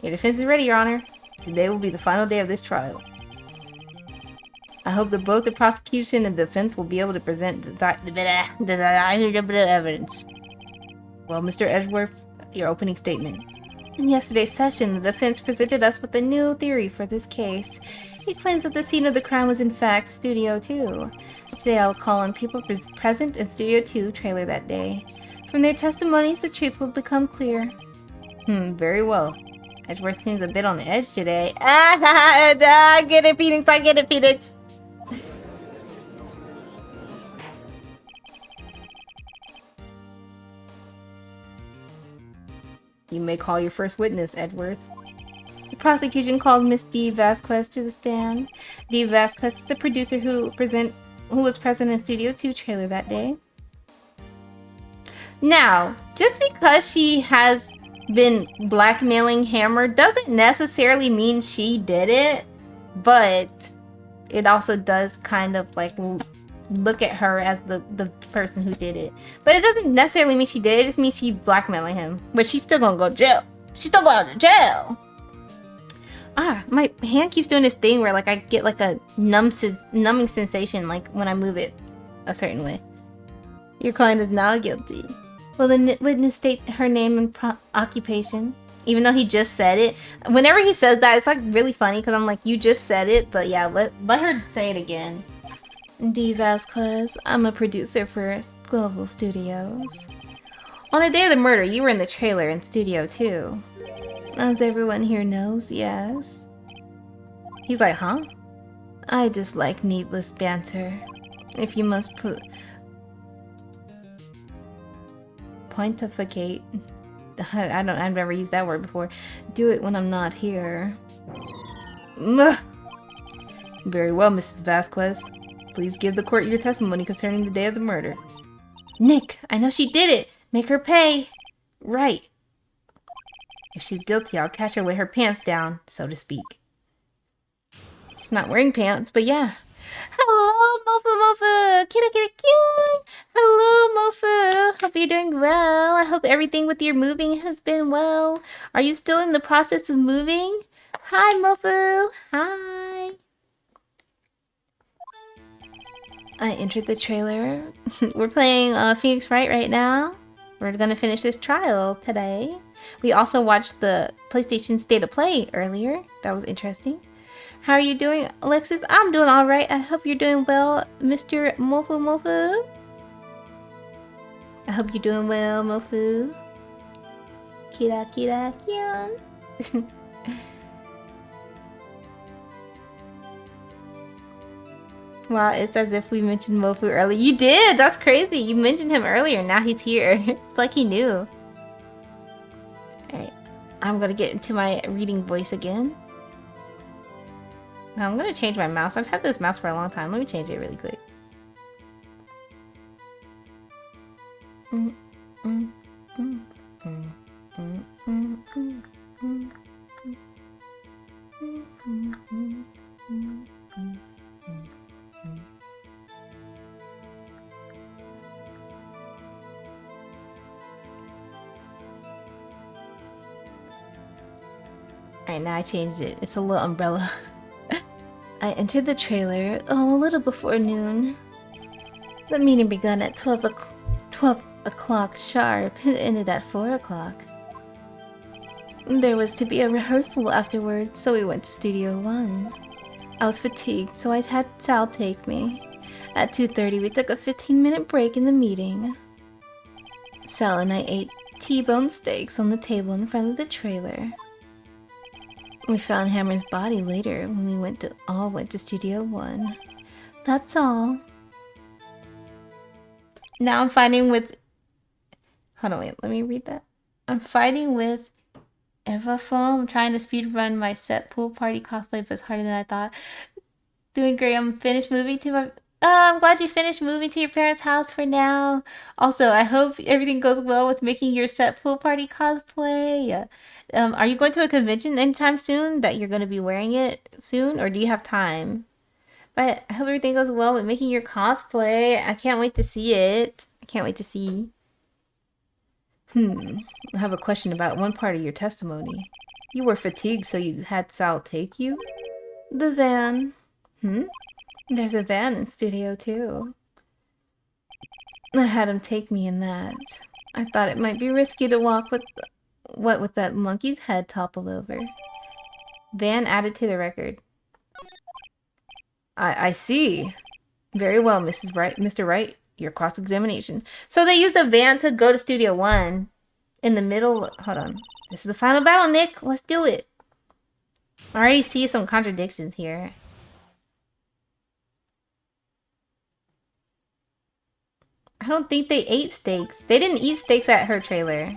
Your defense is ready, Your Honor. Today will be the final day of this trial. I hope that both the prosecution and the defense will be able to present evidence. Well, Mr. Edgeworth, your opening statement. In yesterday's session, the defense presented us with a new theory for this case. He claims that the scene of the crime was in fact Studio 2. Today I will call on people present in Studio 2 trailer that day. From their testimonies, the truth will become clear. Very well. Edgeworth seems a bit on the edge today. I get it, Phoenix, I get it, Phoenix. You may call your first witness, Edgeworth. The prosecution calls Miss D. Vasquez to the stand. D. Vasquez is the producer who was present in Studio 2 trailer that day. Now, just because she has been blackmailing Hammer doesn't necessarily mean she did it, but it also does kind of like look at her as the person who did it. But it doesn't necessarily mean she did it, just means she blackmailing him. But she's still gonna go to jail. She's still going to jail! My hand keeps doing this thing where like I get like a numbing sensation like when I move it a certain way. Your client is now guilty. Will the witness state her name and occupation? Even though he just said it. Whenever he says that, it's like really funny because I'm like, you just said it, but yeah, let her say it again. D. Vasquez, I'm a producer for Global Studios. On the day of the murder, you were in the trailer in Studio 2. As everyone here knows, yes. He's like, huh? I dislike needless banter. If you must pontificate. I've never used that word before. Do it when I'm not here. Very well, Mrs. Vasquez. Please give the court your testimony concerning the day of the murder. Nick, I know she did it. Make her pay. Right. If she's guilty, I'll catch her with her pants down, so to speak. She's not wearing pants, but yeah. Hello, Mofu Mofu! Kira Kira Cute! Hello, Mofu! Hope you're doing well. I hope everything with your moving has been well. Are you still in the process of moving? Hi, Mofu! Hi! I entered the trailer. We're playing Phoenix Wright right now. We're gonna finish this trial today. We also watched the PlayStation State of Play earlier. That was interesting. How are you doing, Alexis? I'm doing alright. I hope you're doing well, Mr. Mofu Mofu. I hope you're doing well, Mofu. Kira Kira Kyan. Wow, it's as if we mentioned Mofu earlier. You did! That's crazy. You mentioned him earlier. Now he's here. It's like he knew. Alright. I'm gonna get into my reading voice again. Now I'm gonna change my mouse. I've had this mouse for a long time. Let me change it really quick. Alright, now I changed it. It's a little umbrella. I entered the trailer, a little before noon. The meeting began at 12 o'clock sharp and ended at 4 o'clock. There was to be a rehearsal afterwards, so we went to Studio 1. I was fatigued, so I had Sal take me. At 2:30, we took a 15-minute break in the meeting. Sal and I ate T-bone steaks on the table in front of the trailer. We found Hammer's body later when we all went to Studio 1. That's all. Now I'm fighting with... Hold on, wait, let me read that. I'm fighting with Eva Foam. I'm trying to speedrun my set pool party cosplay, but it's harder than I thought. Doing great. I'm finished moving to my... I'm glad you finished moving to your parents' house for now. Also, I hope everything goes well with making your set pool party cosplay. Are you going to a convention anytime soon that you're going to be wearing it soon? Or do you have time? But I hope everything goes well with making your cosplay. I can't wait to see it. I can't wait to see. I have a question about one part of your testimony. You were fatigued, so you had Sal take you? The van. There's a van in Studio 2. I had him take me in that. I thought it might be risky to walk with... with that monkey's head toppled over. Van added to the record. I see. Very well, Mrs. Wright. Mr. Wright, your cross-examination. So they used a van to go to Studio 1. In the middle... Hold on. This is the final battle, Nick. Let's do it. I already see some contradictions here. I don't think they ate steaks. They didn't eat steaks at her trailer.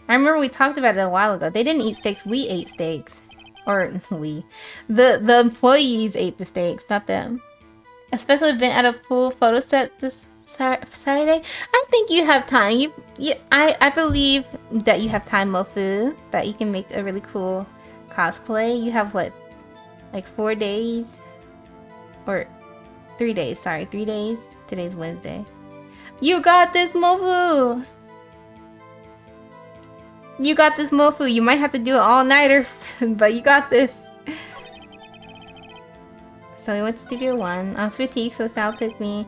I remember we talked about it a while ago. They didn't eat steaks. We ate steaks. Or we. The employees ate the steaks, not them. A special event at a pool photo set this Saturday. I think you have time. I believe that you have time, Mofu. That you can make a really cool cosplay. You have what? Like 4 days? Or 3 days. Sorry, 3 days. Today's Wednesday. You got this, Mofu! You got this, Mofu. You might have to do it all-nighter, but you got this. So we went to Studio 1. I was fatigued, so Sal took me.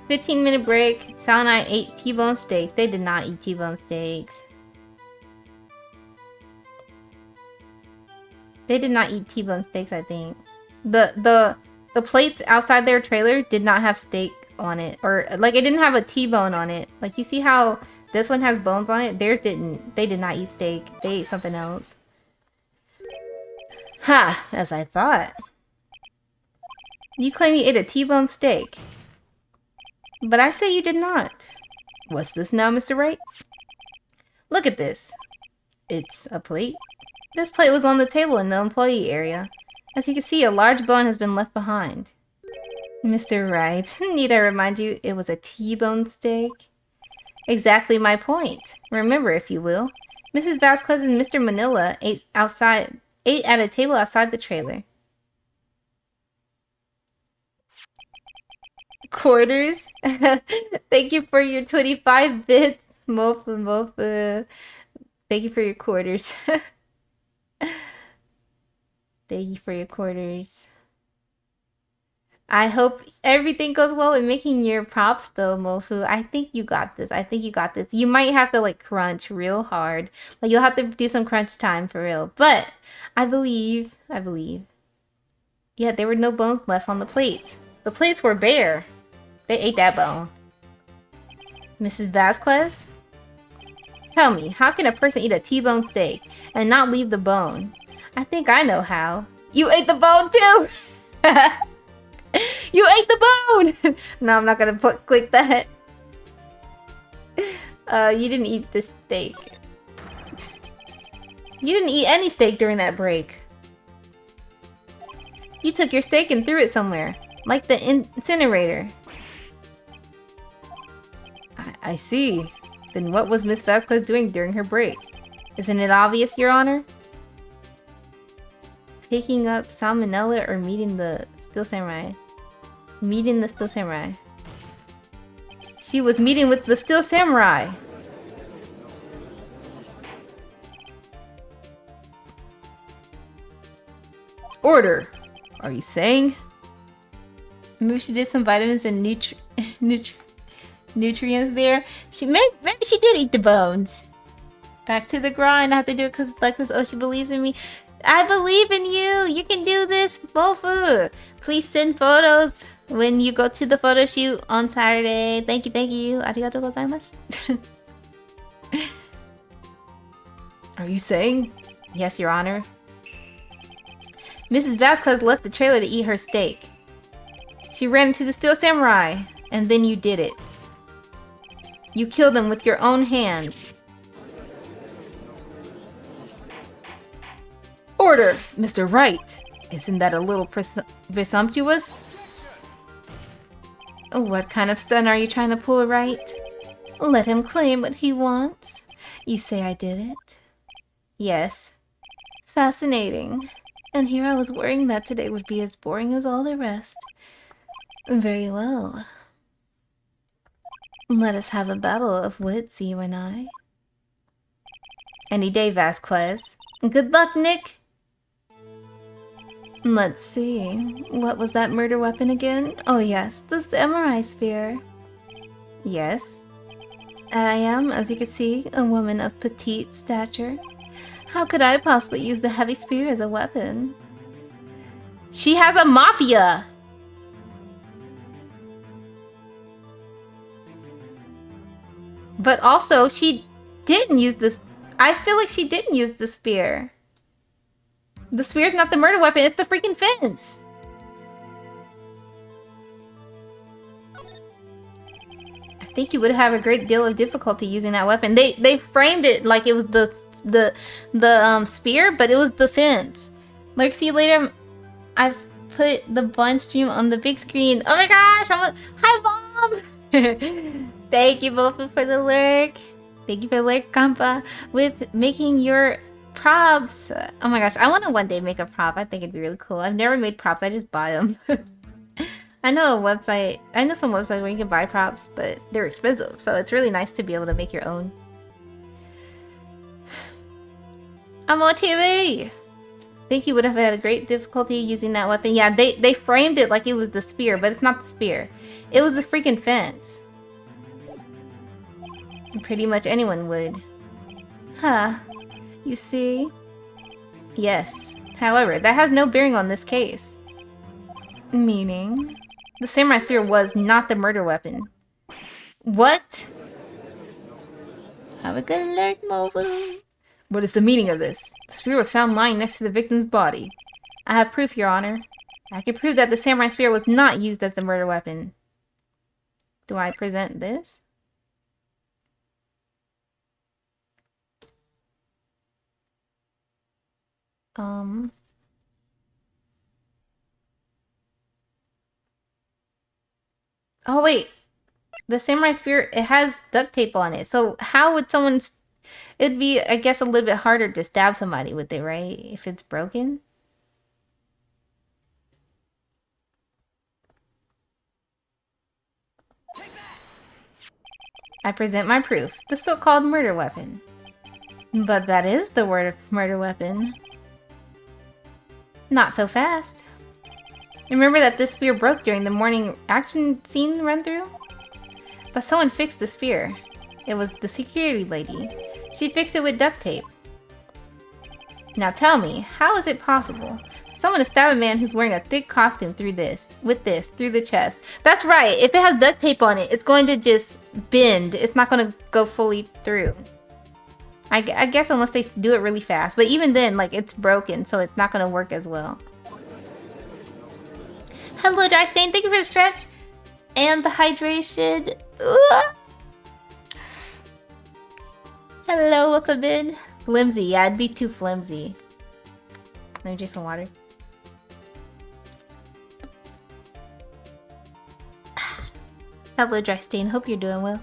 15-minute break. Sal and I ate T-bone steaks. They did not eat T-bone steaks. They did not eat T-bone steaks, I think. The plates outside their trailer did not have steak on it. Or, like, it didn't have a T-bone on it. Like, you see how this one has bones on it? Theirs didn't. They did not eat steak. They ate something else. Ha! As I thought. You claim you ate a T-bone steak. But I say you did not. What's this now, Mr. Wright? Look at this. It's a plate. This plate was on the table in the employee area. As you can see, a large bone has been left behind. Mr. Wright, need I remind you, it was a T-bone steak? Exactly my point. Remember, if you will, Mrs. Vasquez and Mr. Manila ate at a table outside the trailer. Quarters. Thank you for your 25 bits, Mofa. Thank you for your quarters. Thank you for your quarters. I hope everything goes well with making your props though, Mofu. I think you got this. I think you got this. You might have to like crunch real hard. Like you'll have to do some crunch time for real. But I believe. Yeah, there were no bones left on the plates. The plates were bare. They ate that bone. Mrs. Vasquez? Tell me, how can a person eat a T-bone steak and not leave the bone? I think I know how. You ate the bone too! You ate the bone! No, I'm not gonna click that. You didn't eat the steak. You didn't eat any steak during that break. You took your steak and threw it somewhere. Like the incinerator. I see. Then what was Miss Vasquez doing during her break? Isn't it obvious, Your Honor? Picking up salmonella or meeting the Steel Samurai? Meeting the Steel Samurai. She was meeting with the Steel Samurai. Order. Are you saying? Maybe she did some vitamins and nutrients there. Maybe she did eat the bones. Back to the grind. I have to do it because Lexus Oshi believes in me. I believe in you. You can do this, Mofu. Please send photos when you go to the photo shoot on Saturday. Thank you, thank you. Arigatou gozaimasu. Are you saying? Yes, Your Honor. Mrs. Vasquez left the trailer to eat her steak. She ran into the Steel Samurai, and then you did it. You killed him with your own hands. Order, Mr. Wright. Isn't that a little presumptuous? What kind of stunt are you trying to pull, Wright? Let him claim what he wants. You say I did it? Yes. Fascinating. And here I was worrying that today would be as boring as all the rest. Very well. Let us have a battle of wits, you and I. Any day, Vasquez. Good luck, Nick! Let's see. What was that murder weapon again? Oh yes, the samurai spear. Yes. I am, as you can see, a woman of petite stature. How could I possibly use the heavy spear as a weapon? She has a mafia! But also, she didn't use this. I feel like she didn't use the spear. The spear's not the murder weapon, it's the freaking fence. I think you would have a great deal of difficulty using that weapon. They framed it like it was the spear, but it was the fence. Like, see you later. I've put the Bun stream on the big screen. Oh my gosh! Hi, Mom! Thank you both for the lurk. Thank you for the lurk, Kampa, with making your props. Oh my gosh, I want to one day make a prop. I think it'd be really cool. I've never made props. I just buy them. I know some websites where you can buy props, but they're expensive. So it's really nice to be able to make your own. I'm on TV. I think you would have had a great difficulty using that weapon. Yeah, they framed it like it was the spear, but it's not the spear. It was the freaking fence. And pretty much anyone would. Huh. You see? Yes. However, that has no bearing on this case. Meaning? The samurai spear was not the murder weapon. What? Have a good alert, Mofu. What is the meaning of this? The spear was found lying next to the victim's body. I have proof, Your Honor. I can prove that the samurai spear was not used as a murder weapon. Do I present this? Oh wait, the samurai spear, it has duct tape on it. So how would someone... It'd be, I guess, a little bit harder to stab somebody with it, right? If it's broken? I present my proof, the so-called murder weapon. But that is the word murder weapon. Not so fast. Remember that this spear broke during the morning action scene run-through? But someone fixed the spear. It was the security lady. She fixed it with duct tape. Now tell me, how is it possible for someone to stab a man who's wearing a thick costume through the chest? That's right, if it has duct tape on it, it's going to just bend. It's not going to go fully through. I guess unless they do it really fast. But even then, like, it's broken, so it's not going to work as well. Hello, Dry Stain. Thank you for the stretch and the hydration. Ooh. Hello, welcome in. Flimsy. Yeah, it'd be too flimsy. Let me drink some water. Hello, Dry Stain. Hope you're doing well.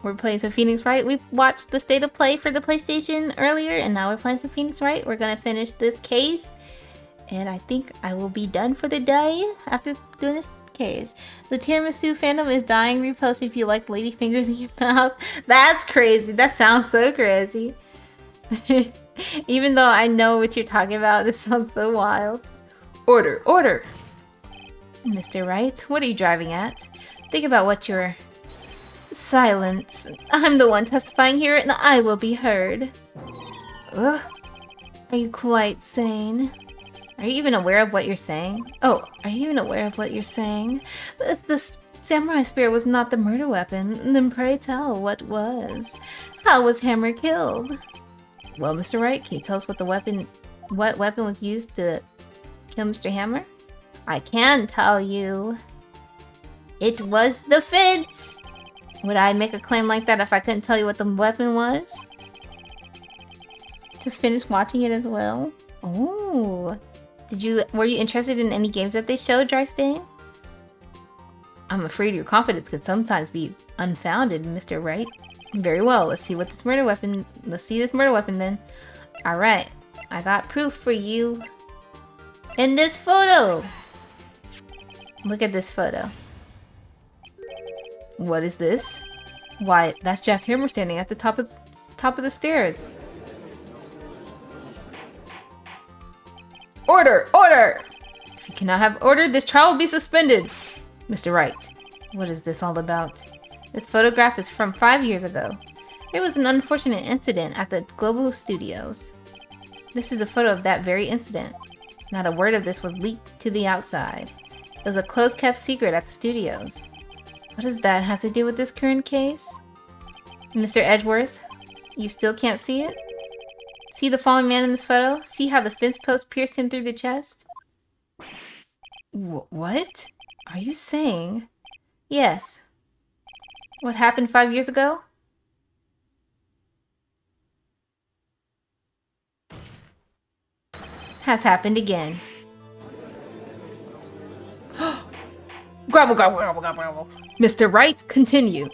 We're playing some Phoenix Wright. We've watched the state of play for the PlayStation earlier, and now we're playing some Phoenix Wright. We're gonna finish this case, and I think I will be done for the day after doing this case. The tiramisu fandom is dying. Repost if you like lady fingers in your mouth. That's crazy. That sounds so crazy. Even though I know what you're talking about, this sounds so wild. Order, order. Mr. Wright, what are you driving at? Think about what you're... Silence. I'm the one testifying here and I will be heard. Ugh. Are you quite sane? Are you even aware of what you're saying? Oh, are you even aware of what you're saying? If the samurai spear was not the murder weapon, then pray tell, what was? How was Hammer killed? Well, Mr. Wright, can you tell us what weapon was used to kill Mr. Hammer? I can tell you. It was the fence! Would I make a claim like that if I couldn't tell you what the weapon was? Just finished watching it as well. Oh. Were you interested in any games that they showed, Dry Stain? I'm afraid your confidence could sometimes be unfounded, Mr. Wright. Very well, let's see this murder weapon then. Alright, I got proof for you. In this photo! Look at this photo. What is this? Why, that's Jack Hammer standing at the top of the stairs. Order! Order! If you cannot have order, this trial will be suspended. Mr. Wright, what is this all about? This photograph is from 5 years ago. There was an unfortunate incident at the Global Studios. This is a photo of that very incident. Not a word of this was leaked to the outside. It was a close-kept secret at the studios. What does that have to do with this current case? Mr. Edgeworth, you still can't see it? See the fallen man in this photo? See how the fence post pierced him through the chest? What? Are you saying? Yes. What happened 5 years ago? Has happened again. Grumble, grumble, grumble, grumble, grumble. Mr. Wright, continue.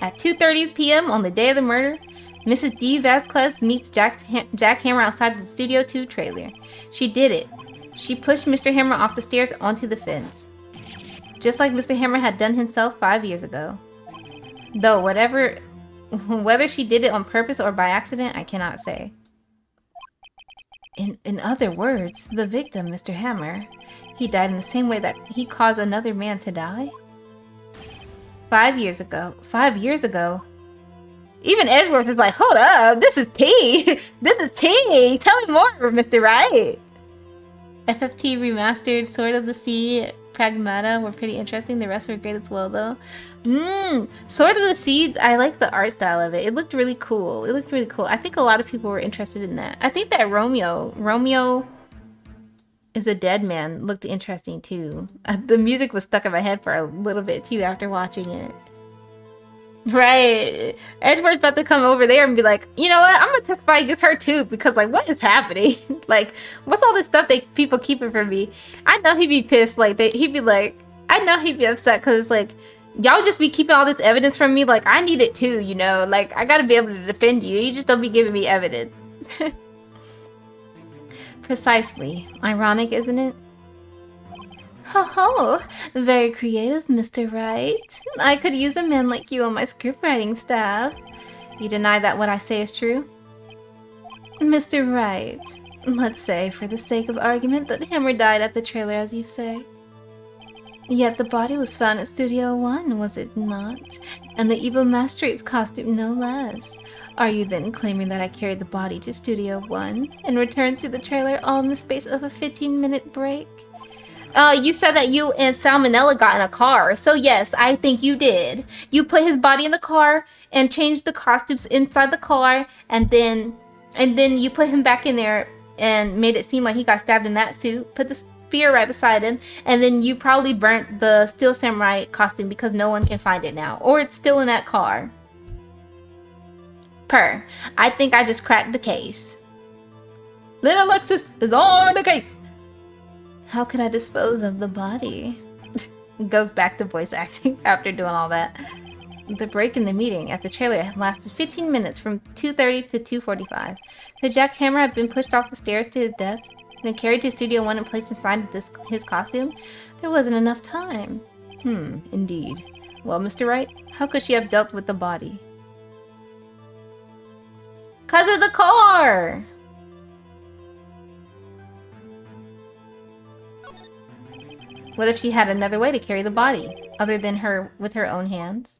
At 2:30 p.m. on the day of the murder, Mrs. D. Vasquez meets Jack Hammer outside the Studio 2 trailer. She did it. She pushed Mr. Hammer off the stairs onto the fence. Just like Mr. Hammer had done himself 5 years ago. Though whether she did it on purpose or by accident, I cannot say. In other words, the victim, Mr. Hammer, he died in the same way that he caused another man to die? 5 years ago. 5 years ago? Even Edgeworth is like, hold up, this is tea. This is tea. Tell me more, Mr. Wright. FFT remastered Sword of the Sea, Pragmata were pretty interesting. The rest were great as well, though. Sword of the Sea, I like the art style of it. It looked really cool. I think a lot of people were interested in that. I think that Romeo is a dead man looked interesting, too. The music was stuck in my head for a little bit, too, after watching it. Right. Edgeworth's about to come over there and be like, you know what? I'm gonna testify against her too, because like, what is happening? Like, what's all this stuff that people keeping from me? I know he'd be pissed. Like, he'd be like, I know he'd be upset because it's like, y'all just be keeping all this evidence from me. Like, I need it too, you know? Like, I gotta be able to defend you. You just don't be giving me evidence. Precisely. Ironic, isn't it? Ho ho! Very creative, Mr. Wright. I could use a man like you on my scriptwriting staff. You deny that what I say is true? Mr. Wright, let's say, for the sake of argument, that Hammer died at the trailer, as you say. Yet the body was found at Studio One, was it not? And the evil Mastrate's costume, no less. Are you then claiming that I carried the body to Studio One and returned to the trailer all in the space of a 15-minute break? You said that you and Salmonella got in a car, so yes, I think you did. You put his body in the car and changed the costumes inside the car, and then you put him back in there and made it seem like he got stabbed in that suit, put the spear right beside him, and then you probably burnt the Steel Samurai costume because no one can find it now, or it's still in that car. I think I just cracked the case. Lynnalexus is on the case! How can I dispose of the body? Goes back to voice acting after doing all that. The break in the meeting at the trailer had lasted 15 minutes from 2:30 to 2:45. Could Jack Hammer have been pushed off the stairs to his death, then carried to Studio One and placed inside his costume? There wasn't enough time. Indeed. Well, Mr. Wright, how could she have dealt with the body? 'Cause of the car! What if she had another way to carry the body, other than with her own hands?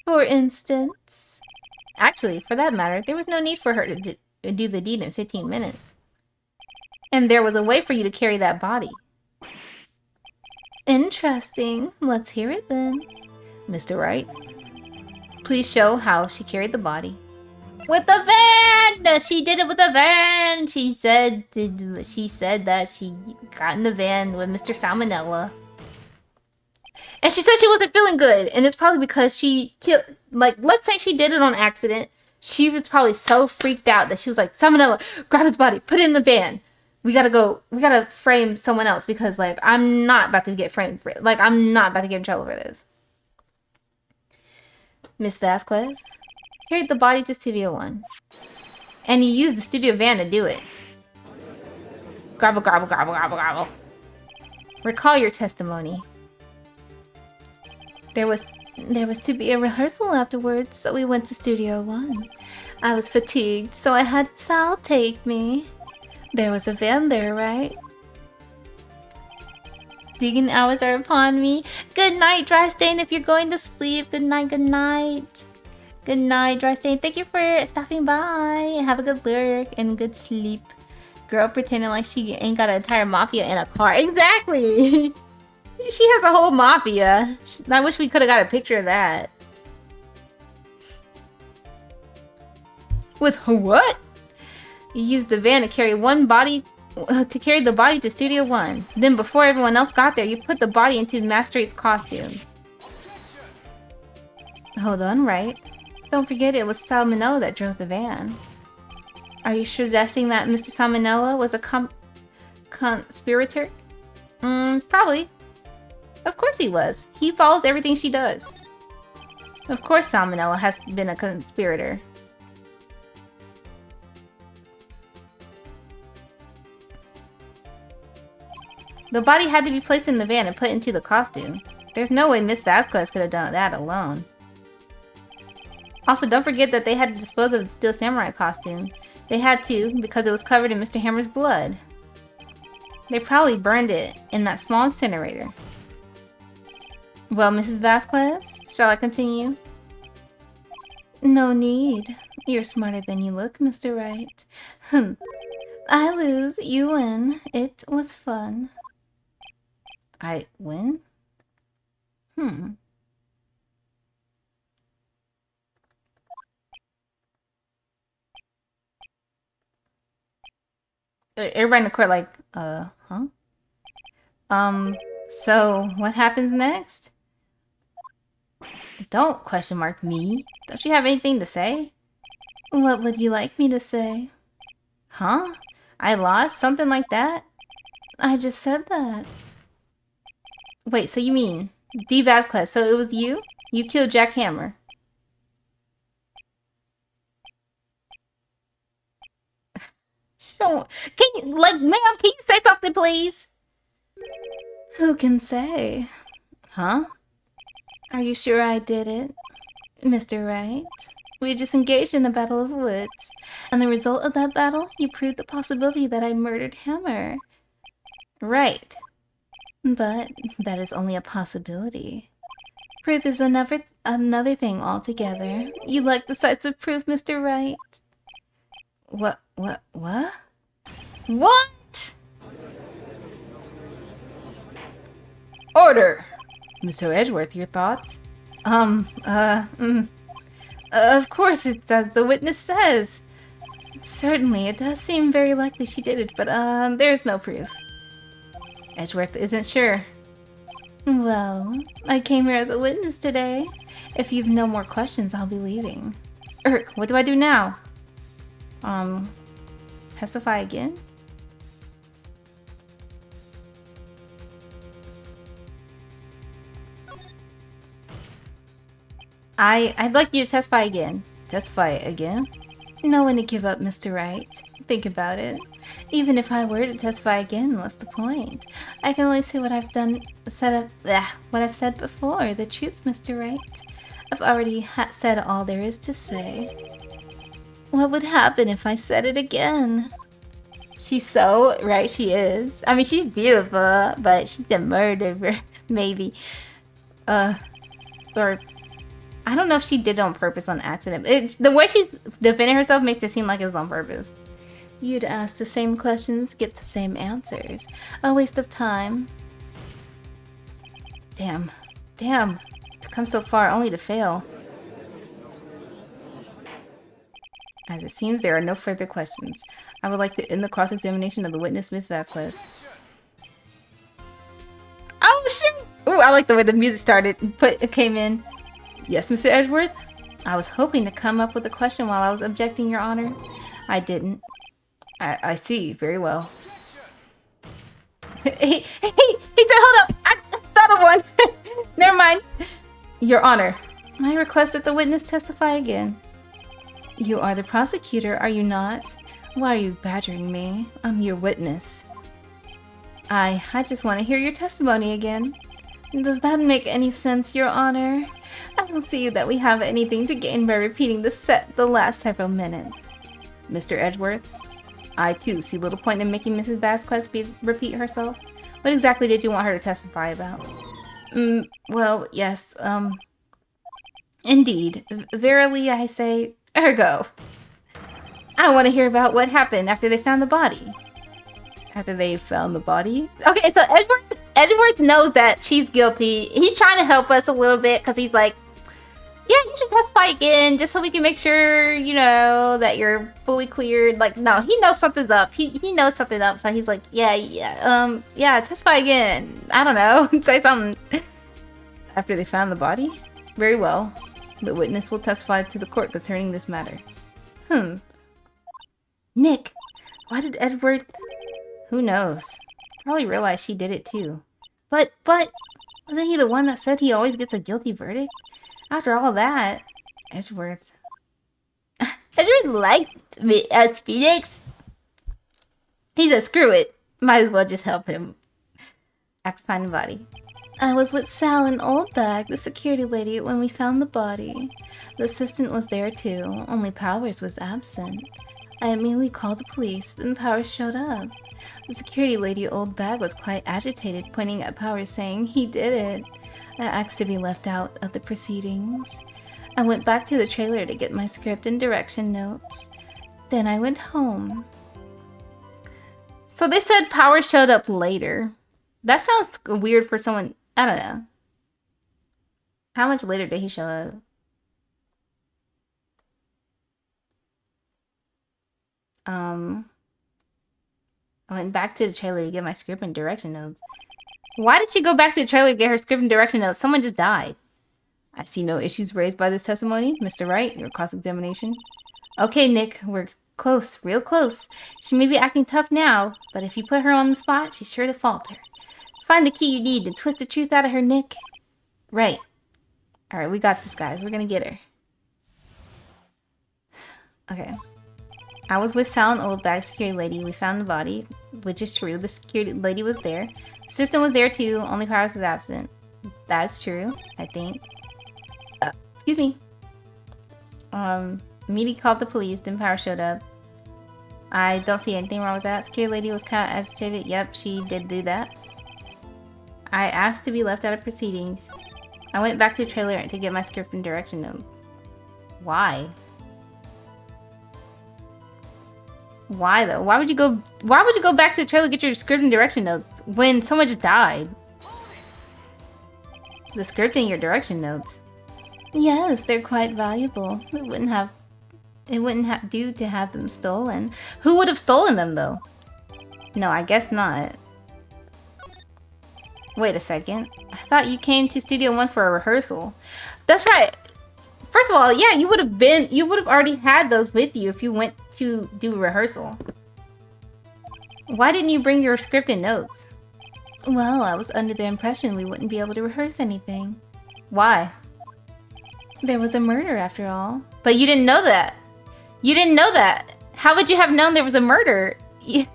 For instance... Actually, for that matter, there was no need for her to do the deed in 15 minutes. And there was a way for you to carry that body. Interesting. Let's hear it then. Mr. Wright, please show how she carried the body. With the van! She did it with a van! She said that she got in the van with Mr. Salmonella. And she said she wasn't feeling good. And it's probably because she killed... Like, let's say she did it on accident. She was probably so freaked out that she was like, Salmonella, grab his body, put it in the van. We gotta frame someone else because, like, I'm not about to get framed for it. Like, I'm not about to get in trouble for this. Miss Vasquez carried the body to Studio One. And you used the studio van to do it. Gobble, gobble, gobble, gobble, gobble. Recall your testimony. There was to be a rehearsal afterwards, so we went to Studio One. I was fatigued, so I had Sal take me. There was a van there, right? Vegan hours are upon me. Good night, Dry Stain, if you're going to sleep. Good night, good night. Good night, Dry Stain. Thank you for stopping by. Have a good lyric and good sleep. Girl pretending like she ain't got an entire mafia in a car. Exactly! She has a whole mafia. I wish we could have got a picture of that. With what? You used the van to carry the body to Studio One. Then before everyone else got there, you put the body into Mastrate's costume. Hold on, right? Don't forget it was Salmonella that drove the van. Are you suggesting that Mr. Salmonella was a conspirator? Probably. Of course he was. He follows everything she does. Of course Salmonella has been a conspirator. The body had to be placed in the van and put into the costume. There's no way Miss Vasquez could have done that alone. Also, don't forget that they had to dispose of the Steel Samurai costume. They had to because it was covered in Mr. Hammer's blood. They probably burned it in that small incinerator. Well, Mrs. Vasquez, shall I continue? No need. You're smarter than you look, Mr. Wright. I lose, you win. It was fun. I win? Everybody in the court like, huh? So what happens next? Don't question mark me. Don't you have anything to say? What would you like me to say? Huh? I lost? Something like that? I just said that. Wait, so you mean D. Vasquez, so it was you? You killed Jack Hammer. Can you, like, ma'am, can you say something, please? Who can say? Huh? Are you sure I did it, Mr. Wright? We just engaged in a battle of wits, and the result of that battle, you proved the possibility that I murdered Hammer. Right. But that is only a possibility. Proof is another thing altogether. You like decisive proof, Mr. Wright? What? What? Order! Mr. Edgeworth, your thoughts? Of course it's as the witness says. Certainly, it does seem very likely she did it, but, there's no proof. Edgeworth isn't sure. Well, I came here as a witness today. If you've no more questions, I'll be leaving. What do I do now? Testify again? I'd like you to testify again. Testify again? No one to give up, Mr. Wright. Think about it. Even if I were to testify again, what's the point? I can only say what I've said before. The truth, Mr. Wright. I've already said all there is to say. What would happen if I said it again? She's so right. She is. I mean, she's beautiful, but she's a murderer, maybe. Or I don't know if she did it on purpose, on accident. The way she's defending herself makes it seem like it was on purpose. You'd ask the same questions, get the same answers. A waste of time. Damn. To come so far only to fail. As it seems, there are no further questions. I would like to end the cross-examination of the witness, Miss Vasquez. Oh, shoot! Ooh, I like the way the music started. It came in. Yes, Mr. Edgeworth? I was hoping to come up with a question while I was objecting, Your Honor. I didn't. I see. Very well. He said, hold up! I thought of one! Never mind. Your Honor, I request that the witness testify again. You are the prosecutor, are you not? Why are you badgering me? I'm your witness. I just want to hear your testimony again. Does that make any sense, Your Honor? I don't see that we have anything to gain by repeating the last several minutes. Mr. Edgeworth, I too see little point in making Mrs. Vasquez repeat herself. What exactly did you want her to testify about? Well, yes, indeed. Verily, I say, ergo. I want to hear about what happened after they found the body. After they found the body? Okay, so Edgeworth knows that she's guilty. He's trying to help us a little bit because he's like, yeah, you should testify again just so we can make sure, you know, that you're fully cleared. Like, no, he knows something's up. He knows something up, so he's like, yeah, testify again. I don't know, say something. After they found the body? Very well. The witness will testify to the court concerning this matter. Nick, why did Edgeworth... Who knows? Probably realized she did it too. But, wasn't he the one that said he always gets a guilty verdict? After all that, Edgeworth likes us, Phoenix. He said, screw it. Might as well just help him. After finding the body. I was with Sal and Oldbag, the security lady, when we found the body. The assistant was there too, only Powers was absent. I immediately called the police, then Powers showed up. The security lady, Oldbag, was quite agitated, pointing at Powers saying he did it. I asked to be left out of the proceedings. I went back to the trailer to get my script and direction notes. Then I went home. So they said Powers showed up later. That sounds weird for someone... I don't know. How much later did he show up? I went back to the trailer to get my script and direction notes. Why did she go back to the trailer to get her script and direction notes? Someone just died. I see no issues raised by this testimony. Mr. Wright, your cross-examination. Okay, Nick, we're close, real close. She may be acting tough now, but if you put her on the spot, she's sure to falter. Find the key you need to twist the truth out of her, Nick. Right. Alright, we got this, guys. We're gonna get her. Okay. I was with Sal and Oldbag security lady. We found the body, which is true. The security lady was there. System was there too. Only Powers was absent. That's true, I think. Excuse me. Meaty called the police. Then Power showed up. I don't see anything wrong with that. Security lady was kind of agitated. Yep, she did do that. I asked to be left out of proceedings. I went back to the trailer to get my script and direction note. Why? Why though? Why would you go back to the trailer to get your script and direction notes when someone just died? The script and your direction notes. Yes, they're quite valuable. It wouldn't do to have them stolen. Who would have stolen them though? No, I guess not. Wait a second. I thought you came to Studio One for a rehearsal. That's right. First of all, yeah, you would have already had those with you if you went to do a rehearsal. Why didn't you bring your script and notes? Well, I was under the impression we wouldn't be able to rehearse anything. Why? There was a murder after all. But you didn't know that. You didn't know that. How would you have known there was a murder? She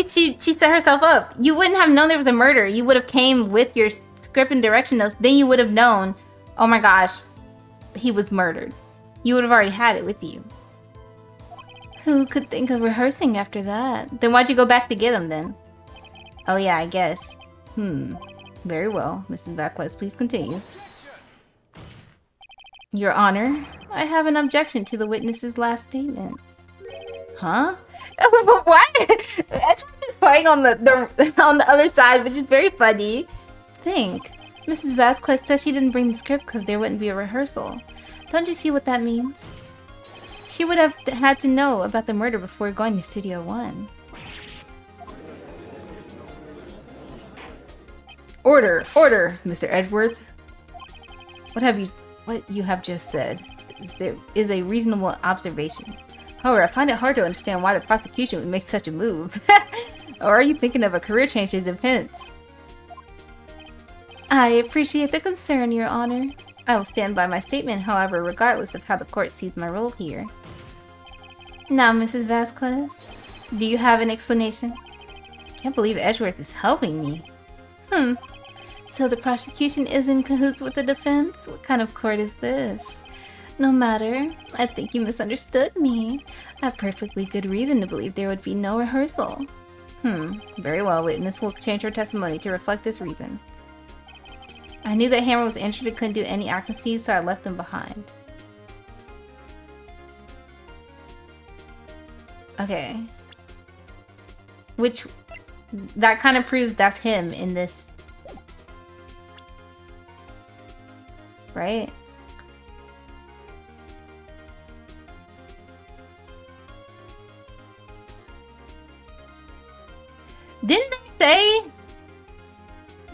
set herself up. You wouldn't have known there was a murder. You would have came with your script and direction notes. Then you would have known, oh my gosh, he was murdered. You would have already had it with you. Who could think of rehearsing after that? Then why'd you go back to get him then? Oh yeah, I guess. Very well. Mrs. Vasquez, please continue. Your Honor, I have an objection to the witness's last statement. Huh? What? Edward is playing on the other side, which is very funny. Think. Mrs. Vasquez said she didn't bring the script because there wouldn't be a rehearsal. Don't you see what that means? She would have had to know about the murder before going to Studio One. Order, order, Mr. Edgeworth. What you have just said is a reasonable observation. However, I find it hard to understand why the prosecution would make such a move. Or are you thinking of a career change in defense? I appreciate the concern, Your Honor. I will stand by my statement, however, regardless of how the court sees my role here. Now, Mrs. Vasquez, do you have an explanation? Can't believe Edgeworth is helping me. So the prosecution is in cahoots with the defense? What kind of court is this? No matter. I think you misunderstood me. I have perfectly good reason to believe there would be no rehearsal. Very well, witness will change her testimony to reflect this reason. I knew that Hammer was injured and couldn't do any action scenes, so I left him behind. Okay. Which, that kind of proves that's him in this. Right? Didn't they say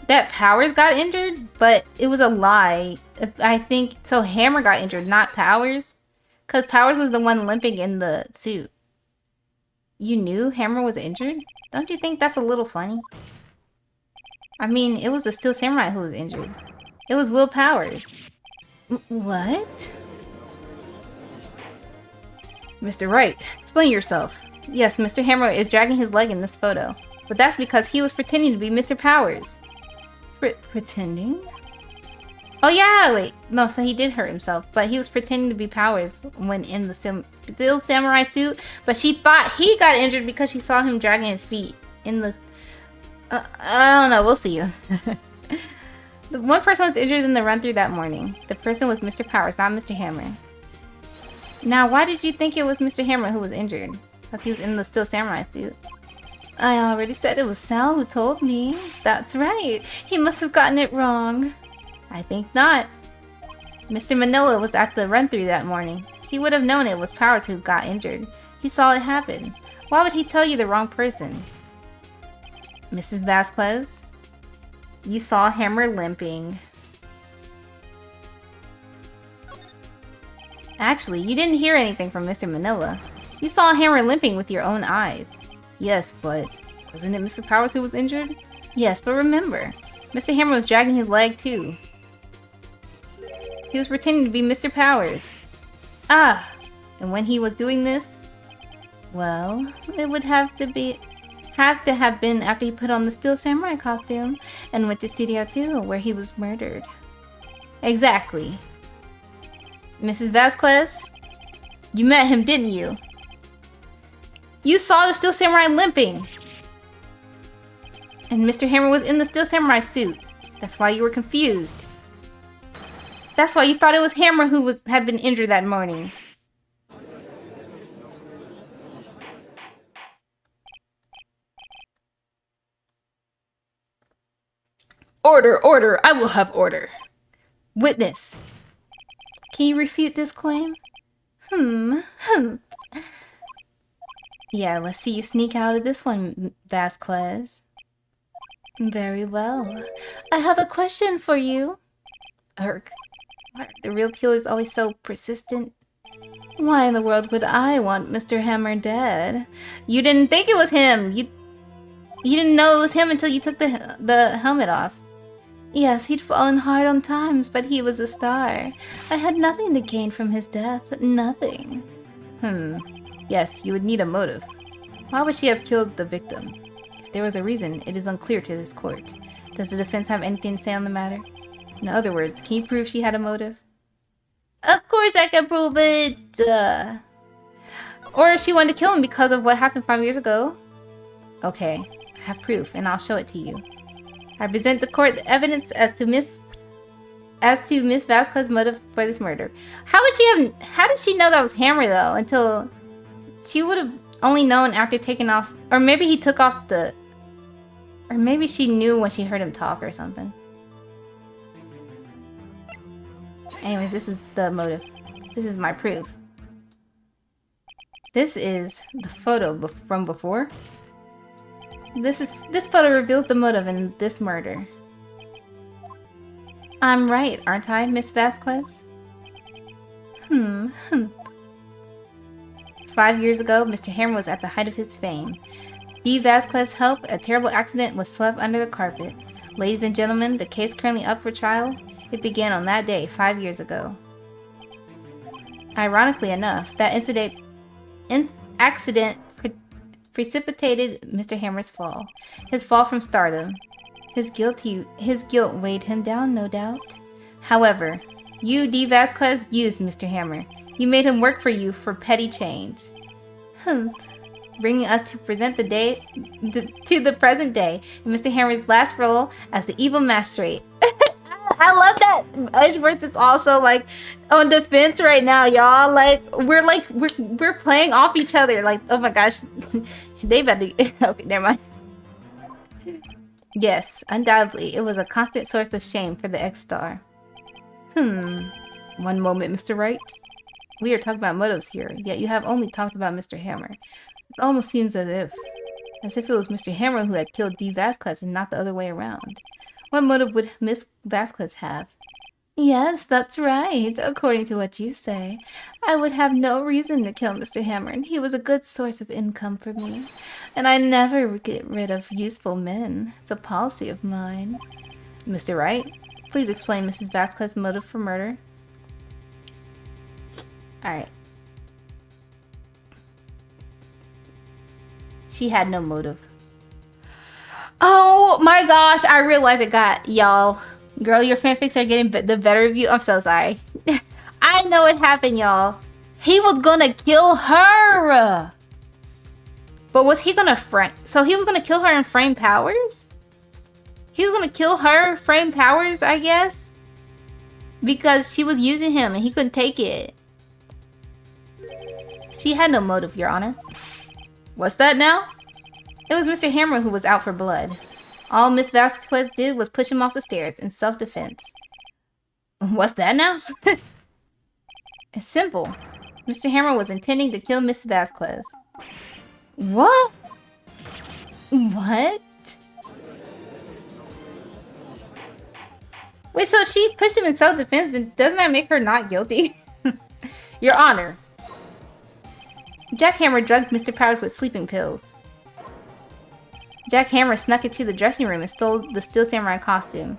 that Powers got injured? But it was a lie. I think, so Hammer got injured, not Powers? Because Powers was the one limping in the suit. You knew Hammer was injured? Don't you think that's a little funny? I mean, it was the Steel Samurai who was injured. It was Will Powers. What? Mr. Wright, explain yourself. Yes, Mr. Hammer is dragging his leg in this photo. But that's because he was pretending to be Mr. Powers. Pretending? Oh yeah, wait. No, so he did hurt himself. But he was pretending to be Powers when in the Steel Samurai suit. But she thought he got injured because she saw him dragging his feet in the... I don't know, we'll see you. The one person was injured in the run-through that morning. The person was Mr. Powers, not Mr. Hammer. Now, why did you think it was Mr. Hammer who was injured? Because he was in the Steel Samurai suit. I already said it was Sal who told me. That's right. He must have gotten it wrong. I think not. Mr. Manila was at the run-through that morning. He would have known it was Powers who got injured. He saw it happen. Why would he tell you the wrong person? Mrs. Vasquez, you saw Hammer limping. Actually, you didn't hear anything from Mr. Manila. You saw Hammer limping with your own eyes. Yes, but wasn't it Mr. Powers who was injured? Yes, but remember, Mr. Hammer was dragging his leg too. He was pretending to be Mr. Powers. Ah, and when he was doing this, Well, it would have to have been after he put on the Steel Samurai costume and went to Studio 2, where he was murdered. Exactly. Mrs. Vasquez, you met him, didn't you? You saw the Steel Samurai limping! And Mr. Hammer was in the Steel Samurai suit. That's why you were confused. That's why you thought it was Hammer who had been injured that morning. Order, order, I will have order. Witness. Can you refute this claim? Yeah, let's see you sneak out of this one, Vasquez. Very well. I have a question for you. Urk. Why are the real killers always so persistent? Why in the world would I want Mr. Hammer dead? You didn't think it was him. You didn't know it was him until you took the helmet off. Yes, he'd fallen hard on times, but he was a star. I had nothing to gain from his death. Nothing. Yes, you would need a motive. Why would she have killed the victim? If there was a reason, it is unclear to this court. Does the defense have anything to say on the matter? In other words, can you prove she had a motive? Of course I can prove it! Or she wanted to kill him because of what happened 5 years ago. Okay, I have proof, and I'll show it to you. I present the court the evidence as to Miss Vasquez's motive for this murder. How did she know that was Hammer though? Until she would have only known after taking off, or maybe he took off or maybe she knew when she heard him talk or something. Anyways, this is the motive. This is my proof. This is the photo from before. This photo reveals the motive in this murder. I'm right, aren't I, Miss Vasquez? 5 years ago, Mr. Hammer was at the height of his fame. D. Vasquez's help, a terrible accident was swept under the carpet. Ladies and gentlemen, the case currently up for trial, it began on that day 5 years ago. Ironically enough, that accident precipitated Mr. Hammer's fall. His fall from stardom. His guilt weighed him down, no doubt. However, you, D. Vasquez, used Mr. Hammer. You made him work for you for petty change. Bringing us to present the day to the present day, in Mr. Hammer's last role as the evil magistrate. I love that Edgeworth is also like on defense right now, y'all. We're playing off each other. Like, oh my gosh, they about to. Okay, never mind. Yes, undoubtedly, it was a constant source of shame for the ex-star. One moment, Mr. Wright. We are talking about motives here, yet you have only talked about Mr. Hammer. It almost seems as if it was Mr. Hammer who had killed D. Vasquez and not the other way around. What motive would Miss Vasquez have? Yes, that's right. According to what you say, I would have no reason to kill Mr. Hammer, and he was a good source of income for me. And I never get rid of useful men. It's a policy of mine. Mr. Wright, please explain Mrs. Vasquez's motive for murder. Alright. She had no motive. Oh my gosh, I realized it got y'all. Girl, your fanfics are getting the better of you. I'm so sorry. I know it happened, y'all. He was gonna kill her. But was he gonna frame? So he was gonna kill her in frame powers? He was gonna kill her frame powers, I guess? Because she was using him and he couldn't take it. She had no motive, Your Honor. What's that now? It was Mr. Hammer who was out for blood. All Miss Vasquez did was push him off the stairs in self-defense. What's that now? It's simple. Mr. Hammer was intending to kill Miss Vasquez. What? What? Wait, so if she pushed him in self-defense, then doesn't that make her not guilty? Your Honor. Jack Hammer drugged Mr. Powers with sleeping pills. Jack Hammer snuck into the dressing room and stole the Steel Samurai costume.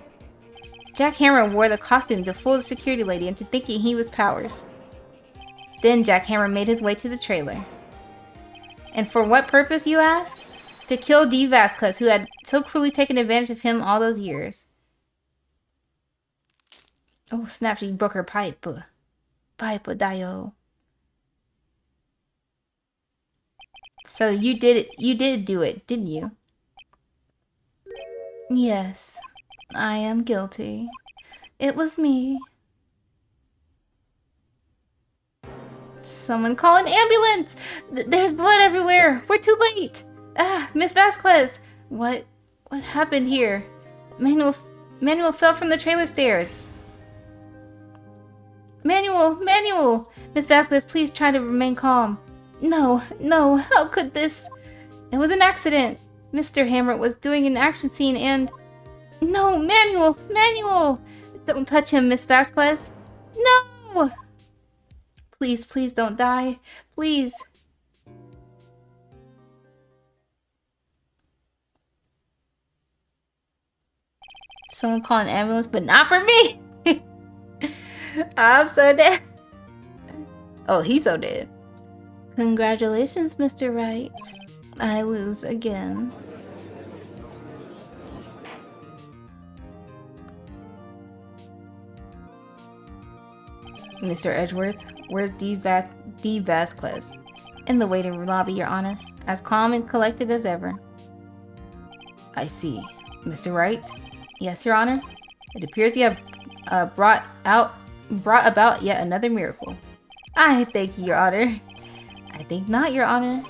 Jack Hammer wore the costume to fool the security lady into thinking he was Powers. Then Jack Hammer made his way to the trailer. And for what purpose, you ask? To kill D. Vasquez, who had so cruelly taken advantage of him all those years. Oh, snap, she broke her pipe. Pipe, dio. So you did do it, didn't you? Yes, I am guilty. It was me. Someone call an ambulance! There's blood everywhere! We're too late! Ah, Miss Vasquez! What happened here? Manuel fell from the trailer stairs. Manuel! Miss Vasquez, please try to remain calm. No, how could this? It was an accident. Mr. Hammer was doing an action scene and... No, Manuel! Don't touch him, Miss Vasquez. No! Please don't die. Please. Someone call an ambulance, but not for me! I'm so dead. Oh, he's so dead. Congratulations, Mr. Wright. I lose again. Mr. Edgeworth, where's D. Vasquez? In the waiting lobby, Your Honor. As calm and collected as ever. I see. Mr. Wright? Yes, Your Honor. It appears you have brought about yet another miracle. I thank you, Your Honor. I think not, Your Honor.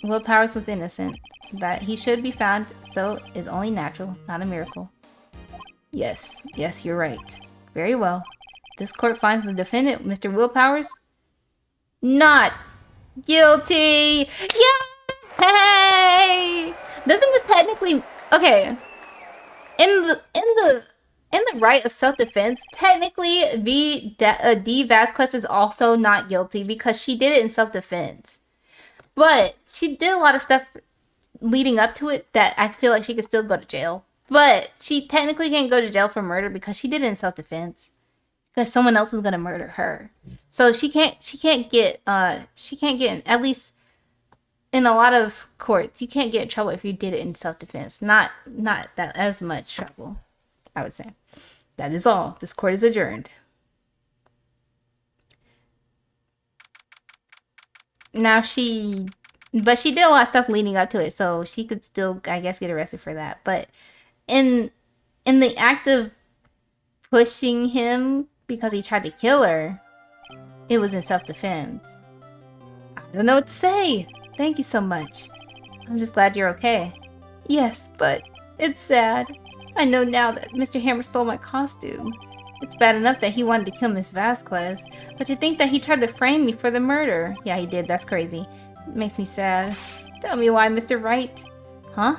Will Powers was innocent. That he should be found so is only natural, not a miracle. Yes, you're right. Very well. This court finds the defendant, Mr. Will Powers, not guilty. Yay! Doesn't this technically... Okay. In the right of self-defense, technically D. Vasquez is also not guilty because she did it in self-defense. But she did a lot of stuff leading up to it that I feel like she could still go to jail. But she technically can't go to jail for murder because she did it in self-defense. Because someone else is gonna murder her. So she can't get at least in a lot of courts, you can't get in trouble if you did it in self-defense. Not that as much trouble, I would say. That is all. This court is adjourned. Now but she did a lot of stuff leading up to it, so she could still, I guess, get arrested for that. But in the act of pushing him because he tried to kill her, it was in self-defense. I don't know what to say. Thank you so much. I'm just glad you're okay. Yes, but it's sad. I know now that Mr. Hammer stole my costume. It's bad enough that he wanted to kill Miss Vasquez, but to think that he tried to frame me for the murder. Yeah, he did. That's crazy. It makes me sad. Tell me why, Mr. Wright. Huh?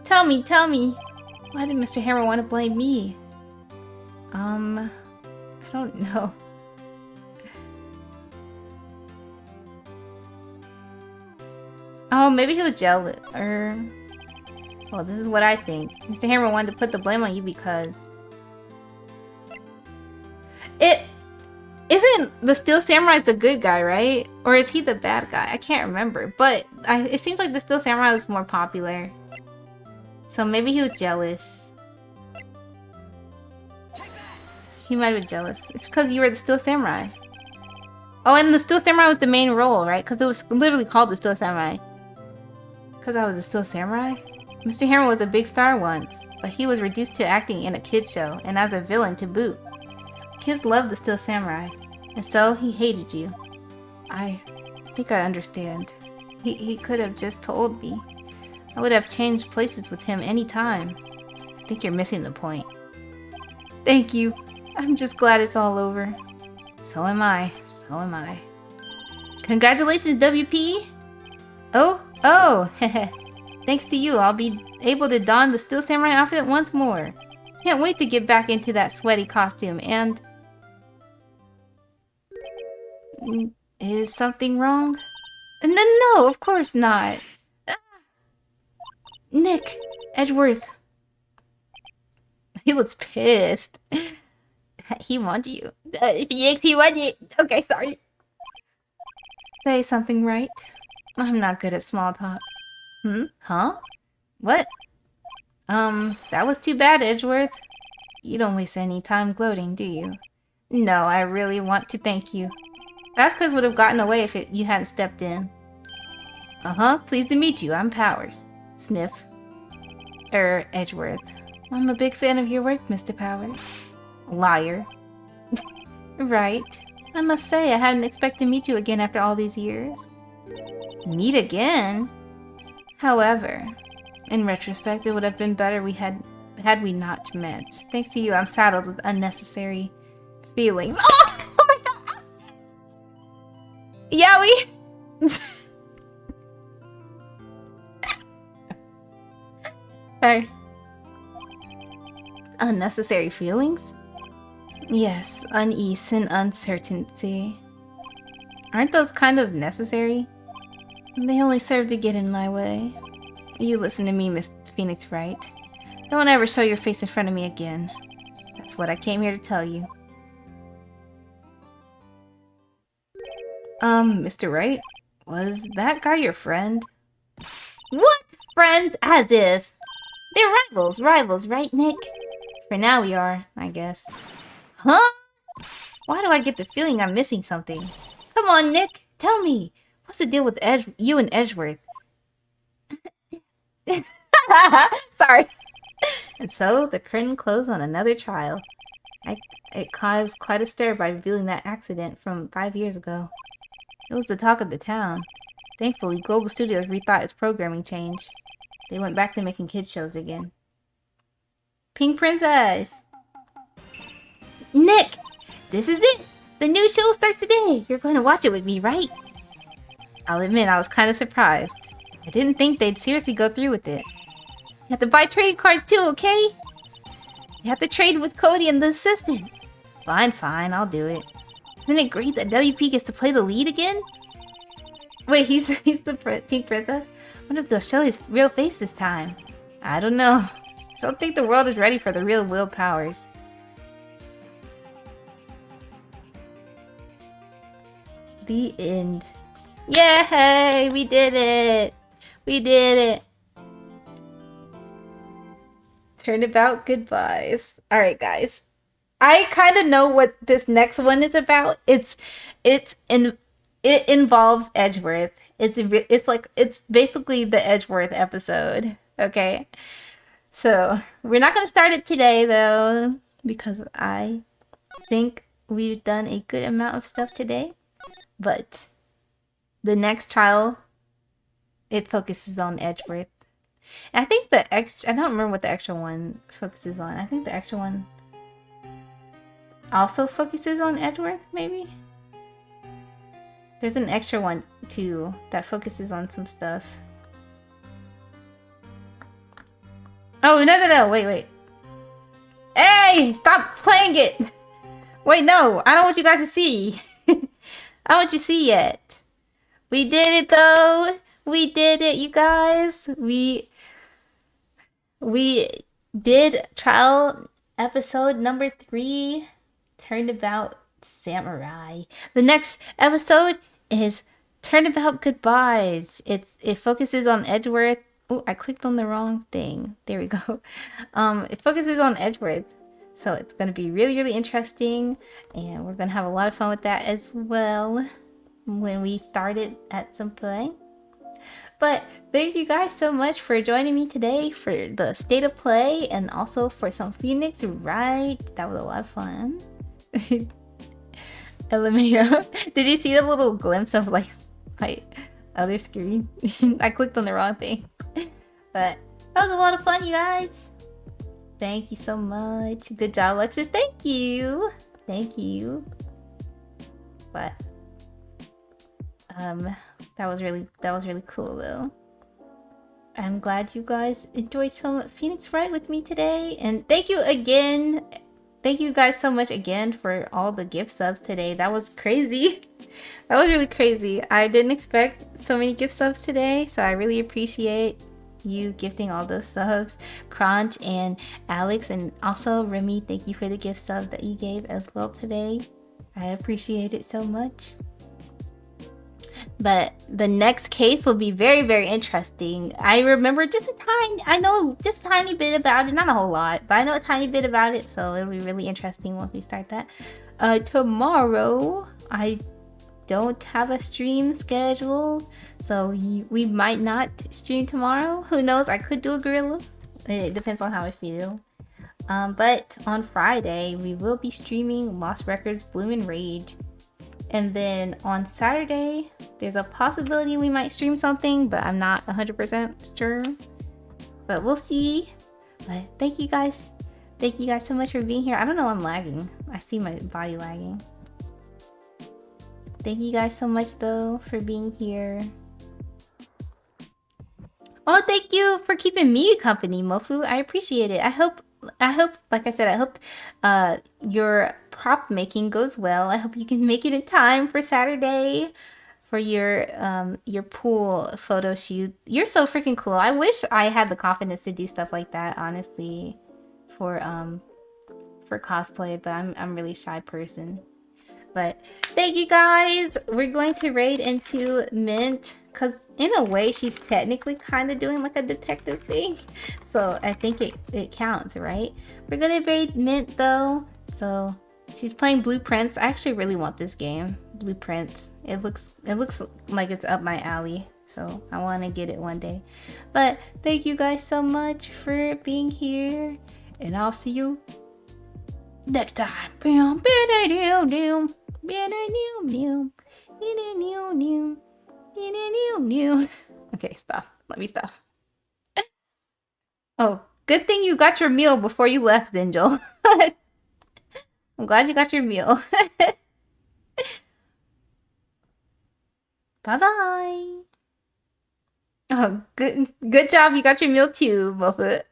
Tell me. Why did Mr. Hammer want to blame me? I don't know. Oh, maybe he was jealous, well, this is what I think. Mr. Hammer wanted to put the blame on you because... Isn't the Steel Samurai the good guy, right? Or is he the bad guy? I can't remember. But it seems like the Steel Samurai was more popular. So maybe he was jealous. He might have been jealous. It's because you were the Steel Samurai. Oh, and the Steel Samurai was the main role, right? Because it was literally called the Steel Samurai. Because I was the Steel Samurai? Mr. Hammer was a big star once, but he was reduced to acting in a kid's show, and as a villain to boot. Kids loved the Steel Samurai, and so he hated you. I think I understand. He could have just told me. I would have changed places with him any time. I think you're missing the point. Thank you. I'm just glad it's all over. So am I. Congratulations, WP! Oh, thanks to you, I'll be able to don the Steel Samurai outfit once more. Can't wait to get back into that sweaty costume and... Is something wrong? No, of course not. Nick, Edgeworth. He looks pissed. He wants you. He wants you. Okay, sorry. Say something, right? I'm not good at small talk. Huh? What? That was too bad, Edgeworth. You don't waste any time gloating, do you? No, I really want to thank you. Vasquez would have gotten away if you hadn't stepped in. Uh-huh, pleased to meet you. I'm Powers. Sniff. Edgeworth. I'm a big fan of your work, Mr. Powers. Liar. Right. I must say, I hadn't expected to meet you again after all these years. Meet again? However, in retrospect, it would have been better had we not met. Thanks to you, I'm saddled with unnecessary feelings. Oh my god! Yowie! Sorry. Unnecessary feelings? Yes, unease and uncertainty. Aren't those kind of necessary? They only serve to get in my way. You listen to me, Miss Phoenix Wright. Don't ever show your face in front of me again. That's what I came here to tell you. Mr. Wright? Was that guy your friend? What? Friends? As if. They're rivals, right, Nick? For now we are, I guess. Huh? Why do I get the feeling I'm missing something? Come on, Nick, tell me. What's the deal with you and Edgeworth? Sorry. And so, the curtain closed on another trial. It caused quite a stir by revealing that accident from 5 years ago. It was the talk of the town. Thankfully, Global Studios rethought its programming change. They went back to making kids shows again. Pink Princess! Nick! This is it! The new show starts today! You're going to watch it with me, right? I'll admit, I was kind of surprised. I didn't think they'd seriously go through with it. You have to buy trading cards too, okay? You have to trade with Cody and the assistant. Fine, I'll do it. Isn't it great that WP gets to play the lead again? Wait, he's the Pink Princess? I wonder if they'll show his real face this time. I don't know. I don't think the world is ready for the real Will Powers. The end. Yay! We did it! We did it! Turnabout goodbyes. Alright, guys. I kind of know what this next one is about. It involves Edgeworth. It's basically the Edgeworth episode. Okay? So, we're not going to start it today, though, because I think we've done a good amount of stuff today. But the next trial, it focuses on Edgeworth. And I think I don't remember what the extra one focuses on. I think the extra one also focuses on Edgeworth, maybe? There's an extra one, too, that focuses on some stuff. Oh, no, wait. Hey, stop playing it! Wait, no, I don't want you guys to see. I don't want you to see yet. We did it, though. We did it, you guys. We did trial episode number 3, Turnabout Samurai. The next episode is Turnabout Goodbyes. It focuses on Edgeworth. Oh, I clicked on the wrong thing. There we go. It focuses on Edgeworth. So it's going to be really, really interesting. And we're going to have a lot of fun with that as well when we start it at some point. But thank you guys so much for joining me today for the state of play and also for some Phoenix Wright. That was a lot of fun. LMAO. Did you see the little glimpse of like my other screen? I clicked on the wrong thing. But that was a lot of fun, you guys. Thank you so much. Good job, Lexus. Thank you. Thank you. But that was really cool though. I'm glad you guys enjoyed some Phoenix Wright with me today. And thank you again. Thank you guys so much again for all the gift subs today. That was crazy. That was really crazy. I didn't expect so many gift subs today, so I really appreciate you gifting all those subs. Crunch and Alex, and also Remy, thank you for the gift sub that you gave as well today. I appreciate it so much. But the next case will be very, very interesting. I remember I know just a tiny bit about it. Not a whole lot, but I know a tiny bit about it. So it'll be really interesting once we start that. Tomorrow, I don't have a stream scheduled. So we might not stream tomorrow. Who knows? I could do a gorilla. It depends on how I feel. But on Friday, we will be streaming Lost Records Bloom and Rage. And then on Saturday, there's a possibility we might stream something, but I'm not 100% sure. But we'll see. But thank you guys. Thank you guys so much for being here. I don't know, I'm lagging. I see my body lagging. Thank you guys so much though for being here. Oh, thank you for keeping me company, Mofu. I appreciate it. I hope, like I said, I hope your prop making goes well. I hope you can make it in time for Saturday for your pool photo shoot. You're so freaking cool. I wish I had the confidence to do stuff like that, honestly, for cosplay, but I'm a really shy person. But thank you guys. We're going to raid into Mint because in a way she's technically kind of doing like a detective thing. So I think it counts, right? We're going to raid Mint though. So she's playing Blueprints. I actually really want this game, Blueprints. It looks like it's up my alley. So I want to get it one day. But thank you guys so much for being here. And I'll see you next time. Okay, stop. Let me stop. Oh, good thing you got your meal before you left, Zinjal. I'm glad you got your meal. Bye-bye. Oh, good job. You got your meal too, Muppet.